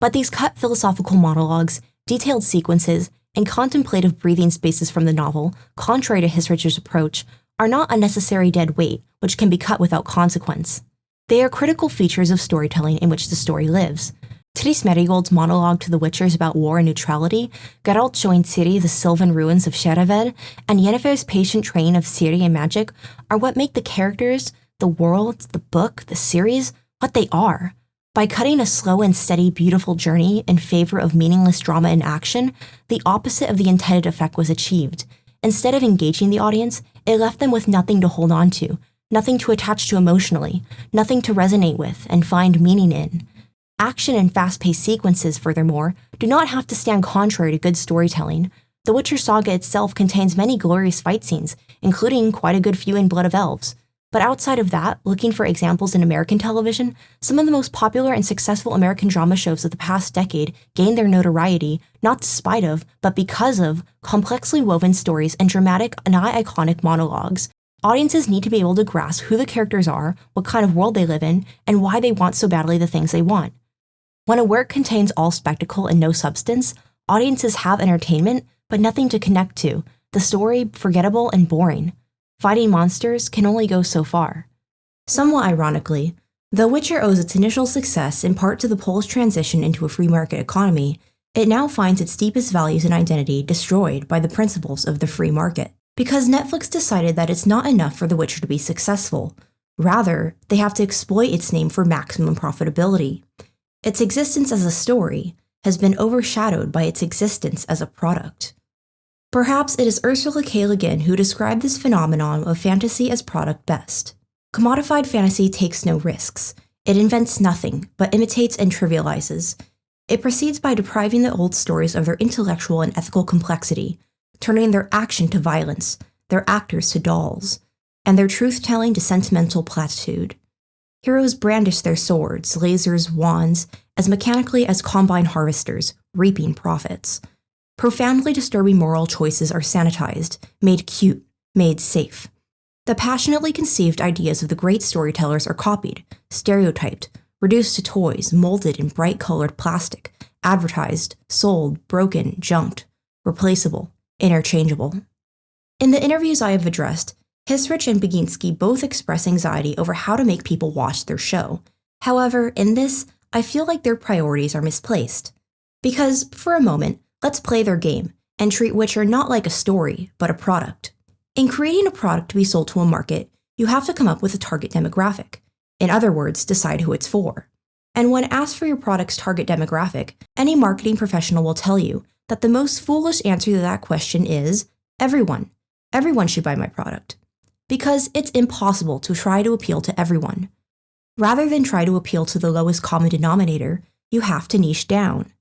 But these cut philosophical monologues, detailed sequences, and contemplative breathing spaces from the novel, contrary to Hisrich's approach, are not unnecessary dead weight, which can be cut without consequence. They are critical features of storytelling in which the story lives. Tris Merigold's monologue to the Witchers about war and neutrality, Geralt showing Ciri the sylvan ruins of Sheravel, and Yennefer's patient training of Ciri and magic are what make the characters, the world, the book, the series, what they are. By cutting a slow and steady, beautiful journey in favor of meaningless drama and action, the opposite of the intended effect was achieved. Instead of engaging the audience, it left them with nothing to hold on to, nothing to attach to emotionally, nothing to resonate with and find meaning in. Action and fast-paced sequences, furthermore, do not have to stand contrary to good storytelling. The Witcher saga itself contains many glorious fight scenes, including quite a good few in Blood of Elves. But outside of that, looking for examples in American television, some of the most popular and successful American drama shows of the past decade gained their notoriety, not despite of, but because of, complexly woven stories and dramatic, nigh-iconic monologues. Audiences need to be able to grasp who the characters are, what kind of world they live in, and why they want so badly the things they want. When a work contains all spectacle and no substance, audiences have entertainment, but nothing to connect to, the story forgettable and boring. Fighting monsters can only go so far. Somewhat ironically, The Witcher owes its initial success in part to the Polish transition into a free market economy. It now finds its deepest values and identity destroyed by the principles of the free market. Because Netflix decided that it's not enough for The Witcher to be successful. Rather, they have to exploit its name for maximum profitability. Its existence as a story has been overshadowed by its existence as a product. Perhaps it is Ursula K. Le Guin who described this phenomenon of fantasy as product best. Commodified fantasy takes no risks. It invents nothing, but imitates and trivializes. It proceeds by depriving the old stories of their intellectual and ethical complexity, turning their action to violence, their actors to dolls, and their truth-telling to sentimental platitude. Heroes brandish their swords, lasers, wands, as mechanically as combine harvesters, reaping profits. Profoundly disturbing moral choices are sanitized, made cute, made safe. The passionately conceived ideas of the great storytellers are copied, stereotyped, reduced to toys, molded in bright-colored plastic, advertised, sold, broken, junked, replaceable, interchangeable. In the interviews I have addressed, Hisrich and Baginski both express anxiety over how to make people watch their show. However, in this, I feel like their priorities are misplaced. Because, for a moment, let's play their game and treat Witcher not like a story, but a product. In creating a product to be sold to a market, you have to come up with a target demographic. In other words, decide who it's for. And when asked for your product's target demographic, any marketing professional will tell you that the most foolish answer to that question is everyone. Everyone should buy my product. Because it's impossible to try to appeal to everyone. Rather than try to appeal to the lowest common denominator, you have to niche down.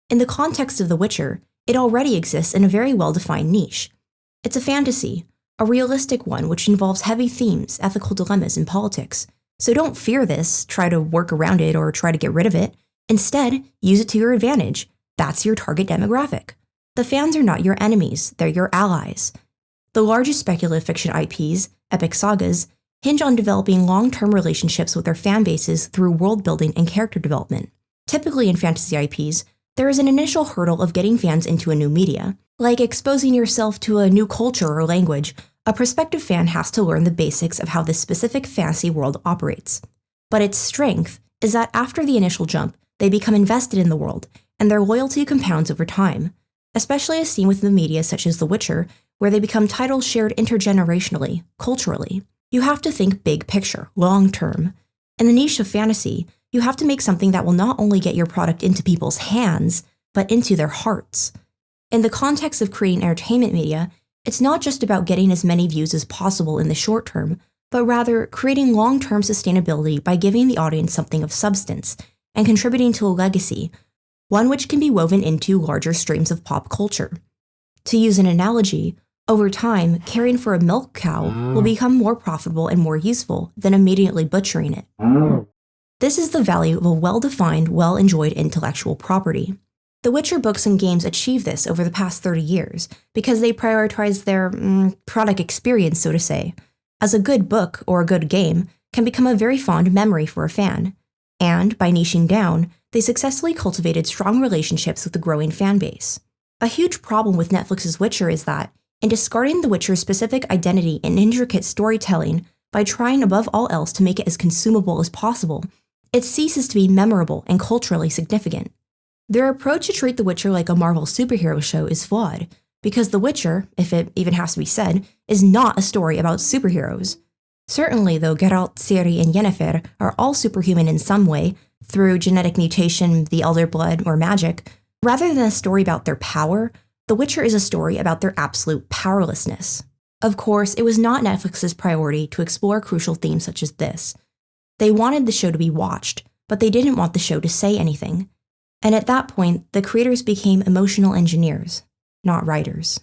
In the context of The Witcher, it already exists in a very well-defined niche. It's a fantasy, a realistic one which involves heavy themes, ethical dilemmas, and politics. So don't fear this, try to work around it, or try to get rid of it. Instead, use it to your advantage. That's your target demographic. The fans are not your enemies, they're your allies. The largest speculative fiction IPs, epic sagas, hinge on developing long-term relationships with their fan bases through world-building and character development. Typically in fantasy IPs, there is an initial hurdle of getting fans into a new media. Like exposing yourself to a new culture or language, a prospective fan has to learn the basics of how this specific fantasy world operates. But its strength is that after the initial jump, they become invested in the world, and their loyalty compounds over time, especially as seen within the media such as The Witcher, where they become titles shared intergenerationally, culturally. You have to think big picture, long term. In the niche of fantasy, you have to make something that will not only get your product into people's hands, but into their hearts. In the context of creating entertainment media, it's not just about getting as many views as possible in the short term, but rather creating long-term sustainability by giving the audience something of substance and contributing to a legacy, one which can be woven into larger streams of pop culture. To use an analogy, Over time, caring for a milk cow will become more profitable and more useful than immediately butchering it. This is the value of a well-defined, well-enjoyed intellectual property. The Witcher books and games achieve this over the past 30 years because they prioritize their product experience, so to say. As a good book or a good game can become a very fond memory for a fan, and by niching down, they successfully cultivated strong relationships with the growing fan base. A huge problem with Netflix's Witcher is that, in discarding the Witcher's specific identity and intricate storytelling by trying above all else to make it as consumable as possible, it ceases to be memorable and culturally significant. Their approach to treat The Witcher like a Marvel superhero show is flawed, because The Witcher, if it even has to be said, is not a story about superheroes. Certainly, though Geralt, Ciri, and Yennefer are all superhuman in some way, through genetic mutation, the Elder Blood, or magic, rather than a story about their power, The Witcher is a story about their absolute powerlessness. Of course, it was not Netflix's priority to explore crucial themes such as this. They wanted the show to be watched, but they didn't want the show to say anything. And at that point, the creators became emotional engineers, not writers.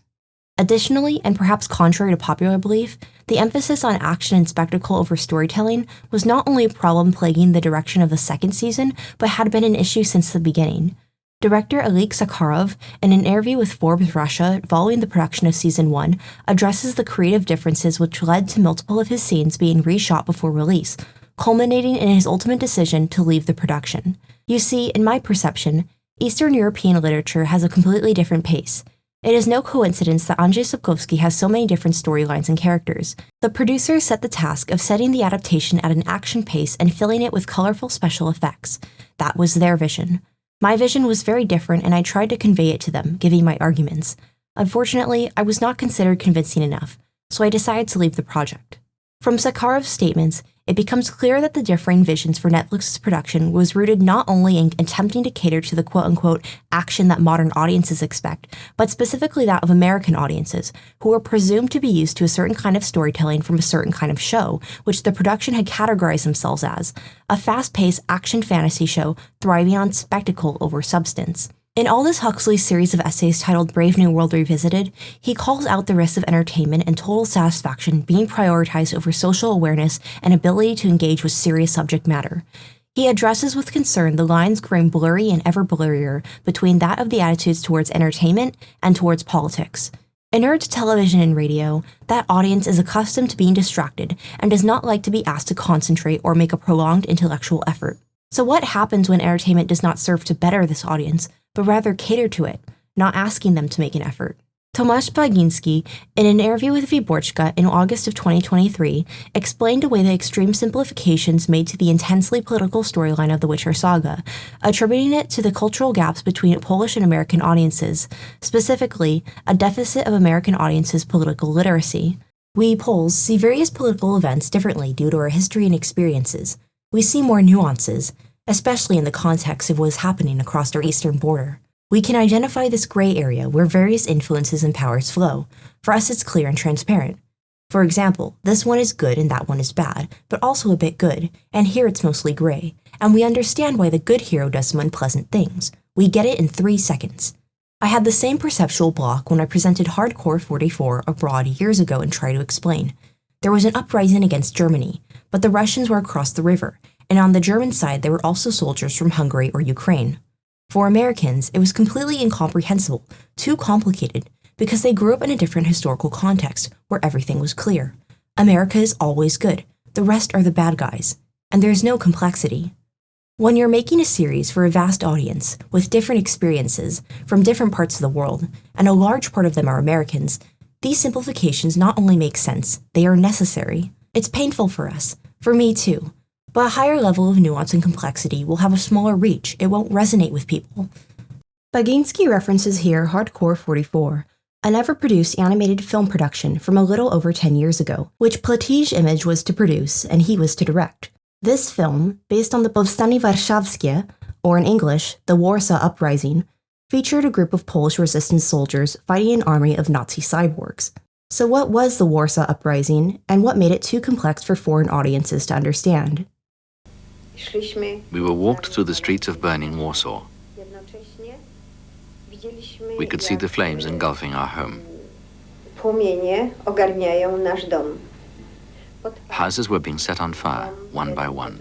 Additionally, and perhaps contrary to popular belief, the emphasis on action and spectacle over storytelling was not only a problem plaguing the direction of the second season, but had been an issue since the beginning. Director Alik Sakharov, in an interview with Forbes Russia following the production of Season 1, addresses the creative differences which led to multiple of his scenes being reshot before release, culminating in his ultimate decision to leave the production. You see, in my perception, Eastern European literature has a completely different pace. It is no coincidence that Andrzej Sapkowski has so many different storylines and characters. The producers set the task of setting the adaptation at an action pace and filling it with colorful special effects. That was their vision. My vision was very different, and I tried to convey it to them, giving my arguments. Unfortunately, I was not considered convincing enough, so I decided to leave the project. From Sakharov's statements, it becomes clear that the differing visions for Netflix's production was rooted not only in attempting to cater to the quote-unquote action that modern audiences expect, but specifically that of American audiences, who were presumed to be used to a certain kind of storytelling from a certain kind of show, which the production had categorized themselves as, a fast-paced action fantasy show thriving on spectacle over substance. In Aldous Huxley's series of essays titled Brave New World Revisited, he calls out the risks of entertainment and total satisfaction being prioritized over social awareness and ability to engage with serious subject matter. He addresses with concern the lines growing blurry and ever blurrier between that of the attitudes towards entertainment and towards politics. Inured to television and radio, that audience is accustomed to being distracted and does not like to be asked to concentrate or make a prolonged intellectual effort. So what happens when entertainment does not serve to better this audience, but rather cater to it, not asking them to make an effort? Tomasz Baginski, in an interview with Wyborczka in August of 2023, explained away the extreme simplifications made to the intensely political storyline of the Witcher saga, attributing it to the cultural gaps between Polish and American audiences, specifically, a deficit of American audiences' political literacy. We Poles see various political events differently due to our history and experiences. We see more nuances, especially in the context of what is happening across our eastern border. We can identify this gray area where various influences and powers flow. For us, it's clear and transparent. For example, this one is good and that one is bad, but also a bit good, and here it's mostly gray, and we understand why the good hero does some unpleasant things. We get it in 3 seconds. I had the same perceptual block when I presented Hardcore 44 abroad years ago and tried to explain. There was an uprising against Germany, but the Russians were across the river, and on the German side there were also soldiers from Hungary or Ukraine. For Americans, it was completely incomprehensible, too complicated, because they grew up in a different historical context where everything was clear. America is always good, the rest are the bad guys, and there is no complexity. When you're making a series for a vast audience, with different experiences from different parts of the world, and a large part of them are Americans, these simplifications not only make sense, they are necessary. It's painful for us, for me too. But a higher level of nuance and complexity will have a smaller reach, it won't resonate with people. Baginski references here Hardcore 44, a never-produced animated film production from a little over 10 years ago, which Platij Image was to produce and he was to direct. This film, based on the Powstanie Warszawskie, or in English, the Warsaw Uprising, featured a group of Polish resistance soldiers fighting an army of Nazi cyborgs. So what was the Warsaw Uprising, and what made it too complex for foreign audiences to understand? We were walked through the streets of burning Warsaw. We could see the flames engulfing our home. Płomienie ogarniają nasz dom. Houses were being set on fire, one by one.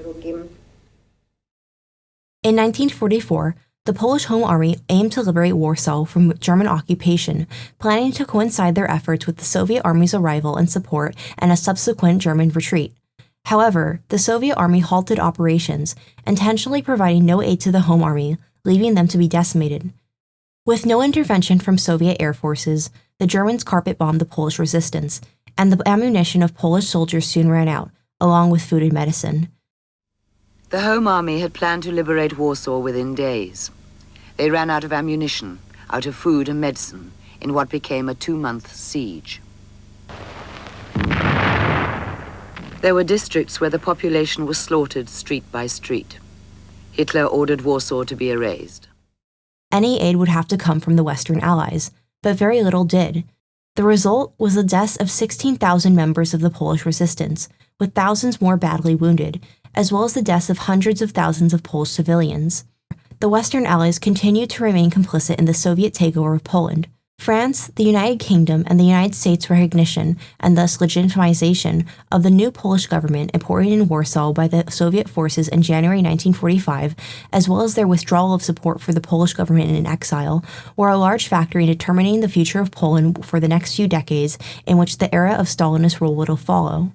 In 1944, the Polish Home Army aimed to liberate Warsaw from German occupation, planning to coincide their efforts with the Soviet Army's arrival and support and a subsequent German retreat. However, the Soviet Army halted operations, intentionally providing no aid to the Home Army, leaving them to be decimated. With no intervention from Soviet air forces, the Germans carpet-bombed the Polish resistance, and the ammunition of Polish soldiers soon ran out, along with food and medicine. The Home Army had planned to liberate Warsaw within days. They ran out of ammunition, out of food and medicine, in what became a 2-month siege. There were districts where the population was slaughtered street by street. Hitler ordered Warsaw to be erased. Any aid would have to come from the Western Allies, but very little did. The result was the deaths of 16,000 members of the Polish resistance, with thousands more badly wounded, as well as the deaths of hundreds of thousands of Polish civilians. The Western Allies continued to remain complicit in the Soviet takeover of Poland. France, the United Kingdom, and the United States' recognition, and thus legitimization, of the new Polish government imported in Warsaw by the Soviet forces in January 1945, as well as their withdrawal of support for the Polish government in exile, were a large factor in determining the future of Poland for the next few decades, in which the era of Stalinist rule would follow.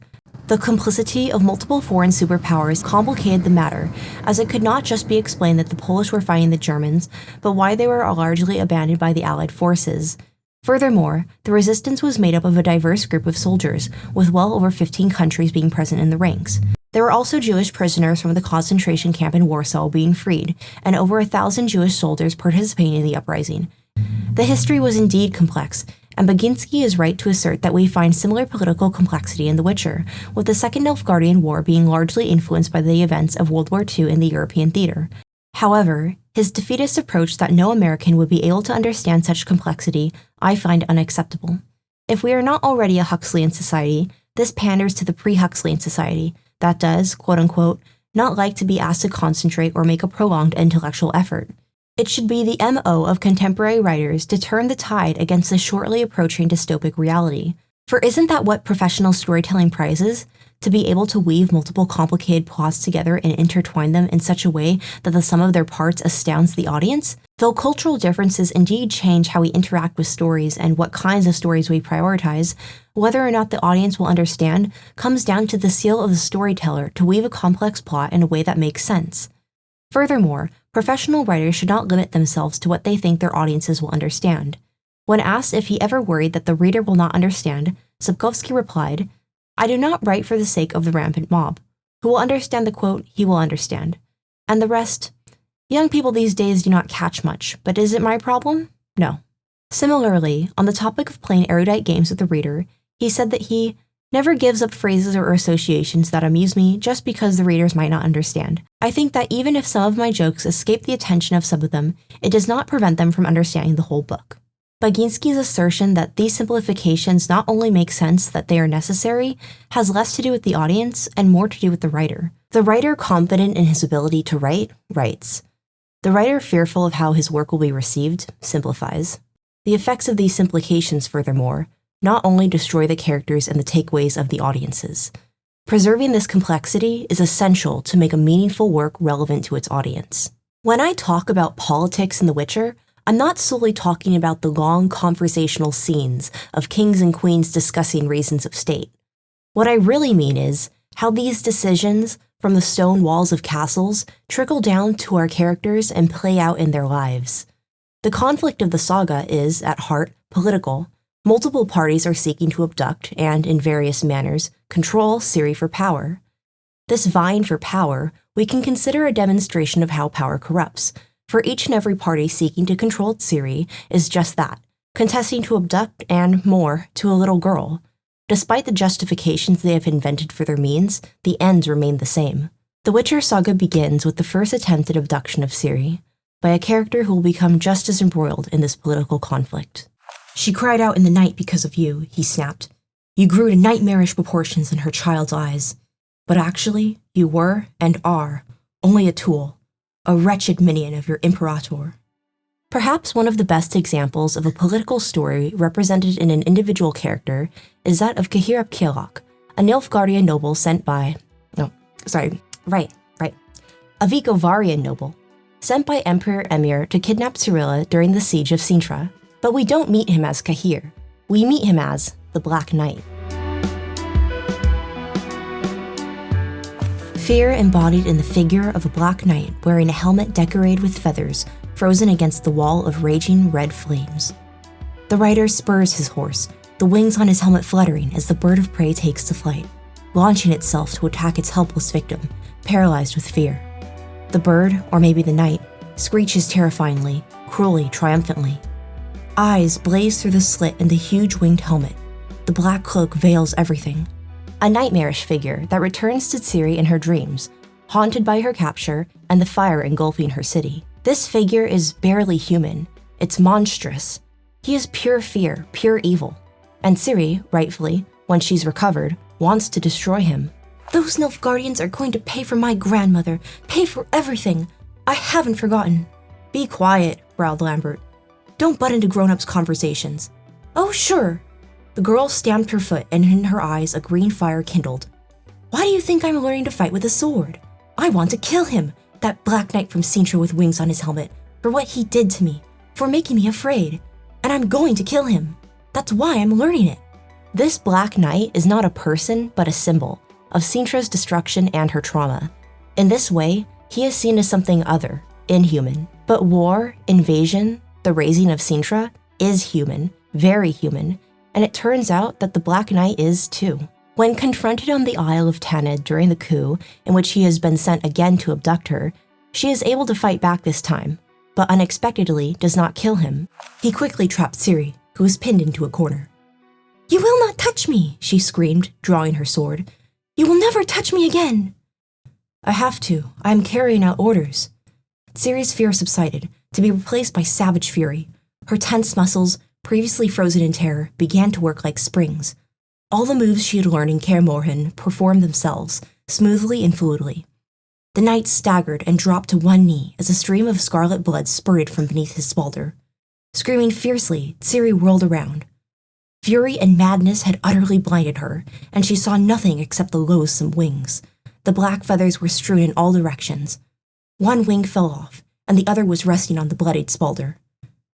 The complicity of multiple foreign superpowers complicated the matter, as it could not just be explained that the Polish were fighting the Germans, but why they were largely abandoned by the Allied forces. Furthermore, the resistance was made up of a diverse group of soldiers, with well over 15 countries being present in the ranks. There were also Jewish prisoners from the concentration camp in Warsaw being freed, and over 1,000 Jewish soldiers participating in the uprising. The history was indeed complex, and Baginski is right to assert that we find similar political complexity in The Witcher, with the Second Nilfgaardian War being largely influenced by the events of World War II in the European theater. However, his defeatist approach that no American would be able to understand such complexity I find unacceptable. If we are not already a Huxleyan society, this panders to the pre-Huxleyan society that does, quote-unquote, not like to be asked to concentrate or make a prolonged intellectual effort. It should be the MO of contemporary writers to turn the tide against the shortly approaching dystopic reality. For isn't that what professional storytelling prizes? To be able to weave multiple complicated plots together and intertwine them in such a way that the sum of their parts astounds the audience? Though cultural differences indeed change how we interact with stories and what kinds of stories we prioritize, whether or not the audience will understand comes down to the skill of the storyteller to weave a complex plot in a way that makes sense. Furthermore, professional writers should not limit themselves to what they think their audiences will understand. When asked if he ever worried that the reader will not understand, Sapkowski replied, "I do not write for the sake of the rampant mob. Who will understand the quote, he will understand. And the rest, young people these days do not catch much, but is it my problem? No." Similarly, on the topic of playing erudite games with the reader, he said that he never gives up phrases or associations that amuse me just because the readers might not understand. I think that even if some of my jokes escape the attention of some of them, it does not prevent them from understanding the whole book. Baginski's assertion that these simplifications not only make sense that they are necessary, has less to do with the audience and more to do with the writer. The writer confident in his ability to write, writes. The writer fearful of how his work will be received, simplifies. The effects of these simplifications, furthermore, not only destroy the characters and the takeaways of the audiences. Preserving this complexity is essential to make a meaningful work relevant to its audience. When I talk about politics in The Witcher, I'm not solely talking about the long conversational scenes of kings and queens discussing reasons of state. What I really mean is how these decisions, from the stone walls of castles, trickle down to our characters and play out in their lives. The conflict of the saga is, at heart, political. Multiple parties are seeking to abduct and, in various manners, control Ciri for power. This vying for power we can consider a demonstration of how power corrupts, for each and every party seeking to control Ciri is just that, contesting to abduct and, more, to a little girl. Despite the justifications they have invented for their means, the ends remain the same. The Witcher saga begins with the first attempted abduction of Ciri, by a character who will become just as embroiled in this political conflict. "She cried out in the night because of you," he snapped. "You grew to nightmarish proportions in her child's eyes. But actually, you were, and are, only a tool, a wretched minion of your imperator." Perhaps one of the best examples of a political story represented in an individual character is that of Cahir Kielak, a Nilfgaardian noble sent by... A Vicovarian noble, sent by Emperor Emir to kidnap Cyrilla during the siege of Sintra. But we don't meet him as Cahir. We meet him as the Black Knight. Fear embodied in the figure of a Black Knight wearing a helmet decorated with feathers frozen against the wall of raging red flames. The rider spurs his horse, the wings on his helmet fluttering as the bird of prey takes to flight, launching itself to attack its helpless victim, paralyzed with fear. The bird, or maybe the knight, screeches terrifyingly, cruelly, triumphantly. Eyes blaze through the slit in the huge winged helmet. The black cloak veils everything. A nightmarish figure that returns to Ciri in her dreams, haunted by her capture and the fire engulfing her city. This figure is barely human. It's monstrous. He is pure fear, pure evil. And Ciri, rightfully, when she's recovered, wants to destroy him. Those Nilfgaardians are going to pay for my grandmother, pay for everything. I haven't forgotten. Be quiet, growled Lambert. Don't butt into grown-ups' conversations. Oh, sure. The girl stamped her foot, and in her eyes a green fire kindled. Why do you think I'm learning to fight with a sword? I want to kill him, that Black Knight from Sintra with wings on his helmet, for what he did to me, for making me afraid. And I'm going to kill him. That's why I'm learning it. This Black Knight is not a person, but a symbol of Sintra's destruction and her trauma. In this way, he is seen as something other, inhuman. But war, invasion, the raising of Sintra is human, very human, and it turns out that the Black Knight is too. When confronted on the Isle of Tanid during the coup, in which he has been sent again to abduct her, she is able to fight back this time, but unexpectedly does not kill him. He quickly traps Ciri, who is pinned into a corner. You will not touch me, she screamed, drawing her sword. You will never touch me again. I have to. I am carrying out orders. Ciri's fear subsided, to be replaced by savage fury. Her tense muscles, previously frozen in terror, began to work like springs. All the moves she had learned in Kaer Morhen performed themselves, smoothly and fluidly. The knight staggered and dropped to one knee as a stream of scarlet blood spurted from beneath his spalder. Screaming fiercely, Ciri whirled around. Fury and madness had utterly blinded her, and she saw nothing except the loathsome wings. The black feathers were strewn in all directions. One wing fell off, and the other was resting on the bloodied spalder.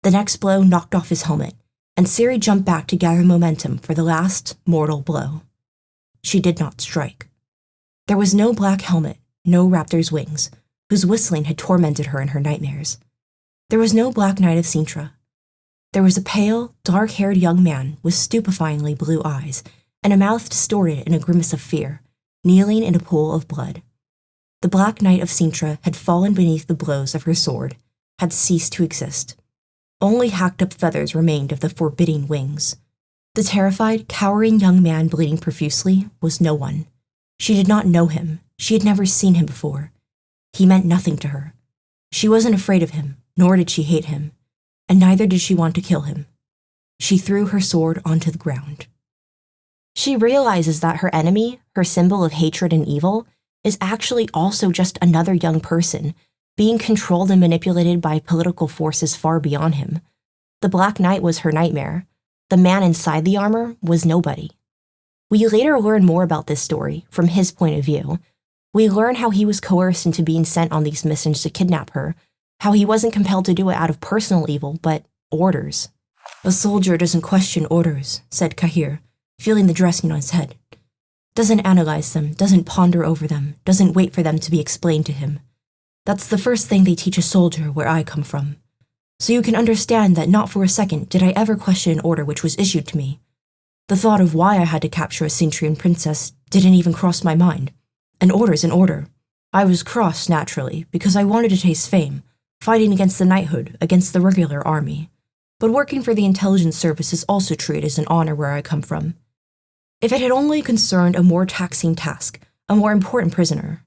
The next blow knocked off his helmet, and Ciri jumped back to gather momentum for the last mortal blow. She did not strike. There was no black helmet, no raptor's wings, whose whistling had tormented her in her nightmares. There was no Black Knight of Sintra. There was a pale, dark-haired young man with stupefyingly blue eyes and a mouth distorted in a grimace of fear, kneeling in a pool of blood. The Black Knight of Sintra had fallen beneath the blows of her sword, had ceased to exist. Only hacked-up feathers remained of the forbidding wings. The terrified, cowering young man bleeding profusely was no one. She did not know him. She had never seen him before. He meant nothing to her. She wasn't afraid of him, nor did she hate him, and neither did she want to kill him. She threw her sword onto the ground. She realizes that her enemy, her symbol of hatred and evil, is actually also just another young person, being controlled and manipulated by political forces far beyond him. The Black Knight was her nightmare. The man inside the armor was nobody. We later learn more about this story, from his point of view. We learn how he was coerced into being sent on these missions to kidnap her, how he wasn't compelled to do it out of personal evil, but orders. A soldier doesn't question orders, said Cahir, feeling the dressing on his head. Doesn't analyze them, doesn't ponder over them, doesn't wait for them to be explained to him. That's the first thing they teach a soldier where I come from. So you can understand that not for a second did I ever question an order which was issued to me. The thought of why I had to capture a Cintrian princess didn't even cross my mind. An order's an order. I was cross, naturally, because I wanted to taste fame, fighting against the knighthood, against the regular army. But working for the intelligence service is also treated as an honor where I come from. If it had only concerned a more taxing task, a more important prisoner.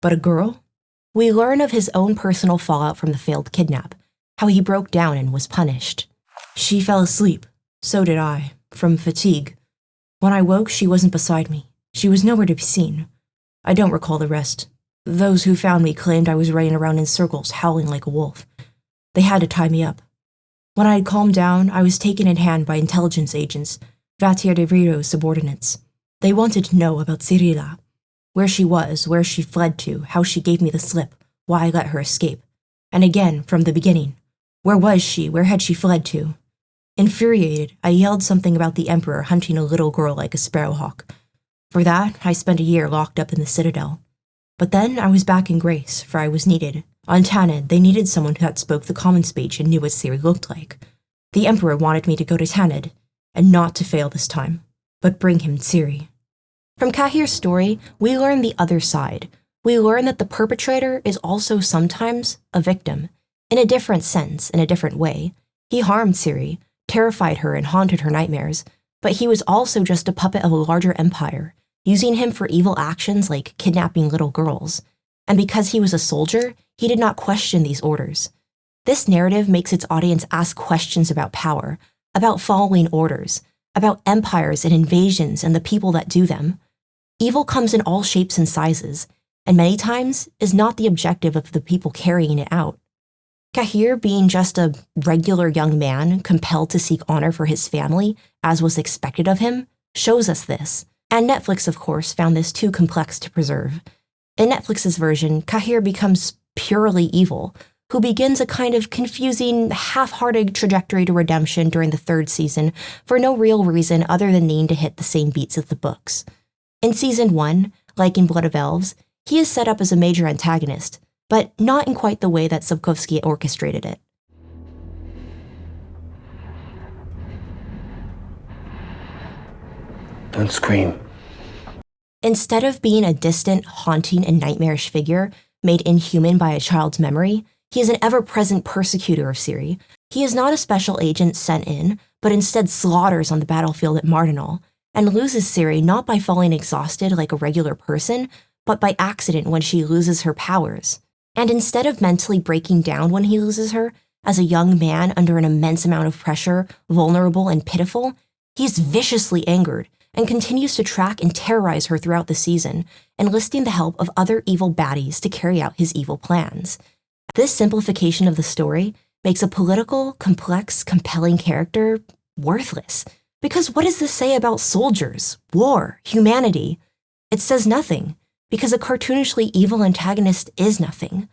But a girl? We learn of his own personal fallout from the failed kidnap, how he broke down and was punished. She fell asleep. So did I, from fatigue. When I woke, she wasn't beside me. She was nowhere to be seen. I don't recall the rest. Those who found me claimed I was running around in circles, howling like a wolf. They had to tie me up. When I had calmed down, I was taken in hand by intelligence agents, Vatier de Riro's subordinates. They wanted to know about Cyrilla, where she was, where she fled to, how she gave me the slip, why I let her escape. And again, from the beginning. Where was she? Where had she fled to? Infuriated, I yelled something about the Emperor hunting a little girl like a sparrowhawk. For that, I spent a year locked up in the Citadel. But then I was back in grace, for I was needed. On Tanid, they needed someone that spoke the common speech and knew what Ciri looked like. The Emperor wanted me to go to Tanid, and not to fail this time, but bring him Ciri. From Cahir's story, we learn the other side. We learn that the perpetrator is also sometimes a victim, in a different sense, in a different way. He harmed Ciri, terrified her and haunted her nightmares, but he was also just a puppet of a larger empire, using him for evil actions like kidnapping little girls. And because he was a soldier, he did not question these orders. This narrative makes its audience ask questions about power, about following orders, about empires and invasions and the people that do them. Evil comes in all shapes and sizes, and many times is not the objective of the people carrying it out. Cahir, being just a regular young man compelled to seek honor for his family, as was expected of him, shows us this. And Netflix, of course, found this too complex to preserve. In Netflix's version, Cahir becomes purely evil, who begins a kind of confusing, half-hearted trajectory to redemption during the 3rd season for no real reason other than needing to hit the same beats as the books. In Season 1, like in Blood of Elves, he is set up as a major antagonist, but not in quite the way that Sapkowski orchestrated it. Don't scream. Instead of being a distant, haunting, and nightmarish figure made inhuman by a child's memory, he is an ever-present persecutor of Ciri. He is not a special agent sent in, but instead slaughters on the battlefield at Mardinal, and loses Ciri not by falling exhausted like a regular person, but by accident when she loses her powers. And instead of mentally breaking down when he loses her, as a young man under an immense amount of pressure, vulnerable and pitiful, he is viciously angered and continues to track and terrorize her throughout the season, enlisting the help of other evil baddies to carry out his evil plans. This simplification of the story makes a political, complex, compelling character worthless. Because what does this say about soldiers, war, humanity? It says nothing, because a cartoonishly evil antagonist is nothing.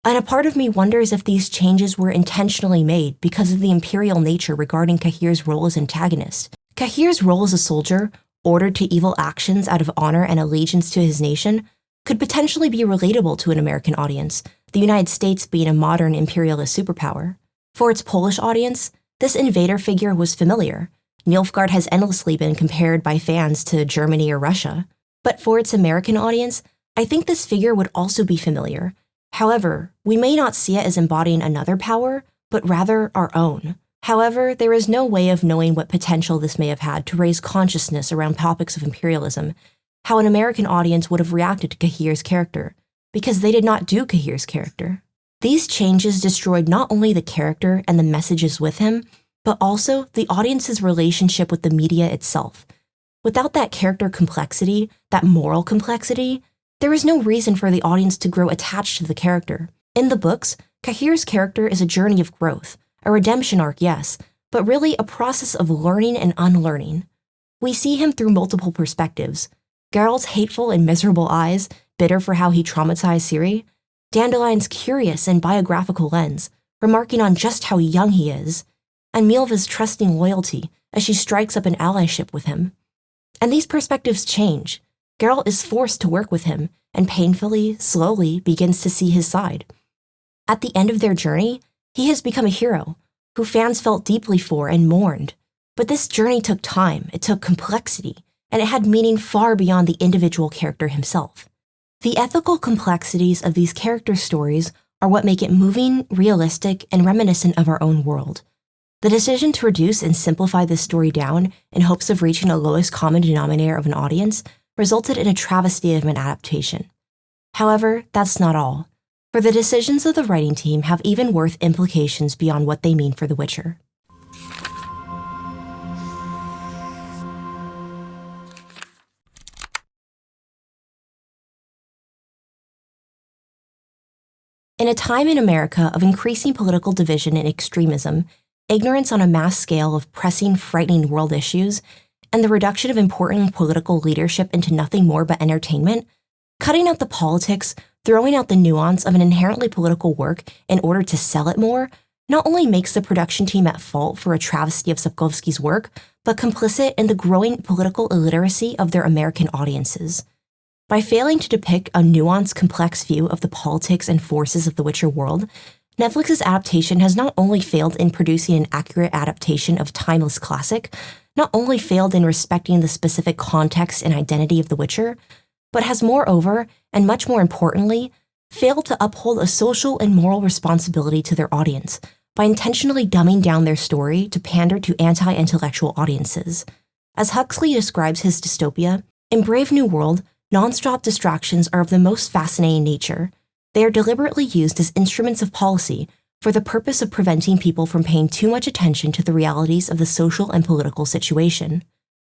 And a part of me wonders if these changes were intentionally made because of the imperial nature regarding Cahir's role as antagonist. Cahir's role as a soldier, ordered to evil actions out of honor and allegiance to his nation, could potentially be relatable to an American audience, the United States being a modern imperialist superpower. For its Polish audience, this invader figure was familiar. Nilfgaard has endlessly been compared by fans to Germany or Russia. But for its American audience, I think this figure would also be familiar. However, we may not see it as embodying another power, but rather our own. However, there is no way of knowing what potential this may have had to raise consciousness around topics of imperialism, how an American audience would have reacted to Cahir's character, because they did not do Cahir's character. These changes destroyed not only the character and the messages with him, but also the audience's relationship with the media itself. Without that character complexity, that moral complexity, there is no reason for the audience to grow attached to the character. In the books, Cahir's character is a journey of growth, a redemption arc, yes, but really a process of learning and unlearning. We see him through multiple perspectives. Geralt's hateful and miserable eyes, bitter for how he traumatized Ciri, Dandelion's curious and biographical lens, remarking on just how young he is, and Milva's trusting loyalty as she strikes up an allyship with him. And these perspectives change. Geralt is forced to work with him, and painfully, slowly begins to see his side. At the end of their journey, he has become a hero, who fans felt deeply for and mourned. But this journey took time, it took complexity, and it had meaning far beyond the individual character himself. The ethical complexities of these character stories are what make it moving, realistic, and reminiscent of our own world. The decision to reduce and simplify this story down in hopes of reaching a lowest common denominator of an audience resulted in a travesty of an adaptation. However, that's not all, for the decisions of the writing team have even worse implications beyond what they mean for The Witcher. In a time in America of increasing political division and extremism, ignorance on a mass scale of pressing, frightening world issues, and the reduction of important political leadership into nothing more but entertainment, cutting out the politics, throwing out the nuance of an inherently political work in order to sell it more, not only makes the production team at fault for a travesty of Sapkowski's work, but complicit in the growing political illiteracy of their American audiences. By failing to depict a nuanced, complex view of the politics and forces of the Witcher world, Netflix's adaptation has not only failed in producing an accurate adaptation of a timeless classic, not only failed in respecting the specific context and identity of The Witcher, but has moreover, and much more importantly, failed to uphold a social and moral responsibility to their audience by intentionally dumbing down their story to pander to anti-intellectual audiences. As Huxley describes his dystopia, in Brave New World, non-stop distractions are of the most fascinating nature. They are deliberately used as instruments of policy for the purpose of preventing people from paying too much attention to the realities of the social and political situation.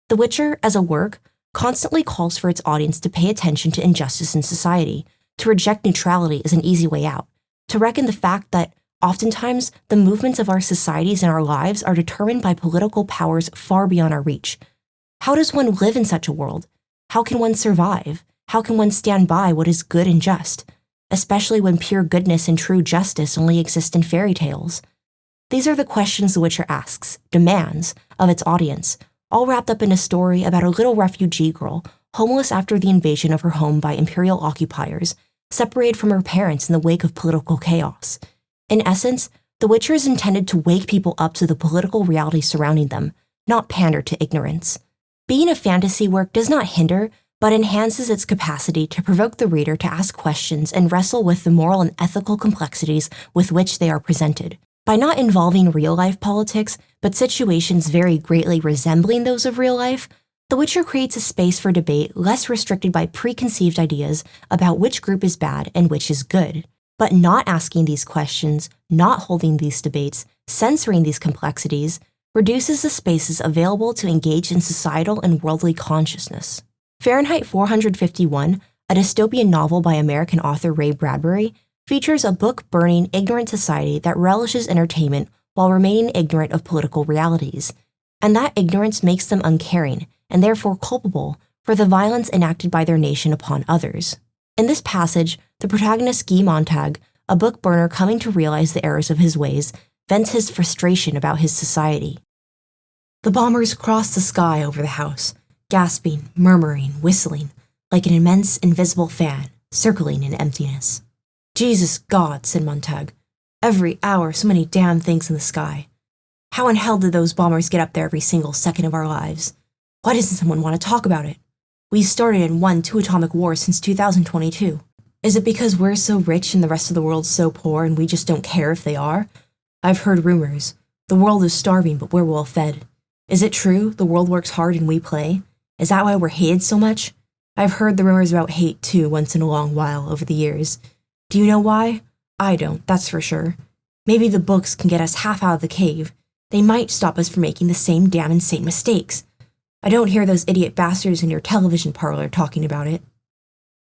The Witcher, as a work, constantly calls for its audience to pay attention to injustice in society, to reject neutrality as an easy way out, to reckon the fact that oftentimes the movements of our societies and our lives are determined by political powers far beyond our reach. How does one live in such a world? How can one survive? How can one stand by what is good and just, especially when pure goodness and true justice only exist in fairy tales? These are the questions The Witcher asks, demands, of its audience, all wrapped up in a story about a little refugee girl, homeless after the invasion of her home by imperial occupiers, separated from her parents in the wake of political chaos. In essence, The Witcher is intended to wake people up to the political reality surrounding them, not pander to ignorance. Being a fantasy work does not hinder, but enhances its capacity to provoke the reader to ask questions and wrestle with the moral and ethical complexities with which they are presented. By not involving real-life politics, but situations very greatly resembling those of real life, The Witcher creates a space for debate less restricted by preconceived ideas about which group is bad and which is good. But not asking these questions, not holding these debates, censoring these complexities, reduces the spaces available to engage in societal and worldly consciousness. Fahrenheit 451, a dystopian novel by American author Ray Bradbury, features a book-burning, ignorant society that relishes entertainment while remaining ignorant of political realities. And that ignorance makes them uncaring, and therefore culpable, for the violence enacted by their nation upon others. In this passage, the protagonist Guy Montag, a book burner coming to realize the errors of his ways, vents his frustration about his society. The bombers crossed the sky over the house, gasping, murmuring, whistling, like an immense invisible fan, circling in emptiness. Jesus God, said Montag. Every hour so many damn things in the sky. How in hell did those bombers get up there every single second of our lives? Why doesn't someone want to talk about it? We started and won 2 atomic wars since 2022. Is it because we're so rich and the rest of the world's so poor and we just don't care if they are? I've heard rumors. The world is starving, but we're well fed. Is it true the world works hard and we play? Is that why we're hated so much? I've heard the rumors about hate too once in a long while over the years. Do you know why? I don't, that's for sure. Maybe the books can get us half out of the cave. They might stop us from making the same damn insane mistakes. I don't hear those idiot bastards in your television parlor talking about it.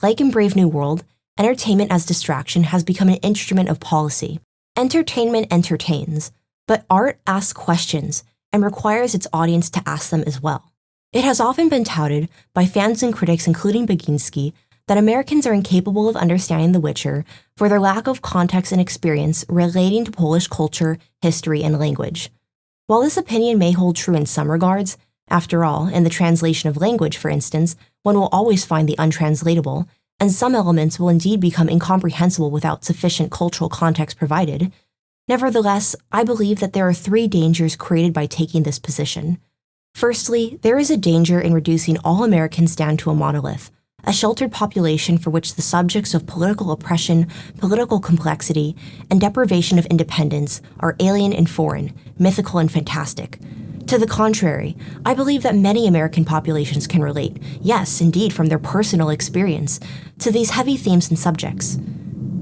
Like in Brave New World, entertainment as distraction has become an instrument of policy. Entertainment entertains, but art asks questions and requires its audience to ask them as well. It has often been touted by fans and critics, including Baginski, that Americans are incapable of understanding The Witcher for their lack of context and experience relating to Polish culture, history, and language. While this opinion may hold true in some regards, after all, in the translation of language, for instance, one will always find the untranslatable, and some elements will indeed become incomprehensible without sufficient cultural context provided. Nevertheless, I believe that there are 3 dangers created by taking this position. Firstly, there is a danger in reducing all Americans down to a monolith, a sheltered population for which the subjects of political oppression, political complexity, and deprivation of independence are alien and foreign, mythical and fantastic. To the contrary, I believe that many American populations can relate, yes, indeed from their personal experience, to these heavy themes and subjects.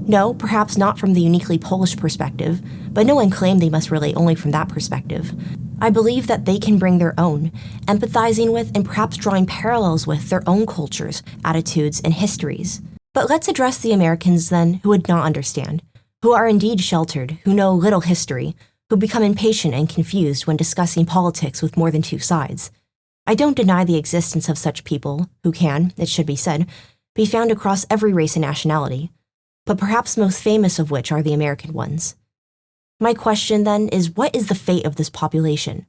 No, perhaps not from the uniquely Polish perspective, but no one claimed they must relate only from that perspective. I believe that they can bring their own, empathizing with and perhaps drawing parallels with their own cultures, attitudes, and histories. But let's address the Americans then who would not understand, who are indeed sheltered, who know little history, who become impatient and confused when discussing politics with more than two sides. I don't deny the existence of such people, who can, it should be said, be found across every race and nationality, but perhaps most famous of which are the American ones. My question, then, is what is the fate of this population?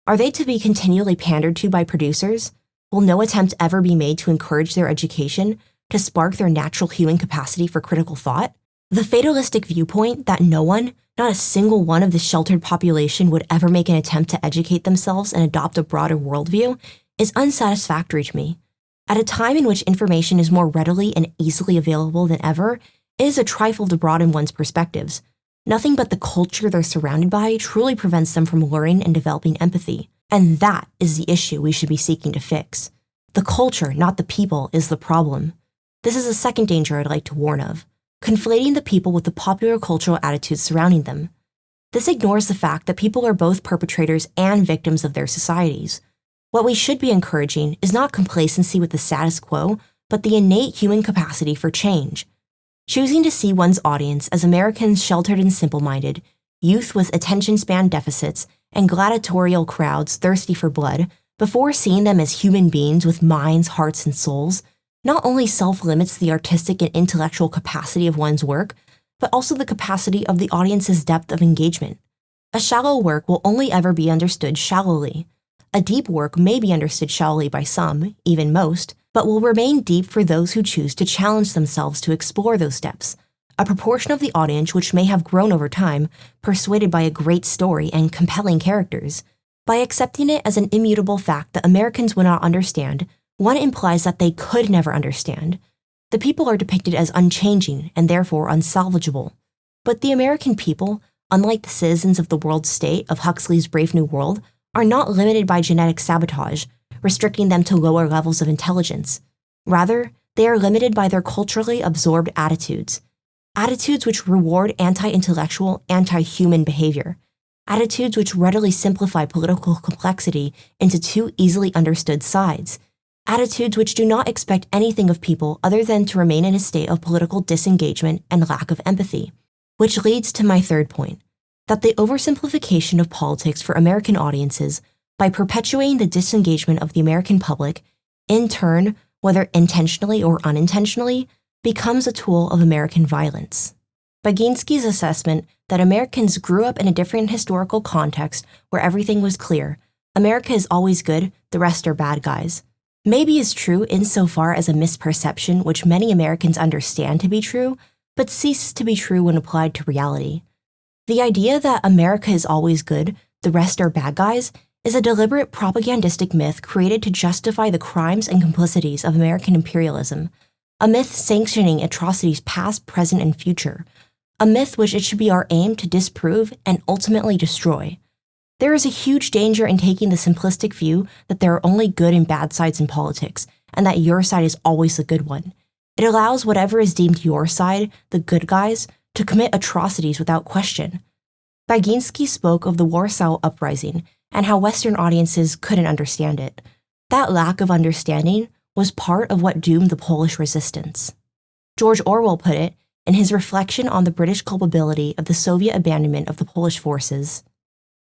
Are they to be continually pandered to by producers? Will no attempt ever be made to encourage their education, to spark their natural human capacity for critical thought? The fatalistic viewpoint that no one, not a single one of the sheltered population would ever make an attempt to educate themselves and adopt a broader worldview is unsatisfactory to me. At a time in which information is more readily and easily available than ever, it is a trifle to broaden one's perspectives. Nothing but the culture they're surrounded by truly prevents them from learning and developing empathy, and that is the issue we should be seeking to fix. The culture, not the people, is the problem. This is a second danger I'd like to warn of, conflating the people with the popular cultural attitudes surrounding them. This ignores the fact that people are both perpetrators and victims of their societies. What we should be encouraging is not complacency with the status quo, but the innate human capacity for change. Choosing to see one's audience as Americans sheltered and simple-minded, youth with attention span deficits, and gladiatorial crowds thirsty for blood, before seeing them as human beings with minds, hearts, and souls, not only self-limits the artistic and intellectual capacity of one's work, but also the capacity of the audience's depth of engagement. A shallow work will only ever be understood shallowly. A deep work may be understood shallowly by some, even most, but will remain deep for those who choose to challenge themselves to explore those depths, a proportion of the audience which may have grown over time, persuaded by a great story and compelling characters. By accepting it as an immutable fact that Americans will not understand, one implies that they could never understand. The people are depicted as unchanging and therefore unsalvageable. But the American people, unlike the citizens of the world state of Huxley's Brave New World, are not limited by genetic sabotage, restricting them to lower levels of intelligence. Rather, they are limited by their culturally absorbed attitudes which reward anti-intellectual, anti-human behavior, attitudes which readily simplify political complexity into two easily understood sides, attitudes which do not expect anything of people other than to remain in a state of political disengagement and lack of empathy. Which leads to my third point, that the oversimplification of politics for American audiences, by perpetuating the disengagement of the American public, in turn, whether intentionally or unintentionally, becomes a tool of American violence. Baginski's assessment that Americans grew up in a different historical context where everything was clear, America is always good, the rest are bad guys, maybe is true insofar as a misperception which many Americans understand to be true, but ceases to be true when applied to reality. The idea that America is always good, the rest are bad guys, is a deliberate propagandistic myth created to justify the crimes and complicities of American imperialism, a myth sanctioning atrocities past, present, and future, a myth which it should be our aim to disprove and ultimately destroy. There is a huge danger in taking the simplistic view that there are only good and bad sides in politics, and that your side is always the good one. It allows whatever is deemed your side, the good guys, to commit atrocities without question. Baginski spoke of the Warsaw Uprising and how Western audiences couldn't understand it. That lack of understanding was part of what doomed the Polish resistance. George Orwell put it in his reflection on the British culpability of the Soviet abandonment of the Polish forces.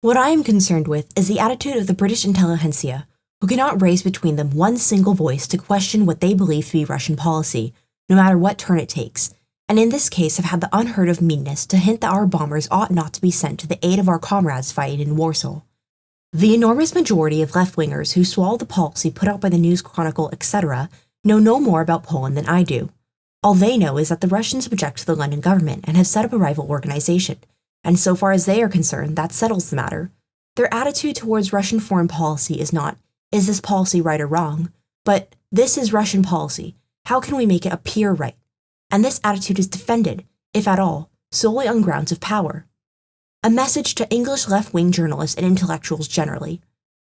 What I am concerned with is the attitude of the British intelligentsia, who cannot raise between them one single voice to question what they believe to be Russian policy, no matter what turn it takes, and in this case have had the unheard of meanness to hint that our bombers ought not to be sent to the aid of our comrades fighting in Warsaw. The enormous majority of left-wingers who swallow the policy put out by the News Chronicle, etc., know no more about Poland than I do. All they know is that the Russians object to the London government and have set up a rival organization, and so far as they are concerned, that settles the matter. Their attitude towards Russian foreign policy is not, is this policy right or wrong, but this is Russian policy, how can we make it appear right? And this attitude is defended, if at all, solely on grounds of power. A message to English left-wing journalists and intellectuals generally.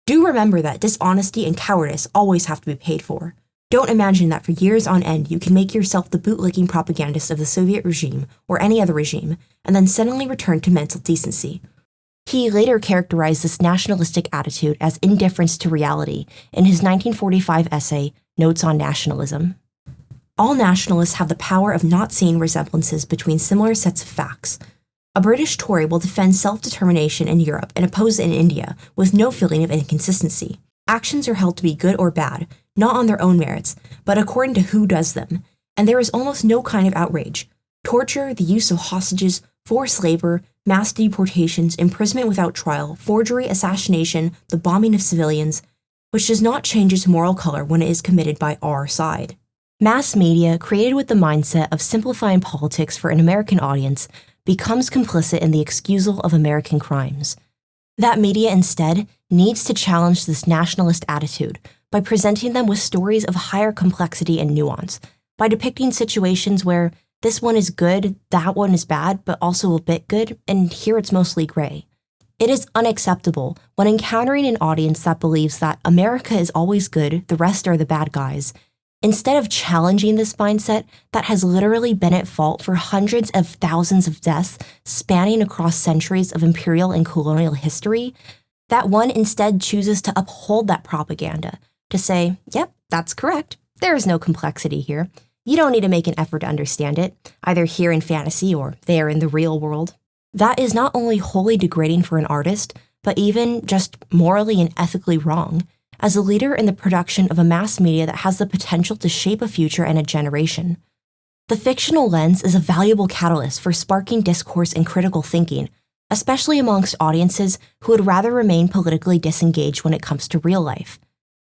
Do remember that dishonesty and cowardice always have to be paid for. Don't imagine that for years on end you can make yourself the bootlicking propagandist of the Soviet regime or any other regime, and then suddenly return to mental decency. He later characterized this nationalistic attitude as indifference to reality in his 1945 essay, Notes on Nationalism. All nationalists have the power of not seeing resemblances between similar sets of facts. A British Tory will defend self-determination in Europe and oppose it in India with no feeling of inconsistency. Actions are held to be good or bad, not on their own merits, but according to who does them, and there is almost no kind of outrage. Torture, the use of hostages, forced labor, mass deportations, imprisonment without trial, forgery, assassination, the bombing of civilians, which does not change its moral color when it is committed by our side. Mass media, created with the mindset of simplifying politics for an American audience, becomes complicit in the excusal of American crimes. That media instead needs to challenge this nationalist attitude by presenting them with stories of higher complexity and nuance, by depicting situations where this one is good, that one is bad, but also a bit good, and here it's mostly gray. It is unacceptable when encountering an audience that believes that America is always good, the rest are the bad guys. Instead of challenging this mindset that has literally been at fault for hundreds of thousands of deaths spanning across centuries of imperial and colonial history, that one instead chooses to uphold that propaganda, to say, yep, that's correct, there is no complexity here. You don't need to make an effort to understand it, either here in fantasy or there in the real world. That is not only wholly degrading for an artist, but even just morally and ethically wrong, as a leader in the production of a mass media that has the potential to shape a future and a generation. The fictional lens is a valuable catalyst for sparking discourse and critical thinking, especially amongst audiences who would rather remain politically disengaged when it comes to real life.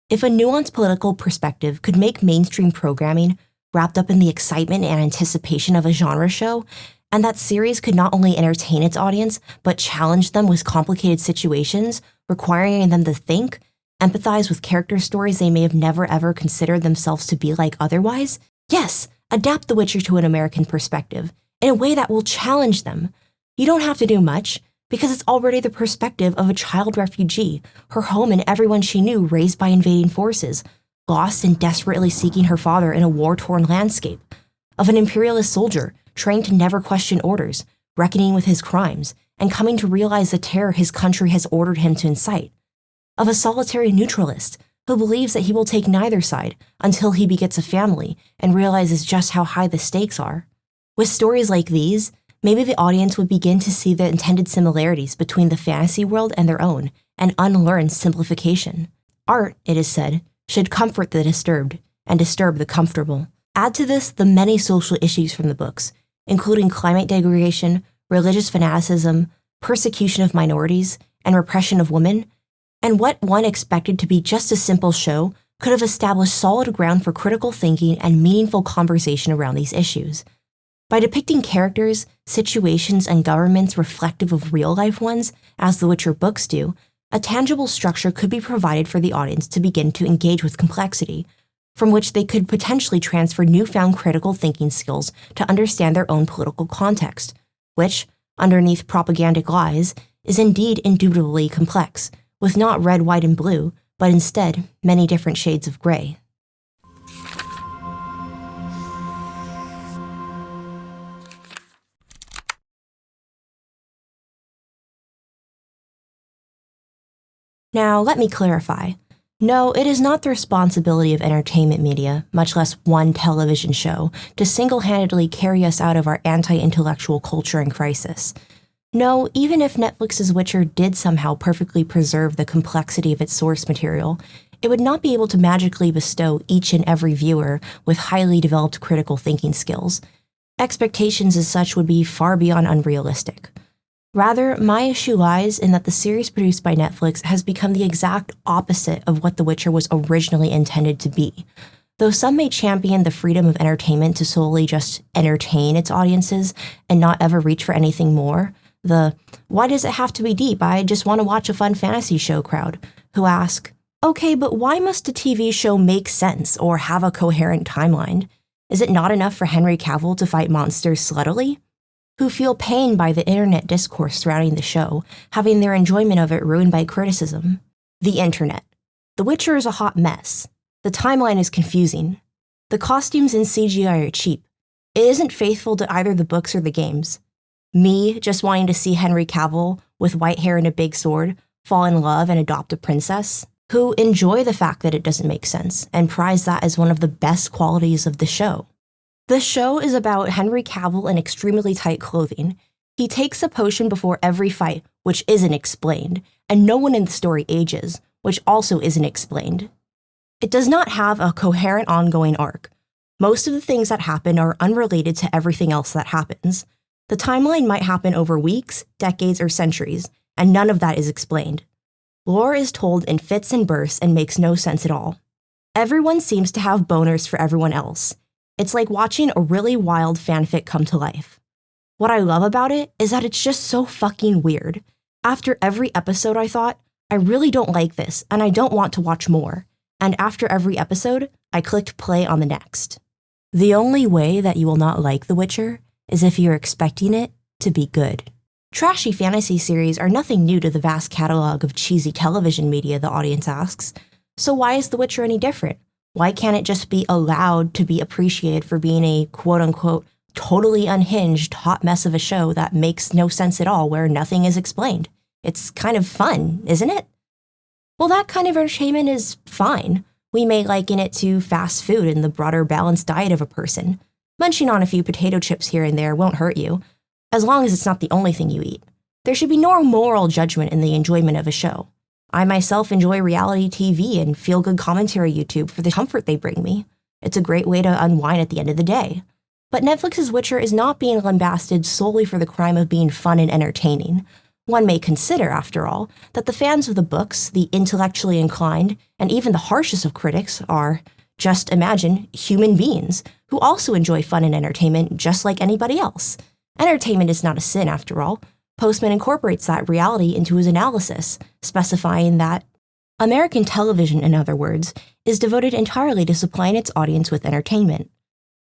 If a nuanced political perspective could make mainstream programming wrapped up in the excitement and anticipation of a genre show, and that series could not only entertain its audience, but challenge them with complicated situations, requiring them to think, empathize with character stories they may have never ever considered themselves to be like otherwise, yes, adapt The Witcher to an American perspective, in a way that will challenge them. You don't have to do much, because it's already the perspective of a child refugee, her home and everyone she knew raised by invading forces, lost and desperately seeking her father in a war-torn landscape, of an imperialist soldier trained to never question orders, reckoning with his crimes, and coming to realize the terror his country has ordered him to incite, of a solitary neutralist who believes that he will take neither side until he begets a family and realizes just how high the stakes are. With stories like these, maybe the audience would begin to see the intended similarities between the fantasy world and their own, and unlearn simplification. Art, it is said, should comfort the disturbed and disturb the comfortable. Add to this the many social issues from the books, including climate degradation, religious fanaticism, persecution of minorities, and repression of women, and what one expected to be just a simple show could have established solid ground for critical thinking and meaningful conversation around these issues. By depicting characters, situations, and governments reflective of real-life ones, as the Witcher books do, a tangible structure could be provided for the audience to begin to engage with complexity, from which they could potentially transfer newfound critical thinking skills to understand their own political context, which, underneath propagandic lies, is indeed indubitably complex, with not red, white, and blue, but instead many different shades of gray. Now, let me clarify. No, it is not the responsibility of entertainment media, much less one television show, to single-handedly carry us out of our anti-intellectual culture in crisis. No, even if Netflix's Witcher did somehow perfectly preserve the complexity of its source material, it would not be able to magically bestow each and every viewer with highly developed critical thinking skills. Expectations as such would be far beyond unrealistic. Rather, my issue lies in that the series produced by Netflix has become the exact opposite of what The Witcher was originally intended to be. Though some may champion the freedom of entertainment to solely just entertain its audiences and not ever reach for anything more, the "why does it have to be deep, I just want to watch a fun fantasy show" crowd, who ask, okay, but why must a TV show make sense or have a coherent timeline? Is it not enough for Henry Cavill to fight monsters sluttily? Who feel pain by the internet discourse surrounding the show, having their enjoyment of it ruined by criticism. The internet. The Witcher is a hot mess. The timeline is confusing. The costumes and CGI are cheap. It isn't faithful to either the books or the games. Me, just wanting to see Henry Cavill, with white hair and a big sword, fall in love and adopt a princess, who enjoy the fact that it doesn't make sense, and prize that as one of the best qualities of the show. The show is about Henry Cavill in extremely tight clothing, He takes a potion before every fight, which isn't explained, and no one in the story ages, which also isn't explained. It does not have a coherent ongoing arc. Most of the things that happen are unrelated to everything else that happens. The timeline might happen over weeks, decades, or centuries, and none of that is explained. Lore is told in fits and bursts and makes no sense at all. Everyone seems to have boners for everyone else. It's like watching a really wild fanfic come to life. What I love about it is that it's just so fucking weird. After every episode I thought, I really don't like this and I don't want to watch more. And after every episode, I clicked play on the next. The only way that you will not like The Witcher is if you're expecting it to be good. Trashy fantasy series are nothing new to the vast catalog of cheesy television media, the audience asks. So why is The Witcher any different? Why can't it just be allowed to be appreciated for being a quote-unquote totally unhinged hot mess of a show that makes no sense at all where nothing is explained? It's kind of fun, isn't it? Well, that kind of entertainment is fine. We may liken it to fast food and the broader balanced diet of a person. Munching on a few potato chips here and there won't hurt you, as long as it's not the only thing you eat. There should be no moral judgment in the enjoyment of a show. I myself enjoy reality TV and feel-good commentary YouTube for the comfort they bring me. It's a great way to unwind at the end of the day. But Netflix's Witcher is not being lambasted solely for the crime of being fun and entertaining. One may consider, after all, that the fans of the books, the intellectually inclined, and even the harshest of critics are, just imagine, human beings who also enjoy fun and entertainment just like anybody else. Entertainment is not a sin, after all. Postman incorporates that reality into his analysis, specifying that American television, in other words, is devoted entirely to supplying its audience with entertainment.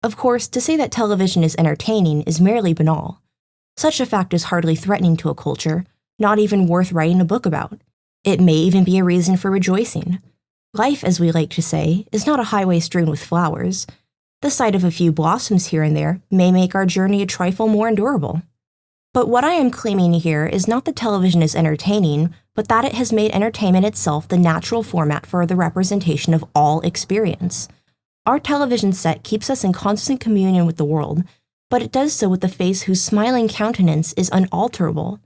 Of course, to say that television is entertaining is merely banal. Such a fact is hardly threatening to a culture, not even worth writing a book about. It may even be a reason for rejoicing. Life, as we like to say, is not a highway strewn with flowers. The sight of a few blossoms here and there may make our journey a trifle more endurable. But what I am claiming here is not that television is entertaining, but that it has made entertainment itself the natural format for the representation of all experience. Our television set keeps us in constant communion with the world, but it does so with a face whose smiling countenance is unalterable.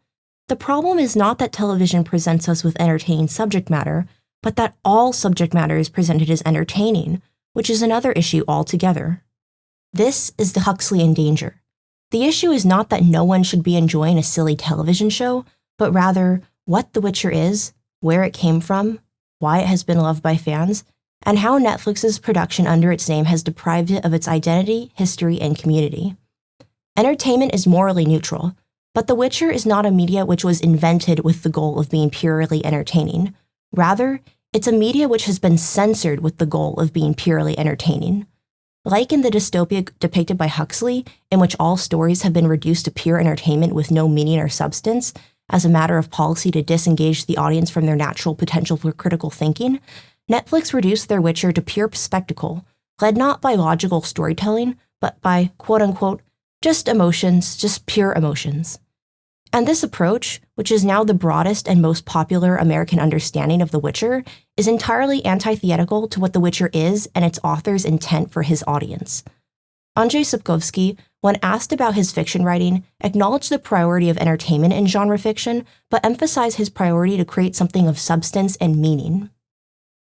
The problem is not that television presents us with entertaining subject matter, but that all subject matter is presented as entertaining, which is another issue altogether. This is the Huxleyan danger. The issue is not that no one should be enjoying a silly television show, but rather what The Witcher is, where it came from, why it has been loved by fans, and how Netflix's production under its name has deprived it of its identity, history, and community. Entertainment is morally neutral, but The Witcher is not a media which was invented with the goal of being purely entertaining. Rather, it's a media which has been censored with the goal of being purely entertaining. Like in the dystopia depicted by Huxley, in which all stories have been reduced to pure entertainment with no meaning or substance, as a matter of policy to disengage the audience from their natural potential for critical thinking, Netflix reduced their Witcher to pure spectacle, led not by logical storytelling, but by, quote-unquote, just emotions, just pure emotions. And this approach, which is now the broadest and most popular American understanding of The Witcher, is entirely antithetical to what The Witcher is and its author's intent for his audience. Andrzej Sapkowski, when asked about his fiction writing, acknowledged the priority of entertainment in genre fiction, but emphasized his priority to create something of substance and meaning.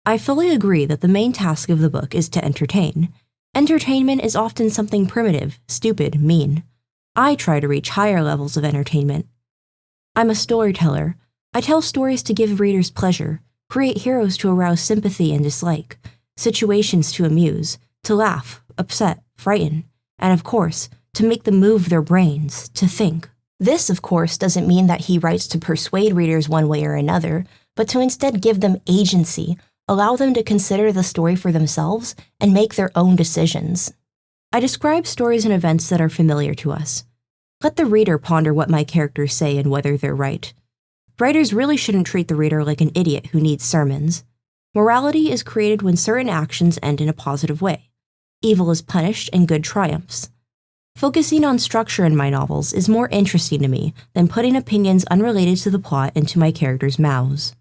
I fully agree that the main task of the book is to entertain. Entertainment is often something primitive, stupid, mean. I try to reach higher levels of entertainment. I'm a storyteller. I tell stories to give readers pleasure, create heroes to arouse sympathy and dislike, situations to amuse, to laugh, upset, frighten, and of course, to make them move their brains, to think. This, of course, doesn't mean that he writes to persuade readers one way or another, but to instead give them agency, allow them to consider the story for themselves, and make their own decisions. I describe stories and events that are familiar to us. Let the reader ponder what my characters say and whether they're right. Writers really shouldn't treat the reader like an idiot who needs sermons. Morality is created when certain actions end in a positive way. Evil is punished and good triumphs. Focusing on structure in my novels is more interesting to me than putting opinions unrelated to the plot into my characters' mouths.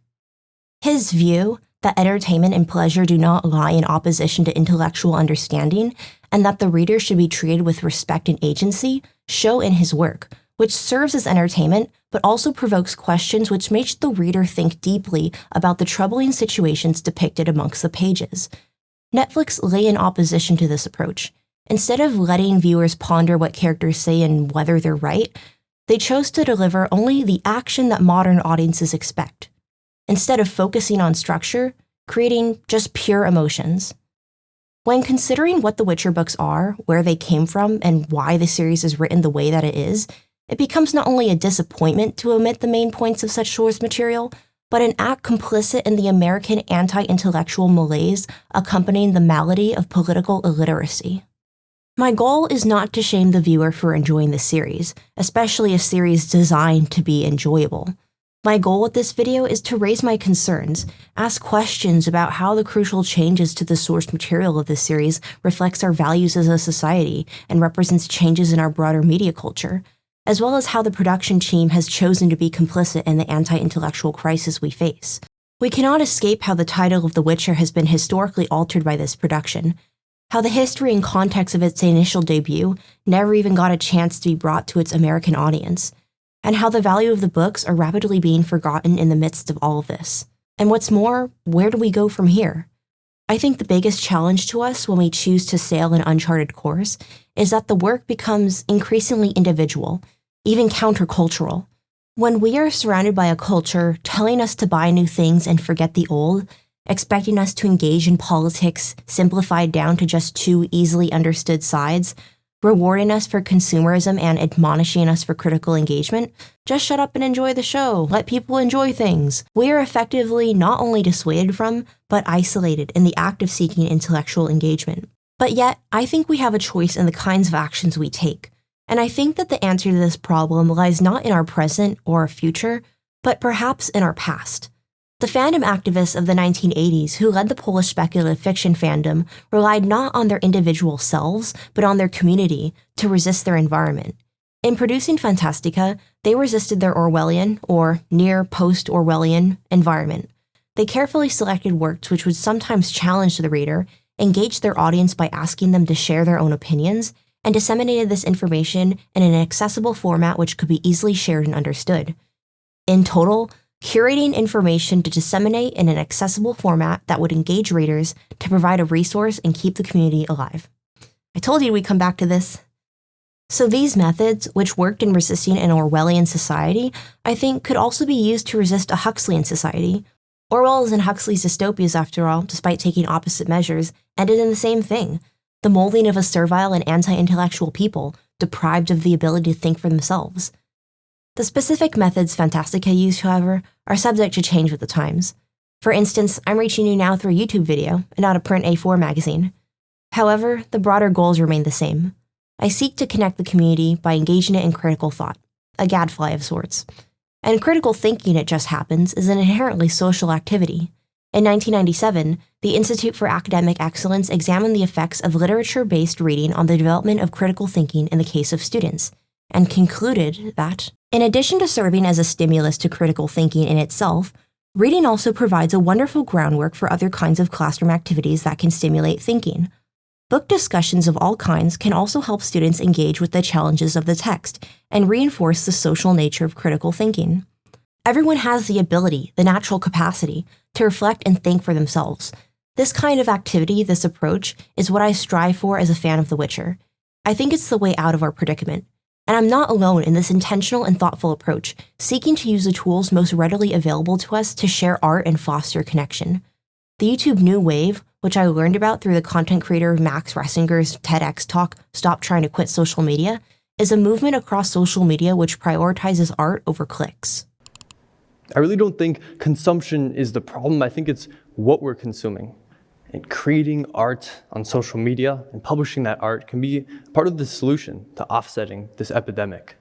His view that entertainment and pleasure do not lie in opposition to intellectual understanding, and that the reader should be treated with respect and agency, show in his work, which serves as entertainment but also provokes questions which make the reader think deeply about the troubling situations depicted amongst the pages. Netflix lay in opposition to this approach. Instead of letting viewers ponder what characters say and whether they're right, they chose to deliver only the action that modern audiences expect. Instead of focusing on structure, creating just pure emotions. When considering what the Witcher books are, where they came from, and why the series is written the way that it is, it becomes not only a disappointment to omit the main points of such source material, but an act complicit in the American anti-intellectual malaise accompanying the malady of political illiteracy. My goal is not to shame the viewer for enjoying the series, especially a series designed to be enjoyable. My goal with this video is to raise my concerns, ask questions about how the crucial changes to the source material of this series reflects our values as a society and represents changes in our broader media culture, as well as how the production team has chosen to be complicit in the anti-intellectual crisis we face. We cannot escape how the title of The Witcher has been historically altered by this production, how the history and context of its initial debut never even got a chance to be brought to its American audience, and how the value of the books are rapidly being forgotten in the midst of all of this. And what's more, where do we go from here? I think the biggest challenge to us when we choose to sail an uncharted course is that the work becomes increasingly individual, even countercultural. When we are surrounded by a culture telling us to buy new things and forget the old, expecting us to engage in politics simplified down to just two easily understood sides, rewarding us for consumerism and admonishing us for critical engagement, just shut up and enjoy the show, let people enjoy things. We are effectively not only dissuaded from, but isolated in the act of seeking intellectual engagement. But yet, I think we have a choice in the kinds of actions we take. And I think that the answer to this problem lies not in our present or our future, but perhaps in our past. The fandom activists of the 1980s who led the Polish speculative fiction fandom relied not on their individual selves, but on their community to resist their environment. In producing Fantastyka, they resisted their Orwellian, or near-post-Orwellian, environment. They carefully selected works which would sometimes challenge the reader, engaged their audience by asking them to share their own opinions, and disseminated this information in an accessible format which could be easily shared and understood. In total, curating information to disseminate in an accessible format that would engage readers to provide a resource and keep the community alive. I told you we'd come back to this. So these methods, which worked in resisting an Orwellian society, I think could also be used to resist a Huxleyan society. Orwell's and Huxley's dystopias, after all, despite taking opposite measures, ended in the same thing: the molding of a servile and anti-intellectual people, deprived of the ability to think for themselves. The specific methods Fantastyka used, however, are subject to change with the times. For instance, I'm reaching you now through a YouTube video and not a print A4 magazine. However, the broader goals remain the same. I seek to connect the community by engaging it in critical thought, a gadfly of sorts. And critical thinking, it just happens, is an inherently social activity. In 1997, the Institute for Academic Excellence examined the effects of literature-based reading on the development of critical thinking in the case of students, and concluded that, in addition to serving as a stimulus to critical thinking in itself, reading also provides a wonderful groundwork for other kinds of classroom activities that can stimulate thinking. Book discussions of all kinds can also help students engage with the challenges of the text and reinforce the social nature of critical thinking. Everyone has the ability, the natural capacity, to reflect and think for themselves. This kind of activity, this approach, is what I strive for as a fan of The Witcher. I think it's the way out of our predicament. And I'm not alone in this intentional and thoughtful approach, seeking to use the tools most readily available to us to share art and foster connection. The YouTube New Wave, which I learned about through the content creator Max Ressinger's TEDx talk, Stop Trying to Quit Social Media, is a movement across social media which prioritizes art over clicks. I really don't think consumption is the problem. I think it's what we're consuming. And creating art on social media and publishing that art can be part of the solution to offsetting this epidemic.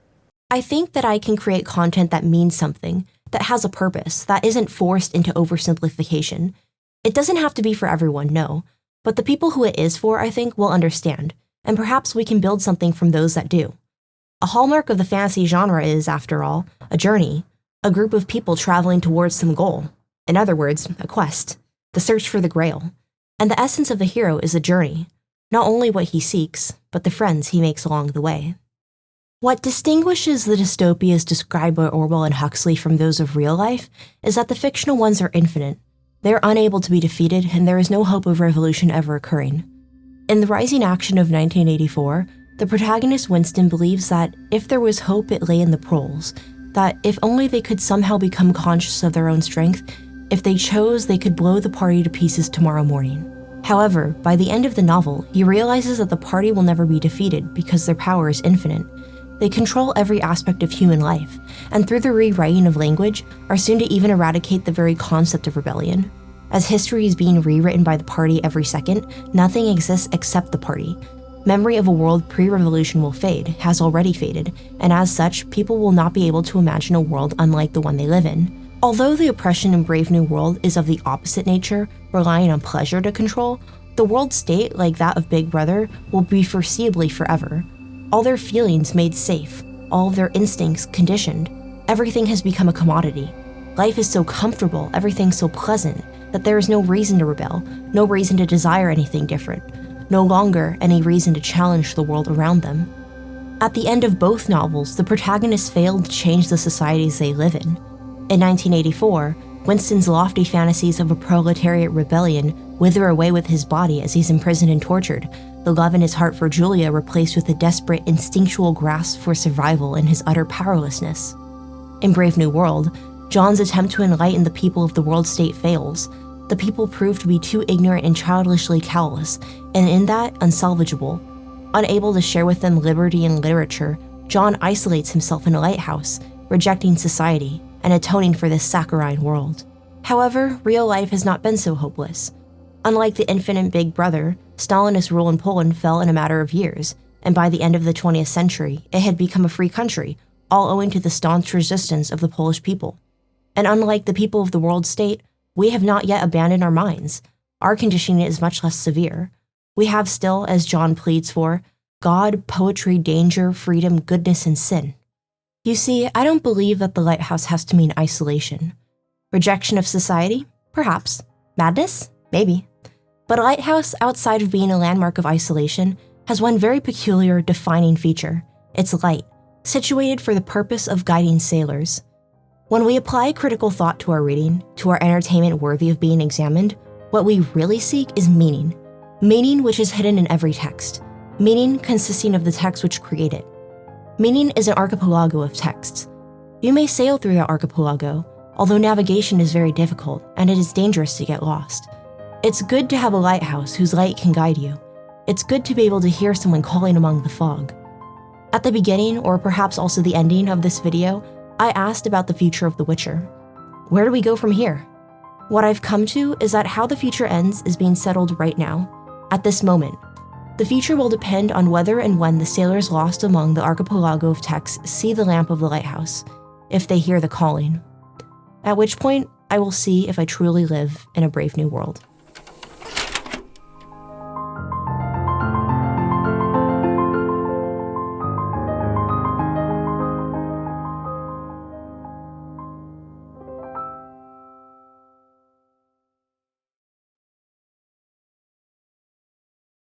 I think that I can create content that means something, that has a purpose, that isn't forced into oversimplification. It doesn't have to be for everyone, no, but the people who it is for, I think, will understand, and perhaps we can build something from those that do. A hallmark of the fantasy genre is, after all, a journey, a group of people traveling towards some goal. In other words, a quest, the search for the Grail. And the essence of the hero is a journey, not only what he seeks, but the friends he makes along the way. What distinguishes the dystopias described by Orwell and Huxley from those of real life is that the fictional ones are infinite. They're unable to be defeated, and there is no hope of revolution ever occurring. In The Rising Action of 1984, the protagonist Winston believes that if there was hope, it lay in the proles, that if only they could somehow become conscious of their own strength, if they chose, they could blow the party to pieces tomorrow morning. However, by the end of the novel, he realizes that the party will never be defeated because their power is infinite. They control every aspect of human life, and through the rewriting of language, are soon to even eradicate the very concept of rebellion. As history is being rewritten by the party every second, nothing exists except the party. Memory of a world pre-revolution will fade, has already faded, and as such, people will not be able to imagine a world unlike the one they live in. Although the oppression in Brave New World is of the opposite nature, relying on pleasure to control, the world state, like that of Big Brother, will be foreseeably forever. All their feelings made safe, all of their instincts conditioned. Everything has become a commodity. Life is so comfortable, everything's so pleasant, that there is no reason to rebel, no reason to desire anything different, no longer any reason to challenge the world around them. At the end of both novels, the protagonists failed to change the societies they live in. In 1984, Winston's lofty fantasies of a proletariat rebellion wither away with his body as he's imprisoned and tortured, the love in his heart for Julia replaced with a desperate, instinctual grasp for survival in his utter powerlessness. In Brave New World, John's attempt to enlighten the people of the world state fails. The people prove to be too ignorant and childishly callous, and in that, unsalvageable. Unable to share with them liberty and literature, John isolates himself in a lighthouse, rejecting society, and atoning for this saccharine world. However, real life has not been so hopeless. Unlike the infinite Big Brother, Stalinist rule in Poland fell in a matter of years, and by the end of the 20th century, it had become a free country, all owing to the staunch resistance of the Polish people. And unlike the people of the world state, we have not yet abandoned our minds. Our conditioning is much less severe. We have still, as John pleads for, God, poetry, danger, freedom, goodness, and sin. You see, I don't believe that the lighthouse has to mean isolation. Rejection of society? Perhaps. Madness? Maybe. But a lighthouse, outside of being a landmark of isolation, has one very peculiar, defining feature. It's light, situated for the purpose of guiding sailors. When we apply critical thought to our reading, to our entertainment worthy of being examined, what we really seek is meaning. Meaning which is hidden in every text. Meaning consisting of the text which create it. Meaning is an archipelago of texts. You may sail through that archipelago, although navigation is very difficult and it is dangerous to get lost. It's good to have a lighthouse whose light can guide you. It's good to be able to hear someone calling among the fog. At the beginning, or perhaps also the ending of this video, I asked about the future of The Witcher. Where do we go from here? What I've come to is that how the future ends is being settled right now, at this moment. The future will depend on whether and when the sailors lost among the archipelago of texts see the lamp of the lighthouse, if they hear the calling. At which point, I will see if I truly live in a brave new world.